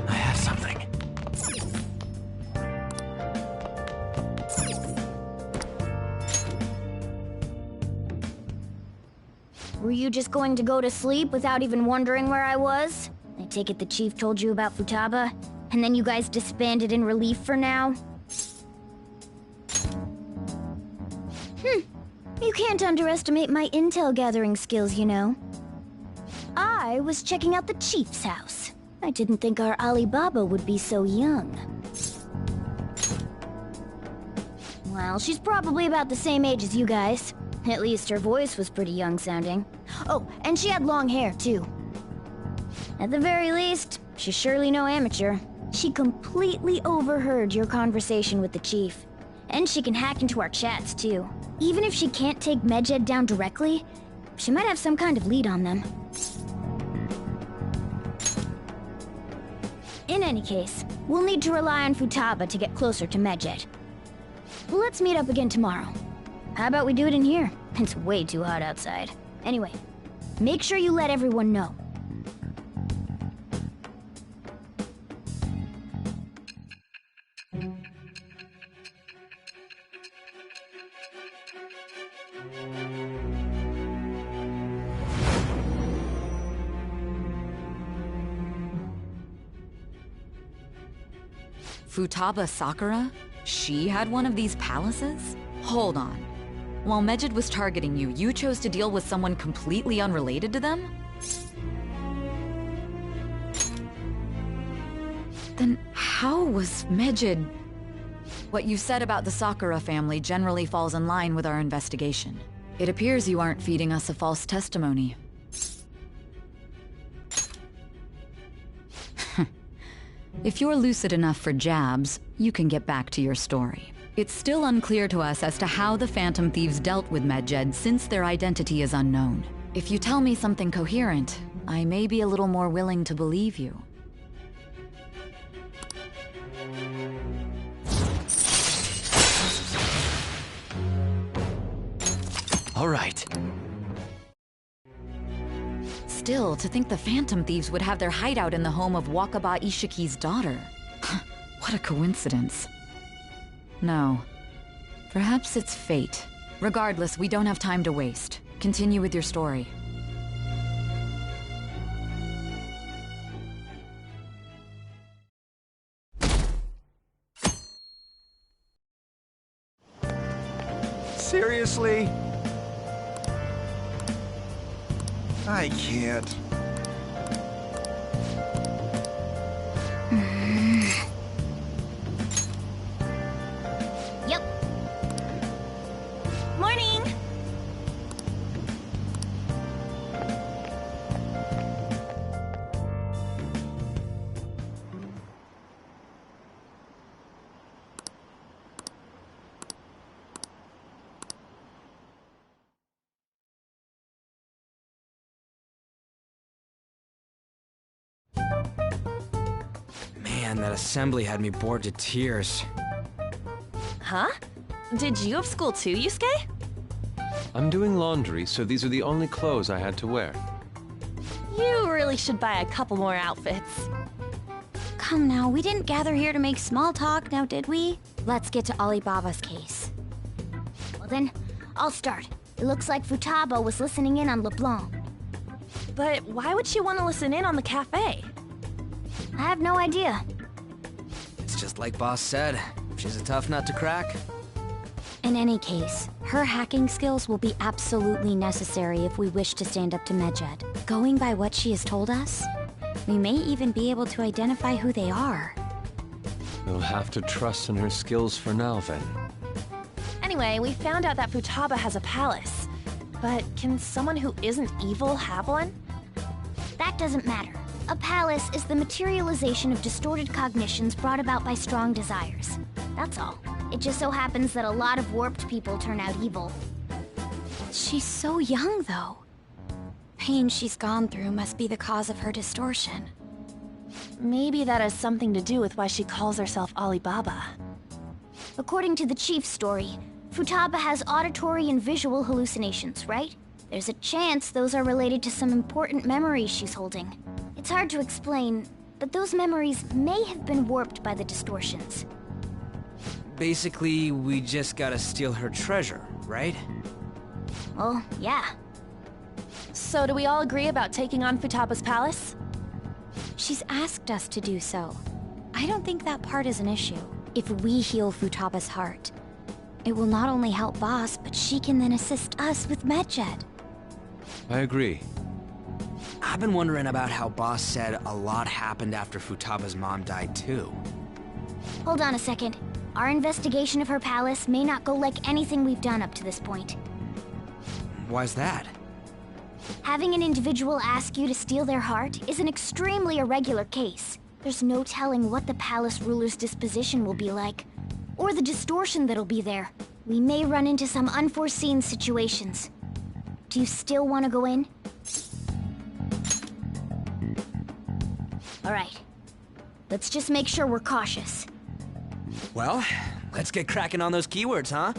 I have something. Were you just going to go to sleep without even wondering where I was? I take it the chief told you about Futaba, and then you guys disbanded in relief for now? You can't underestimate my intel gathering skills, you know. I was checking out the chief's house. I didn't think our Alibaba would be so young. Well, she's probably about the same age as you guys. At least her voice was pretty young sounding. Oh, and she had long hair, too. At the very least, she's surely no amateur. She completely overheard your conversation with the chief. And she can hack into our chats, too. Even if she can't take Medjed down directly, she might have some kind of lead on them. In any case, we'll need to rely on Futaba to get closer to Medjed. Let's meet up again tomorrow. How about we do it in here? It's way too hot outside. Anyway, make sure you let everyone know. Futaba Sakura? She had one of these palaces? Hold on. While Medjed was targeting you, you chose to deal with someone completely unrelated to them? Then how was Medjed... What you said about the Sakura family generally falls in line with our investigation. It appears you aren't feeding us a false testimony. If you're lucid enough for jabs, you can get back to your story. It's still unclear to us as to how the Phantom Thieves dealt with Medjed since their identity is unknown. If you tell me something coherent, I may be a little more willing to believe you. All right. Still, to think the Phantom Thieves would have their hideout in the home of Wakaba Ishiki's daughter. What a coincidence. No. Perhaps it's fate. Regardless, we don't have time to waste. Continue with your story. Seriously? I can't. Yep. Man, that assembly had me bored to tears. Huh? Did you have school too, Yusuke? I'm doing laundry, so these are the only clothes I had to wear. You really should buy a couple more outfits. Come now, we didn't gather here to make small talk, now did we? Let's get to Alibaba's case. Well then, I'll start. It looks like Futaba was listening in on LeBlanc. But why would she want to listen in on the cafe? I have no idea. It's just like Boss said. She's a tough nut to crack. In any case, her hacking skills will be absolutely necessary if we wish to stand up to Medjed. Going by what she has told us, we may even be able to identify who they are. We'll have to trust in her skills for now, then. Anyway, we found out that Futaba has a palace. But can someone who isn't evil have one? That doesn't matter. A palace is the materialization of distorted cognitions brought about by strong desires. That's all. It just so happens that a lot of warped people turn out evil. She's so young, though. Pain she's gone through must be the cause of her distortion. Maybe that has something to do with why she calls herself Alibaba. According to the chief's story, Futaba has auditory and visual hallucinations, right? There's a chance those are related to some important memories she's holding. It's hard to explain, but those memories may have been warped by the distortions. Basically, we just gotta steal her treasure, right? Well, yeah. So do we all agree about taking on Futaba's palace? She's asked us to do so. I don't think that part is an issue. If we heal Futaba's heart, it will not only help Boss, but she can then assist us with Medjed. I agree. I've been wondering about how Boss said a lot happened after Futaba's mom died, too. Hold on a second. Our investigation of her palace may not go like anything we've done up to this point. Why's that? Having an individual ask you to steal their heart is an extremely irregular case. There's no telling what the palace ruler's disposition will be like, or the distortion that'll be there. We may run into some unforeseen situations. Do you still want to go in? All right. Let's just make sure we're cautious. Well, let's get cracking on those keywords, huh?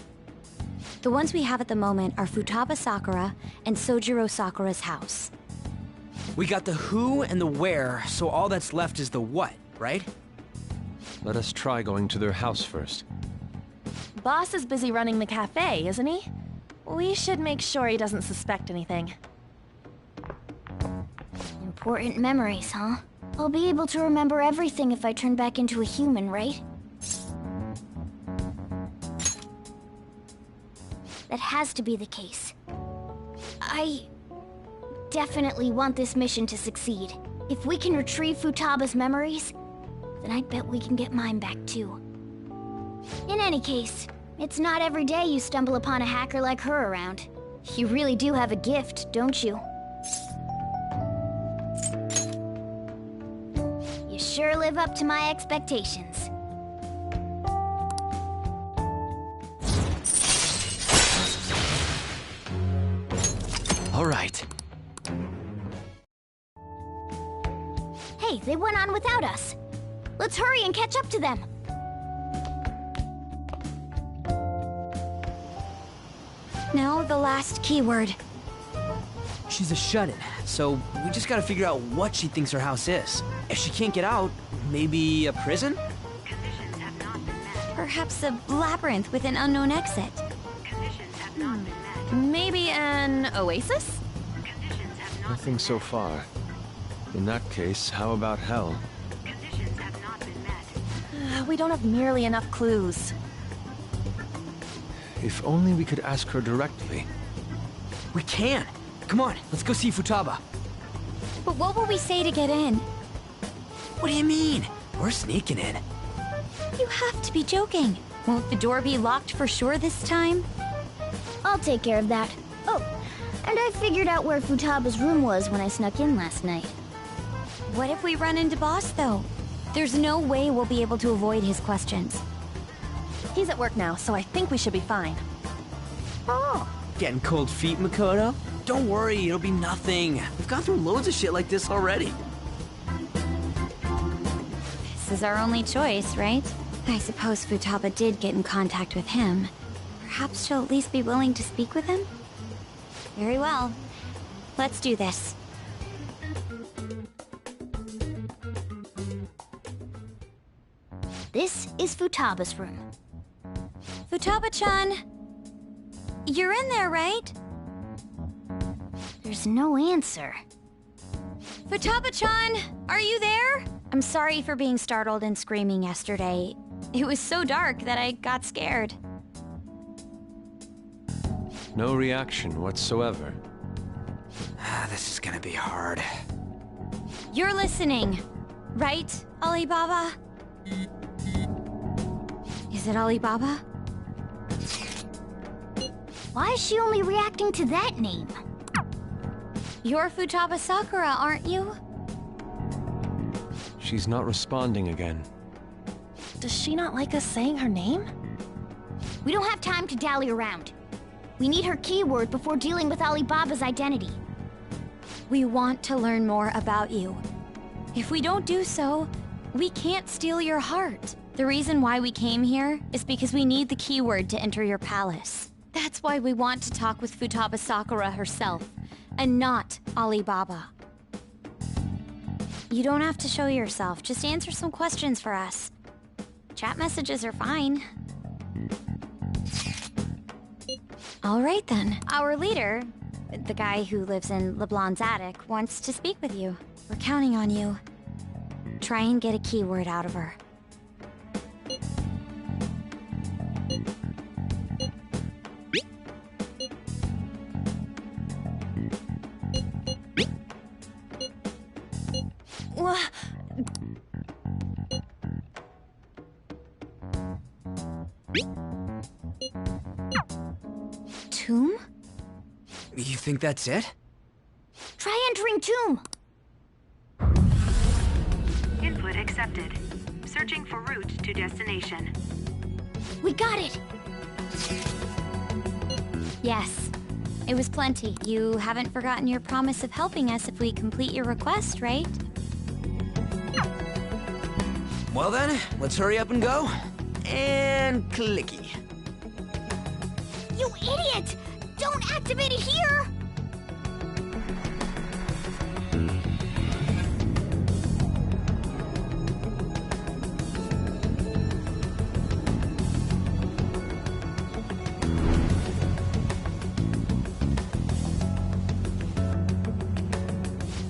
The ones we have at the moment are Futaba Sakura and Sojiro Sakura's house. We got the who and the where, so all that's left is the what, right? Let us try going to their house first. Boss is busy running the cafe, isn't he? We should make sure he doesn't suspect anything. Important memories, huh? I'll be able to remember everything if I turn back into a human, right? That has to be the case. I definitely want this mission to succeed. If we can retrieve Futaba's memories, then I bet we can get mine back too. In any case, it's not every day you stumble upon a hacker like her around. You really do have a gift, don't you? You sure live up to my expectations. All right. Hey, they went on without us. Let's hurry and catch up to them. Now, the last keyword. She's a shut-in, so we just gotta figure out what she thinks her house is. If she can't get out, maybe a prison? Perhaps a labyrinth with an unknown exit. Maybe an oasis? Nothing so far. In that case, how about hell? We don't have nearly enough clues. If only we could ask her directly. We can! Come on, let's go see Futaba. But what will we say to get in? What do you mean? We're sneaking in. You have to be joking. Won't the door be locked for sure this time? I'll take care of that. Oh, and I figured out where Futaba's room was when I snuck in last night. What if we run into Boss, though? There's no way we'll be able to avoid his questions. He's at work now, so I think we should be fine. Oh, getting cold feet, Makoto? Don't worry, it'll be nothing. We've gone through loads of shit like this already. This is our only choice, right? I suppose Futaba did get in contact with him. Perhaps she'll at least be willing to speak with him? Very well. Let's do this. This is Futaba's room. Futaba-chan! You're in there, right? There's no answer. Futaba-chan! Are you there? I'm sorry for being startled and screaming yesterday. It was so dark that I got scared. No reaction whatsoever. This is gonna be hard. You're listening, right, Alibaba? Is it Alibaba? Why is she only reacting to that name? You're Futaba Sakura, aren't you? She's not responding again. Does she not like us saying her name? We don't have time to dally around. We need her keyword before dealing with Alibaba's identity. We want to learn more about you. If we don't do so, we can't steal your heart. The reason why we came here is because we need the keyword to enter your palace. That's why we want to talk with Futaba Sakura herself, and not Alibaba. You don't have to show yourself, just answer some questions for us. Chat messages are fine. All right then. Our leader, the guy who lives in LeBlanc's attic, wants to speak with you. We're counting on you. Try and get a keyword out of her. Tomb? You think that's it? Try entering tomb! Input accepted. Searching for route to destination. We got it! Yes. It was plenty. You haven't forgotten your promise of helping us if we complete your request, right? Well then, let's hurry up and go. And clicky. You idiot! Don't activate it here!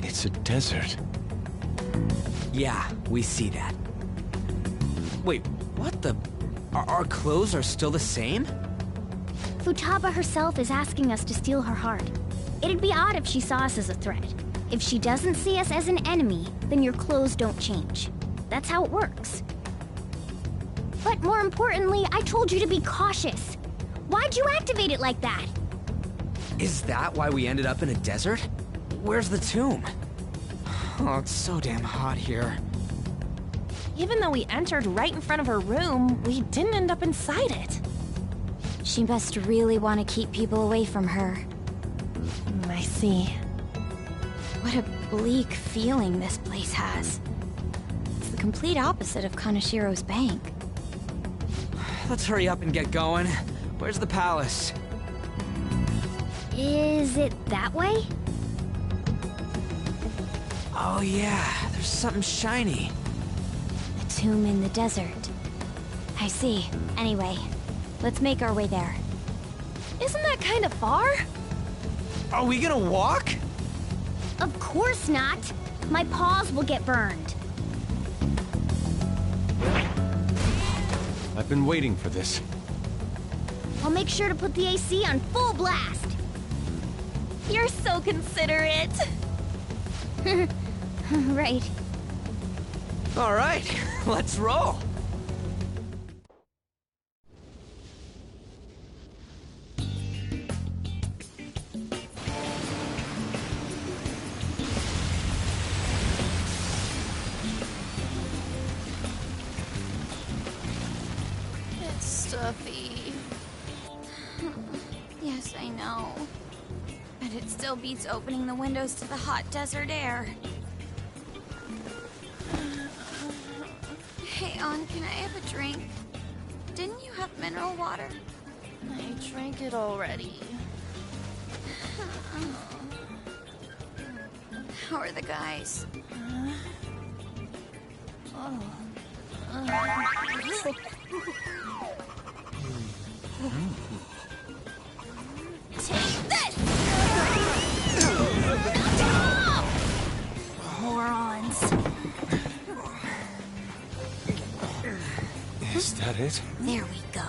It's a desert. Yeah, we see that. Wait, what the? Our clothes are still the same? Futaba herself is asking us to steal her heart. It'd be odd if she saw us as a threat. If she doesn't see us as an enemy, then your clothes don't change. That's how it works. But more importantly, I told you to be cautious. Why'd you activate it like that? Is that why we ended up in a desert? Where's the tomb? Oh, it's so damn hot here. Even though we entered right in front of her room, we didn't end up inside it. She must really want to keep people away from her. I see. What a bleak feeling this place has. It's the complete opposite of Kanashiro's bank. Let's hurry up and get going. Where's the palace? Is it that way? Oh yeah, there's something shiny. A tomb in the desert. I see. Anyway, let's make our way there. Isn't that kind of far? Are we gonna walk? Of course not. My paws will get burned. I've been waiting for this. I'll make sure to put the AC on full blast. You're so considerate. Right. All right, let's roll. It's stuffy. Yes, I know. But it still beats opening the windows to the hot desert air. Futabachan, can I have a drink? Didn't you have mineral water? I drank it already. How are the guys? Take this! Morons. Is that it? There we go.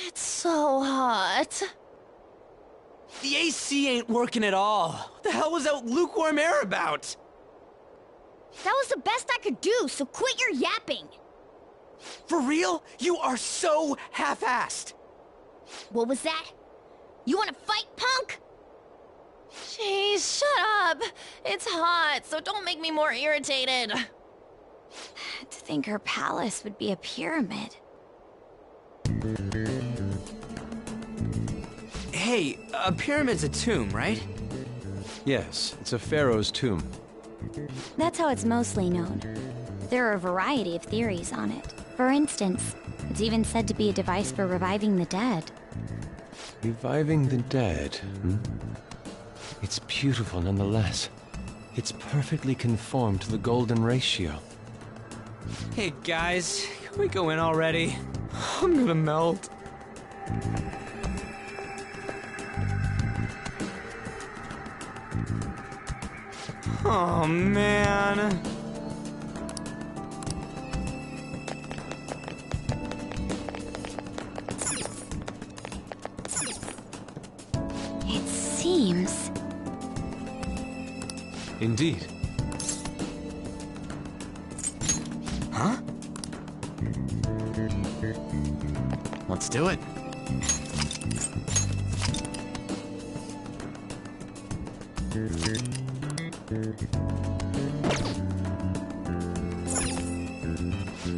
It's so hot. The AC ain't working at all. What the hell was that lukewarm air about? That was the best I could do, so quit your yapping. For real? You are so half-assed. What was that? You want to fight, punk? Jeez, shut up. It's hot, so don't make me more irritated. To think her palace would be a pyramid. Hey, a pyramid's a tomb, right? Yes, it's a pharaoh's tomb. That's how it's mostly known. There are a variety of theories on it. For instance, it's even said to be a device for reviving the dead. Reviving the dead, hmm? It's beautiful nonetheless. It's perfectly conformed to the golden ratio. Hey guys, can we go in already? I'm gonna melt. Oh man. It seems... Indeed. Huh? Let's do it.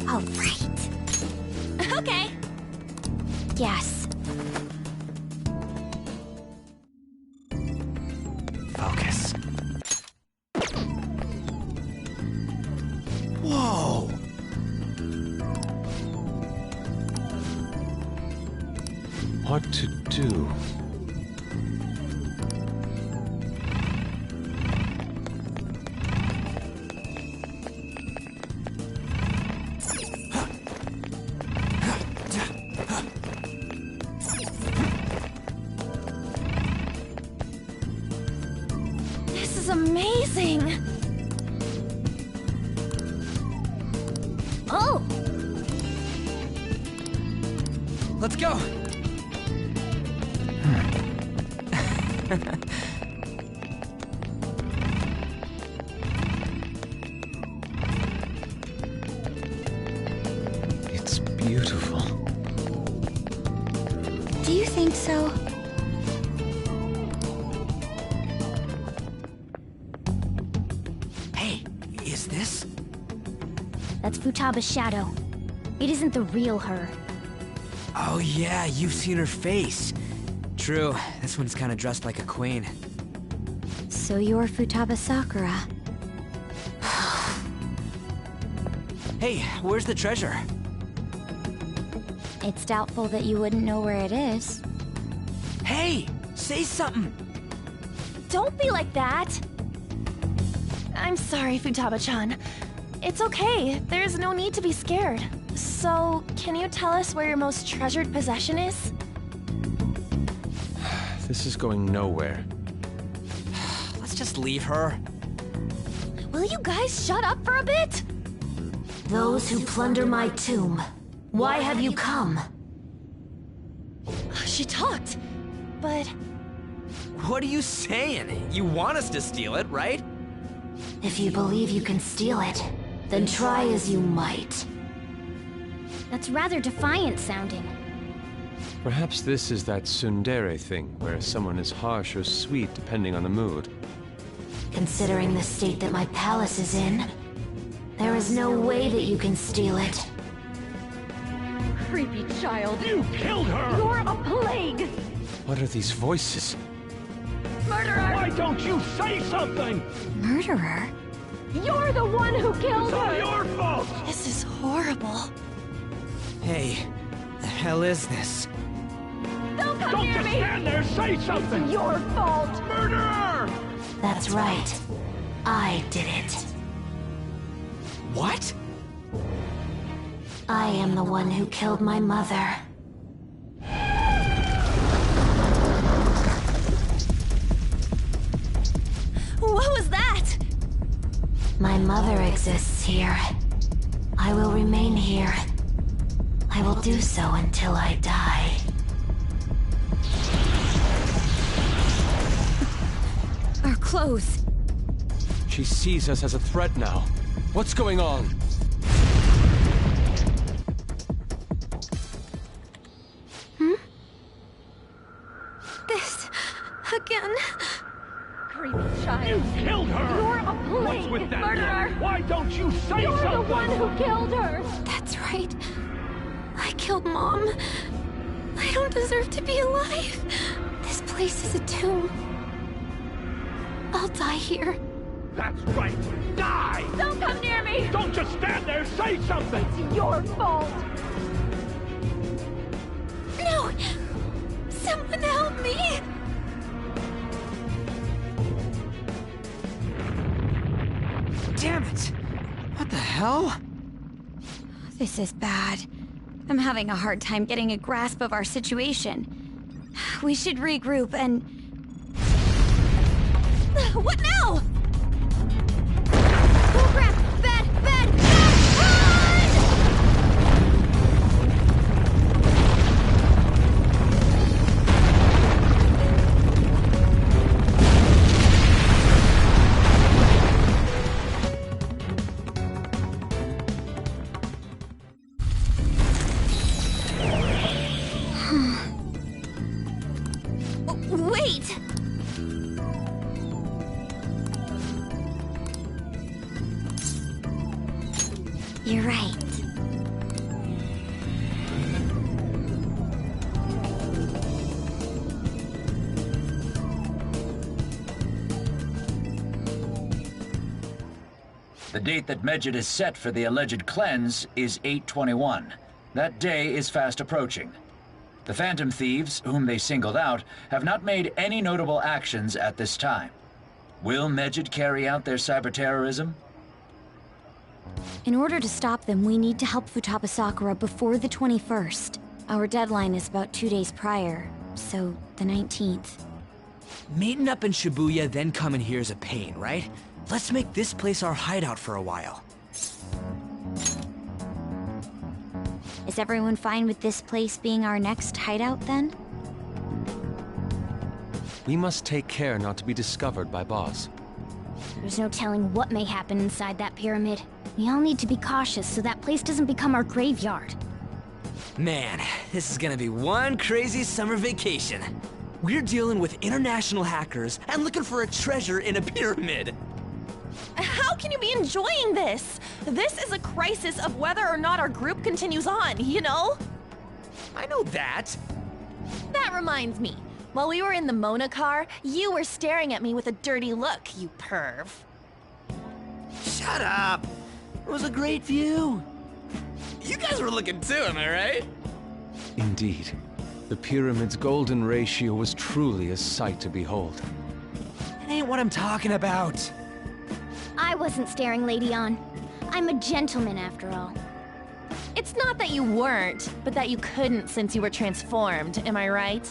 All right. Okay. Yes. Focus. Whoa! What to do? This is amazing. Oh! Let's go! It's beautiful. Do you think so? Hey, is this? That's Futaba's shadow. It isn't the real her. Oh yeah, you've seen her face. True, this one's kinda dressed like a queen. So you're Futaba Sakura. Hey, where's the treasure? It's doubtful that you wouldn't know where it is. Hey, say something! Don't be like that. I'm sorry, Futaba-chan. It's okay. There's no need to be scared. So, can you tell us where your most treasured possession is? This is going nowhere. Let's just leave her. Will you guys shut up for a bit? Those who plunder my tomb, why have you come? She talked, but... What are you saying? You want us to steal it, right? If you believe you can steal it, then try as you might. That's rather defiant sounding. Perhaps this is that tsundere thing, where someone is harsh or sweet depending on the mood. Considering the state that my palace is in, there is no way that you can steal it. Creepy child. You killed her! You're a plague! What are these voices? Murderer! Why don't you say something? Murderer? You're the one who killed her! It's all your fault! This is horrible. Hey, the hell is this? Don't come near me! Stand there, say something! It's your fault! Murderer! That's right. I did it. What? I am the one who killed my mother. What was that? My mother exists here. I will remain here. I will do so until I die. Our clothes. She sees us as a threat now. What's going on? This... again... Creepy child. You killed her! You're a plague! What's with that? Murderer! Why don't you say You're something? the one who killed her! That's right. I killed Mom. I don't deserve to be alive. This place is a tomb. I'll die here. That's right. Die! Don't come near me! Don't just stand there, say something! It's your fault! No! Someone help me! Damn it! What the hell? This is bad. I'm having a hard time getting a grasp of our situation. We should regroup and... What now? Oh crap! Bad! Bad! Bad! Wait! You're right. The date that Medjed is set for the alleged cleanse is 8/21. That day is fast approaching. The Phantom Thieves, whom they singled out, have not made any notable actions at this time. Will Medjed carry out their cyber-terrorism? In order to stop them, we need to help Futaba Sakura before the 21st. Our deadline is about 2 days prior, so the 19th. Meeting up in Shibuya, then coming here is a pain, right? Let's make this place our hideout for a while. Is everyone fine with this place being our next hideout, then? We must take care not to be discovered by Boss. There's no telling what may happen inside that pyramid. We all need to be cautious so that place doesn't become our graveyard. Man, this is gonna be one crazy summer vacation. We're dealing with international hackers and looking for a treasure in a pyramid. How can you be enjoying this? This is a crisis of whether or not our group continues on, you know? I know that. That reminds me. While we were in the Mona car, you were staring at me with a dirty look, you perv. Shut up. It was a great view. You guys were looking too, am I right? Indeed. The pyramid's golden ratio was truly a sight to behold. It ain't what I'm talking about. I wasn't staring, Lady On. I'm a gentleman, after all. It's not that you weren't, but that you couldn't since you were transformed, am I right?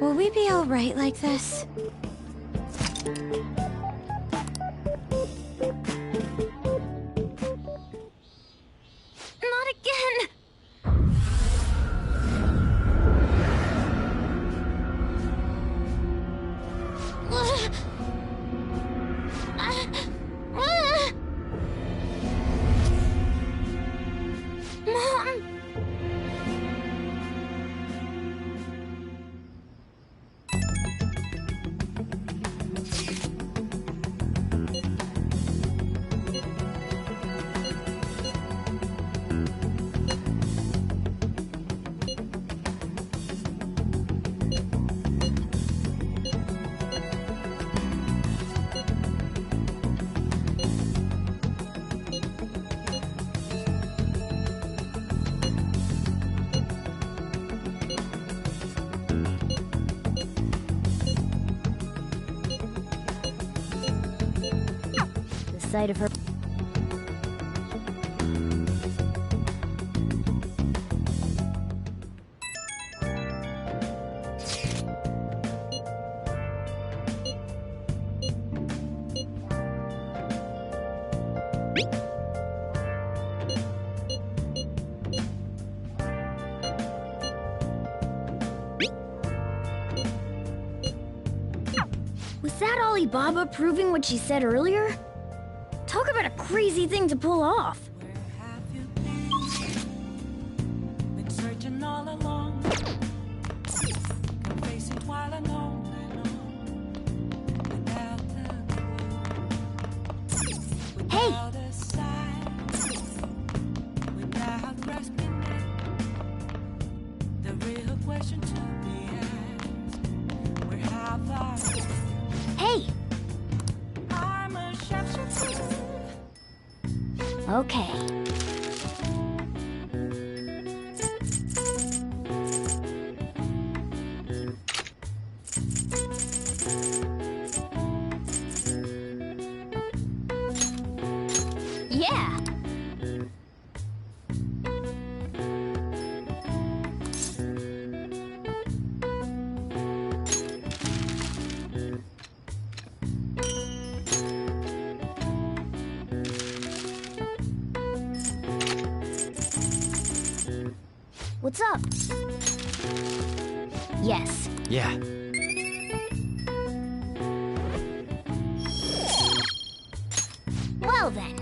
Will we be alright like this? Not again! Mom! sight of her. Was that Alibaba proving what she said earlier? Talk about a crazy thing to pull off. Been searching all along, facing while alone without Hey! a sign, without grasping it. The real question to be asked: where have I? Hey! I'm a shapeshifter. Okay. Yeah! What's up? Yes. Yeah. Well then.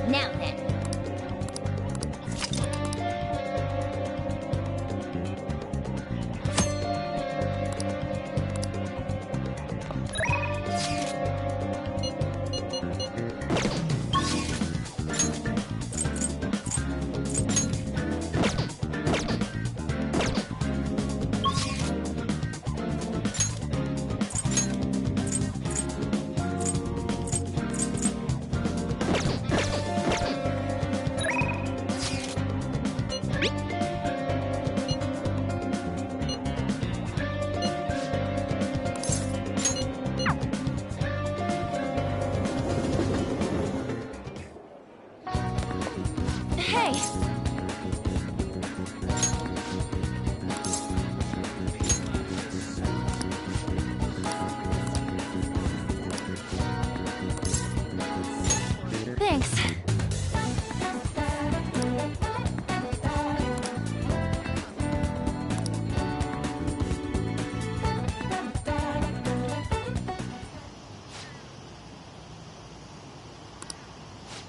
Now then. Hey! Thanks.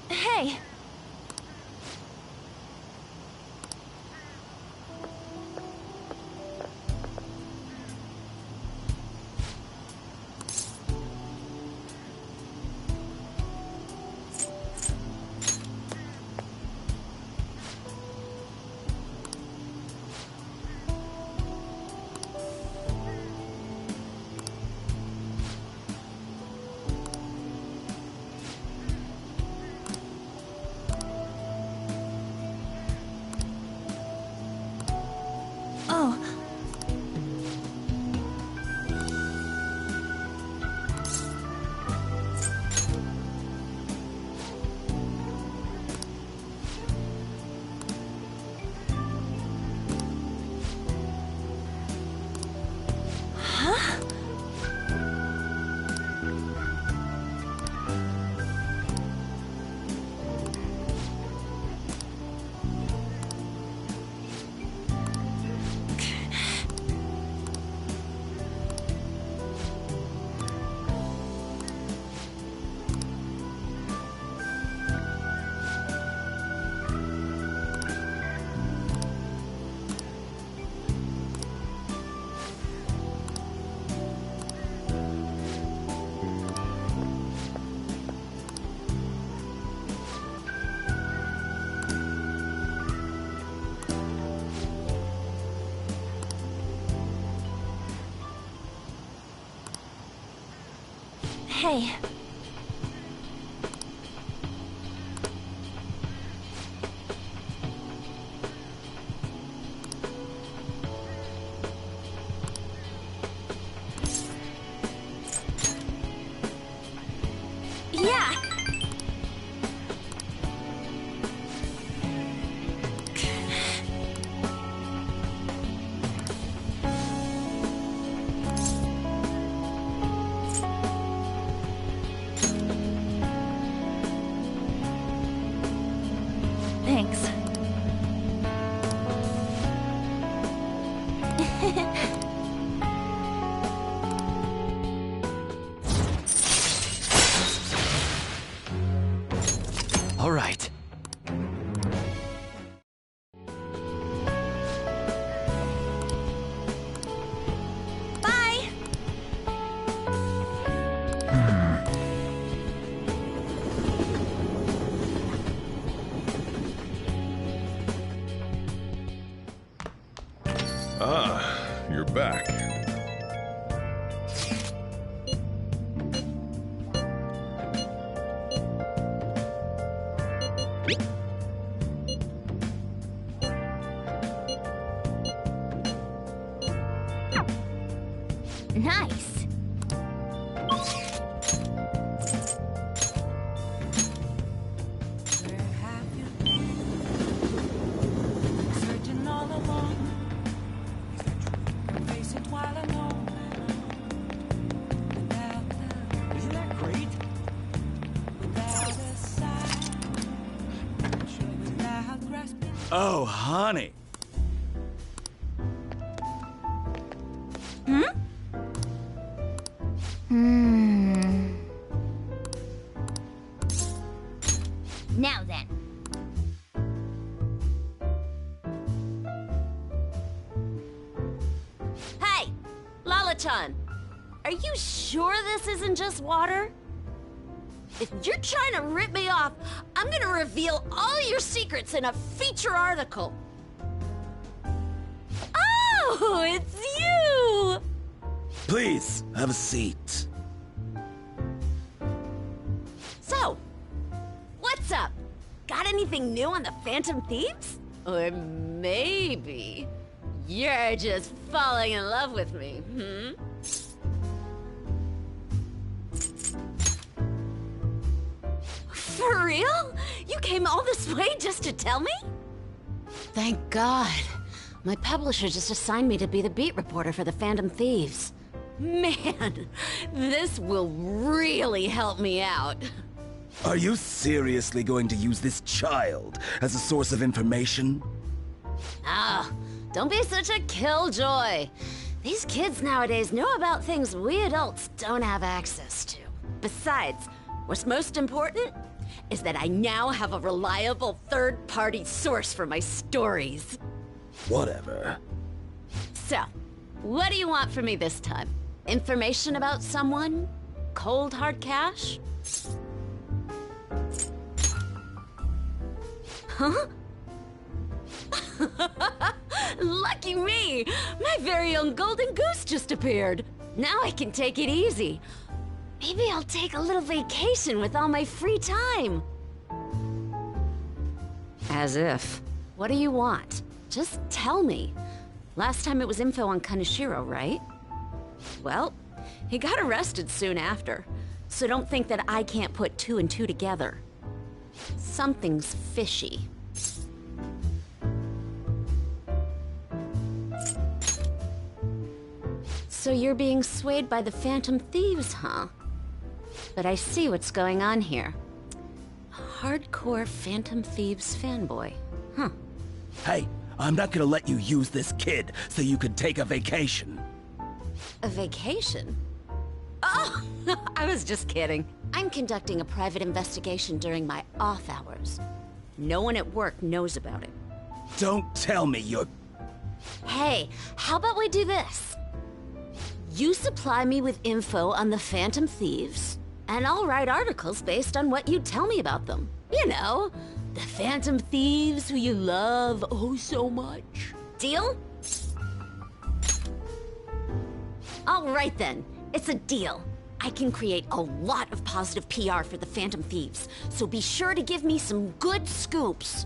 Hey! Oh. Huh? Hey. All right. Bye! Ah, you're back. Nice. Where have you been? Searching all along. Face it while alone. Without the, isn't that great? Without a sigh. Without grasping. Oh, honey. Now then. Hey! Lala-chan! Are you sure this isn't just water? If you're trying to rip me off, I'm gonna reveal all your secrets in a feature article. Oh, it's you! Please, have a seat. So, what's up? Got anything new on the Phantom Thieves? Or maybe you're just falling in love with me, hmm? For real? You came all this way just to tell me? Thank God. My publisher just assigned me to be the beat reporter for the Phantom Thieves. Man, this will really help me out. Are you seriously going to use this child as a source of information? Ah, don't be such a killjoy. These kids nowadays know about things we adults don't have access to. Besides, what's most important is that I now have a reliable third-party source for my stories. Whatever. So, what do you want from me this time? Information about someone? Cold hard cash? Huh? Lucky me! My very own golden goose just appeared. Now I can take it easy. Maybe I'll take a little vacation with all my free time. As if. What do you want? Just tell me. Last time it was info on Kaneshiro, right? Well, he got arrested soon after, so don't think that I can't put two and two together. Something's fishy. So you're being swayed by the Phantom Thieves, huh? But I see what's going on here. Hardcore Phantom Thieves fanboy. Huh. Hey, I'm not gonna let you use this kid so you can take a vacation. A vacation? Oh, I was just kidding. I'm conducting a private investigation during my off hours. No one at work knows about it. Don't tell me you're... Hey, how about we do this? You supply me with info on the Phantom Thieves, and I'll write articles based on what you tell me about them. You know, the Phantom Thieves who you love oh so much. Deal? All right then, it's a deal. I can create a lot of positive PR for the Phantom Thieves, so be sure to give me some good scoops.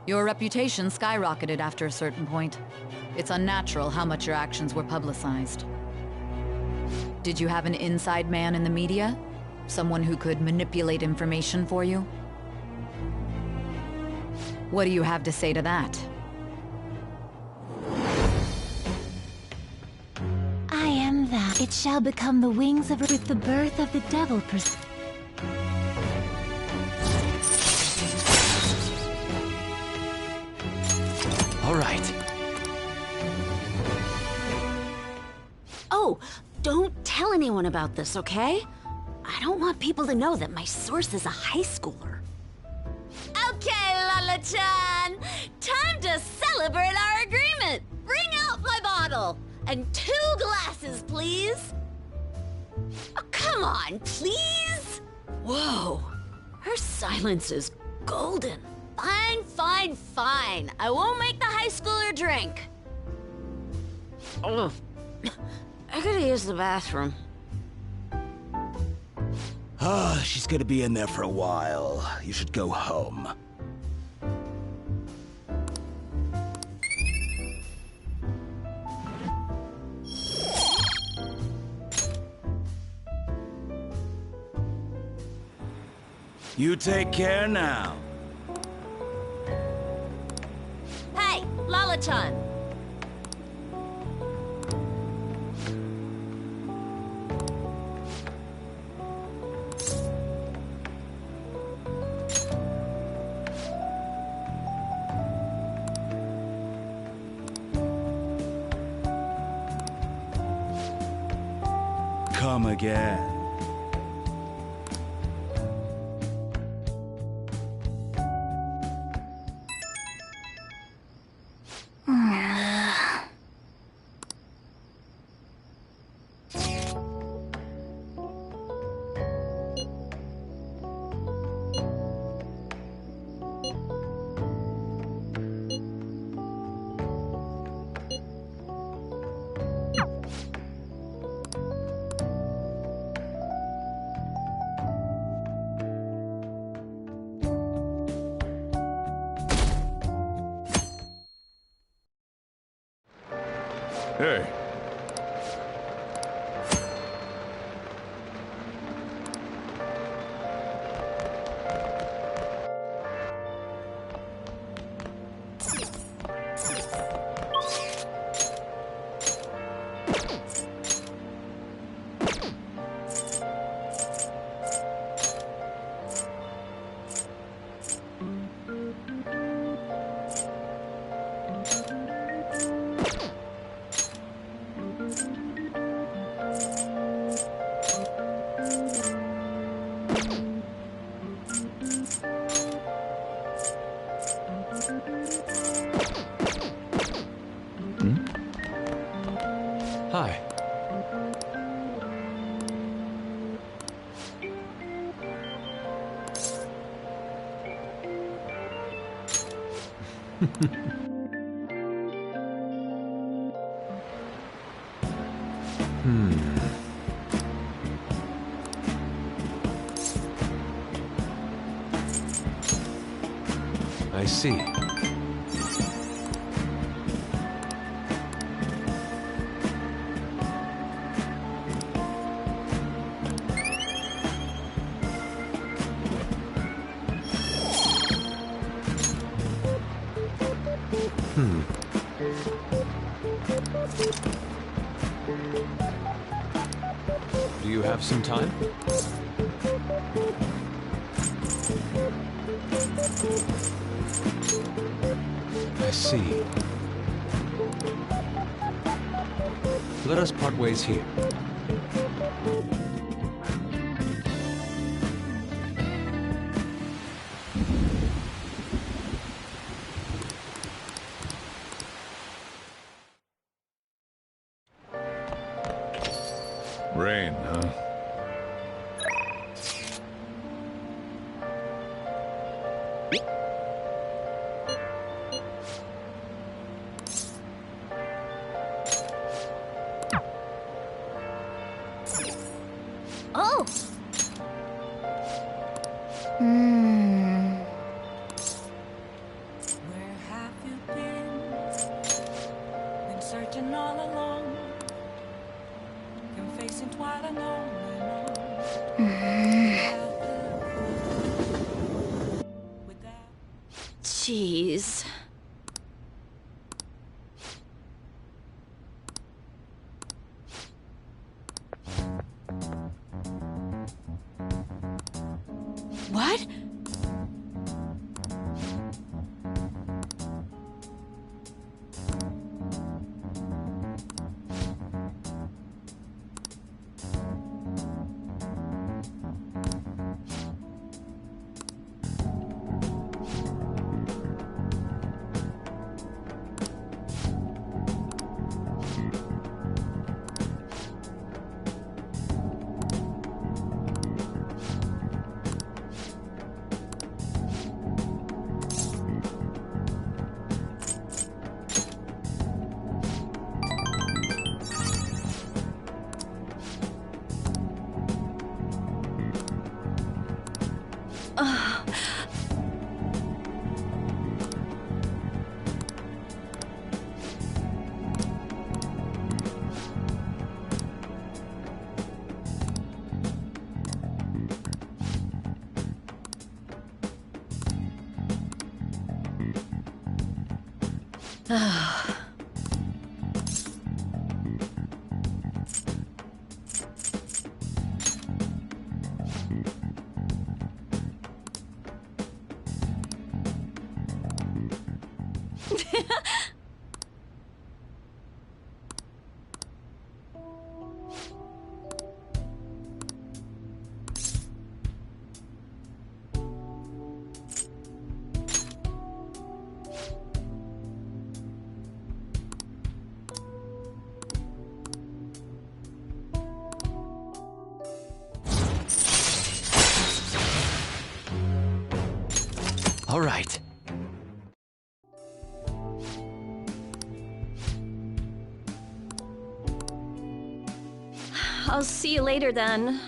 Your reputation skyrocketed after a certain point. It's unnatural how much your actions were publicized. Did you have an inside man in the media? Someone who could manipulate information for you? What do you have to say to that? I am that. It shall become the wings of with the birth of the devil. All right. Oh, don't tell anyone about this, okay? I don't want people to know that my source is a high schooler. Okay, Lala-chan! Time to celebrate our agreement! Bring out my bottle! And 2 glasses, please! Oh, come on, please! Whoa, her silence is golden. Fine, fine, fine. I won't make the high schooler drink. Oh, I gotta use the bathroom. Ah, she's gonna be in there for a while. You should go home. You take care now. Hey, Lala-chan. Come again. Hey. Hi. I see. Do you have some time? I see. Let us part ways here. Rain, huh? Oh! Where have you been searching all along, confessing while alone and Jeez. What? All right. I'll see you later then.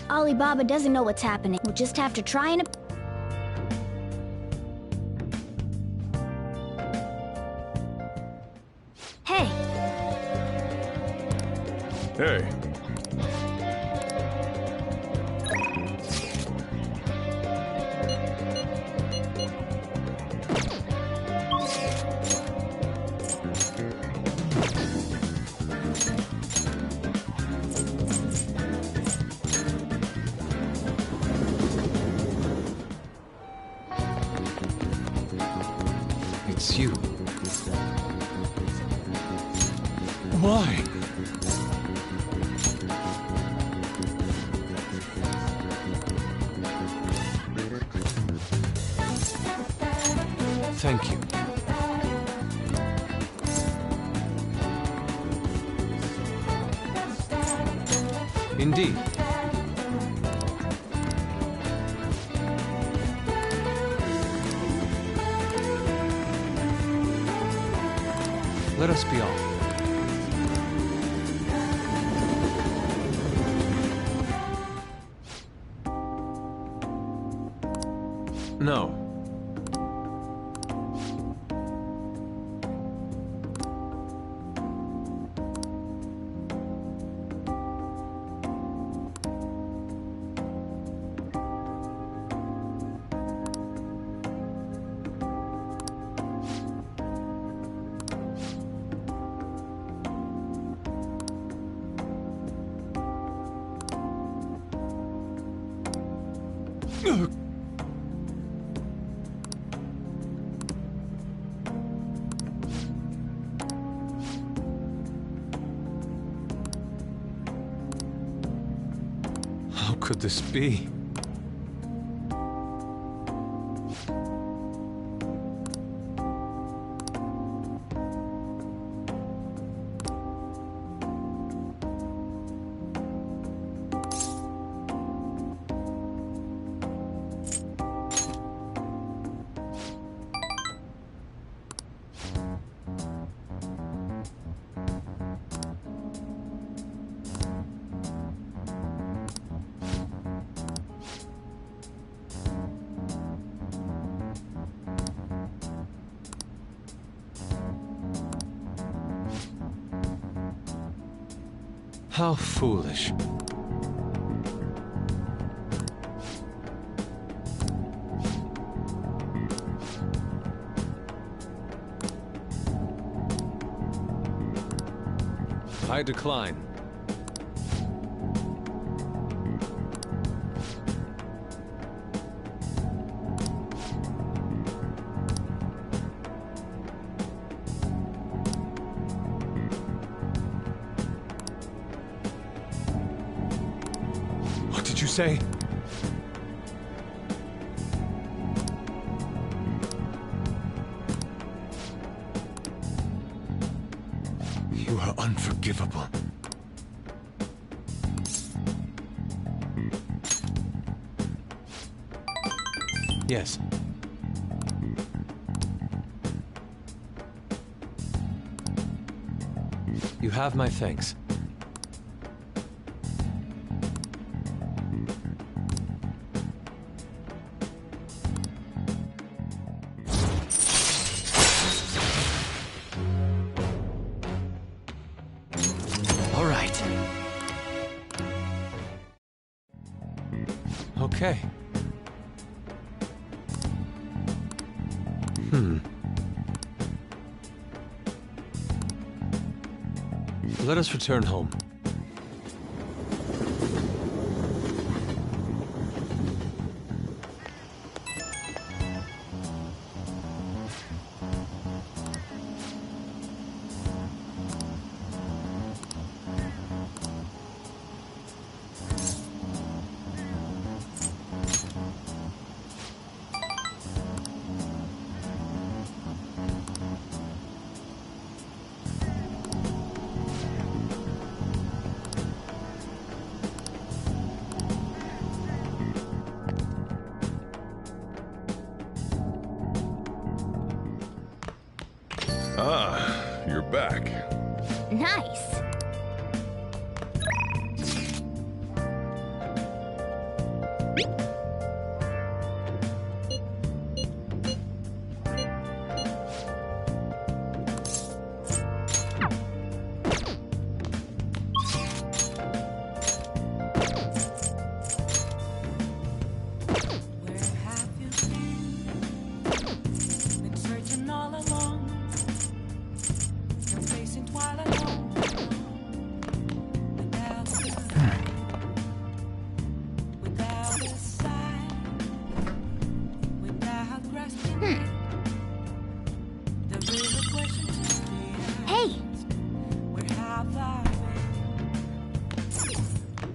Alibaba doesn't know what's happening. We'll just have to try and... Hey! Hey. It's you. Why? Thank you. Indeed. Let us be off. No. How could this be? How foolish. I decline. What did you say? You are unforgivable. Yes. You have my thanks. All right. Okay. Let us return home. Ah, you're back. Nice. Been searching all along, been facing twilight alone, without a sign, without grasping it. The real question to be asked, where have I been?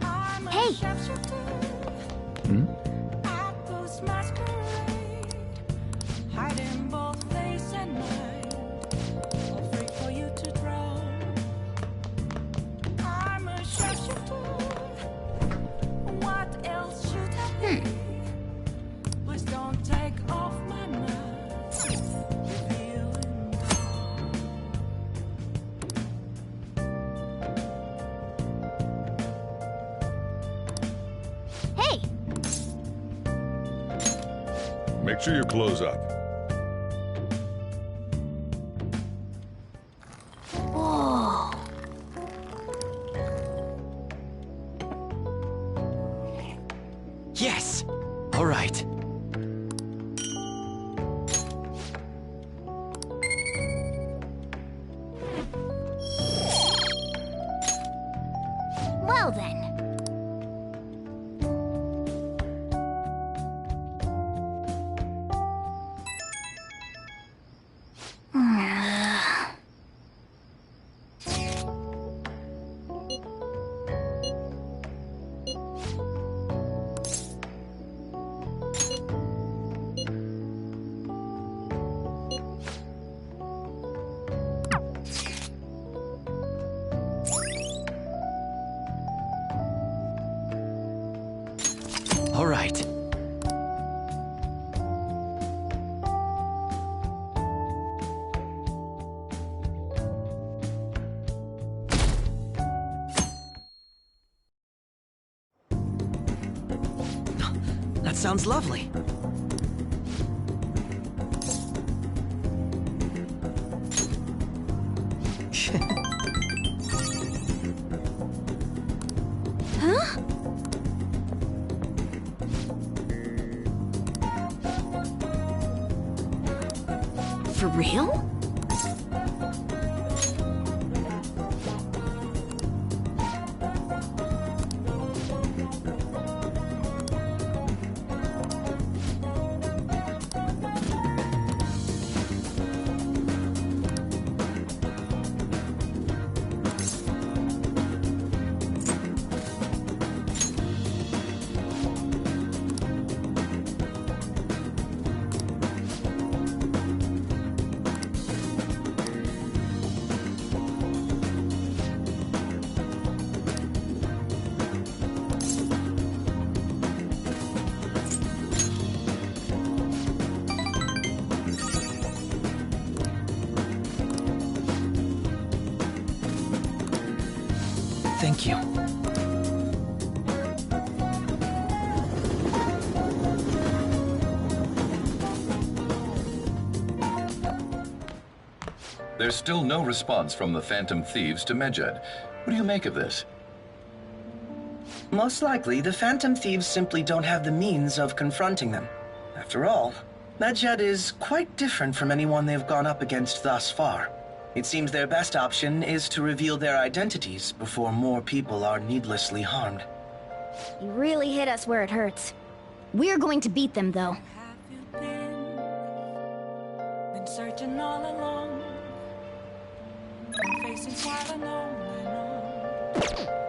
I'm a sharpshooter at those masquerade, hiding both face and mind, afraid for you to draw. I'm a sharpshooter. What else should I be? Please don't take off my mask. Revealing Hey! Make sure you close up. Whoa. Yes! All right. Well then. All right. That sounds lovely. For real? Thank you. There's still no response from the Phantom Thieves to Medjed. What do you make of this? Most likely, the Phantom Thieves simply don't have the means of confronting them. After all, Medjed is quite different from anyone they've gone up against thus far. It seems their best option is to reveal their identities before more people are needlessly harmed. You really hit us where it hurts. We're going to beat them, though. Been searching all along, facing quite alone and on.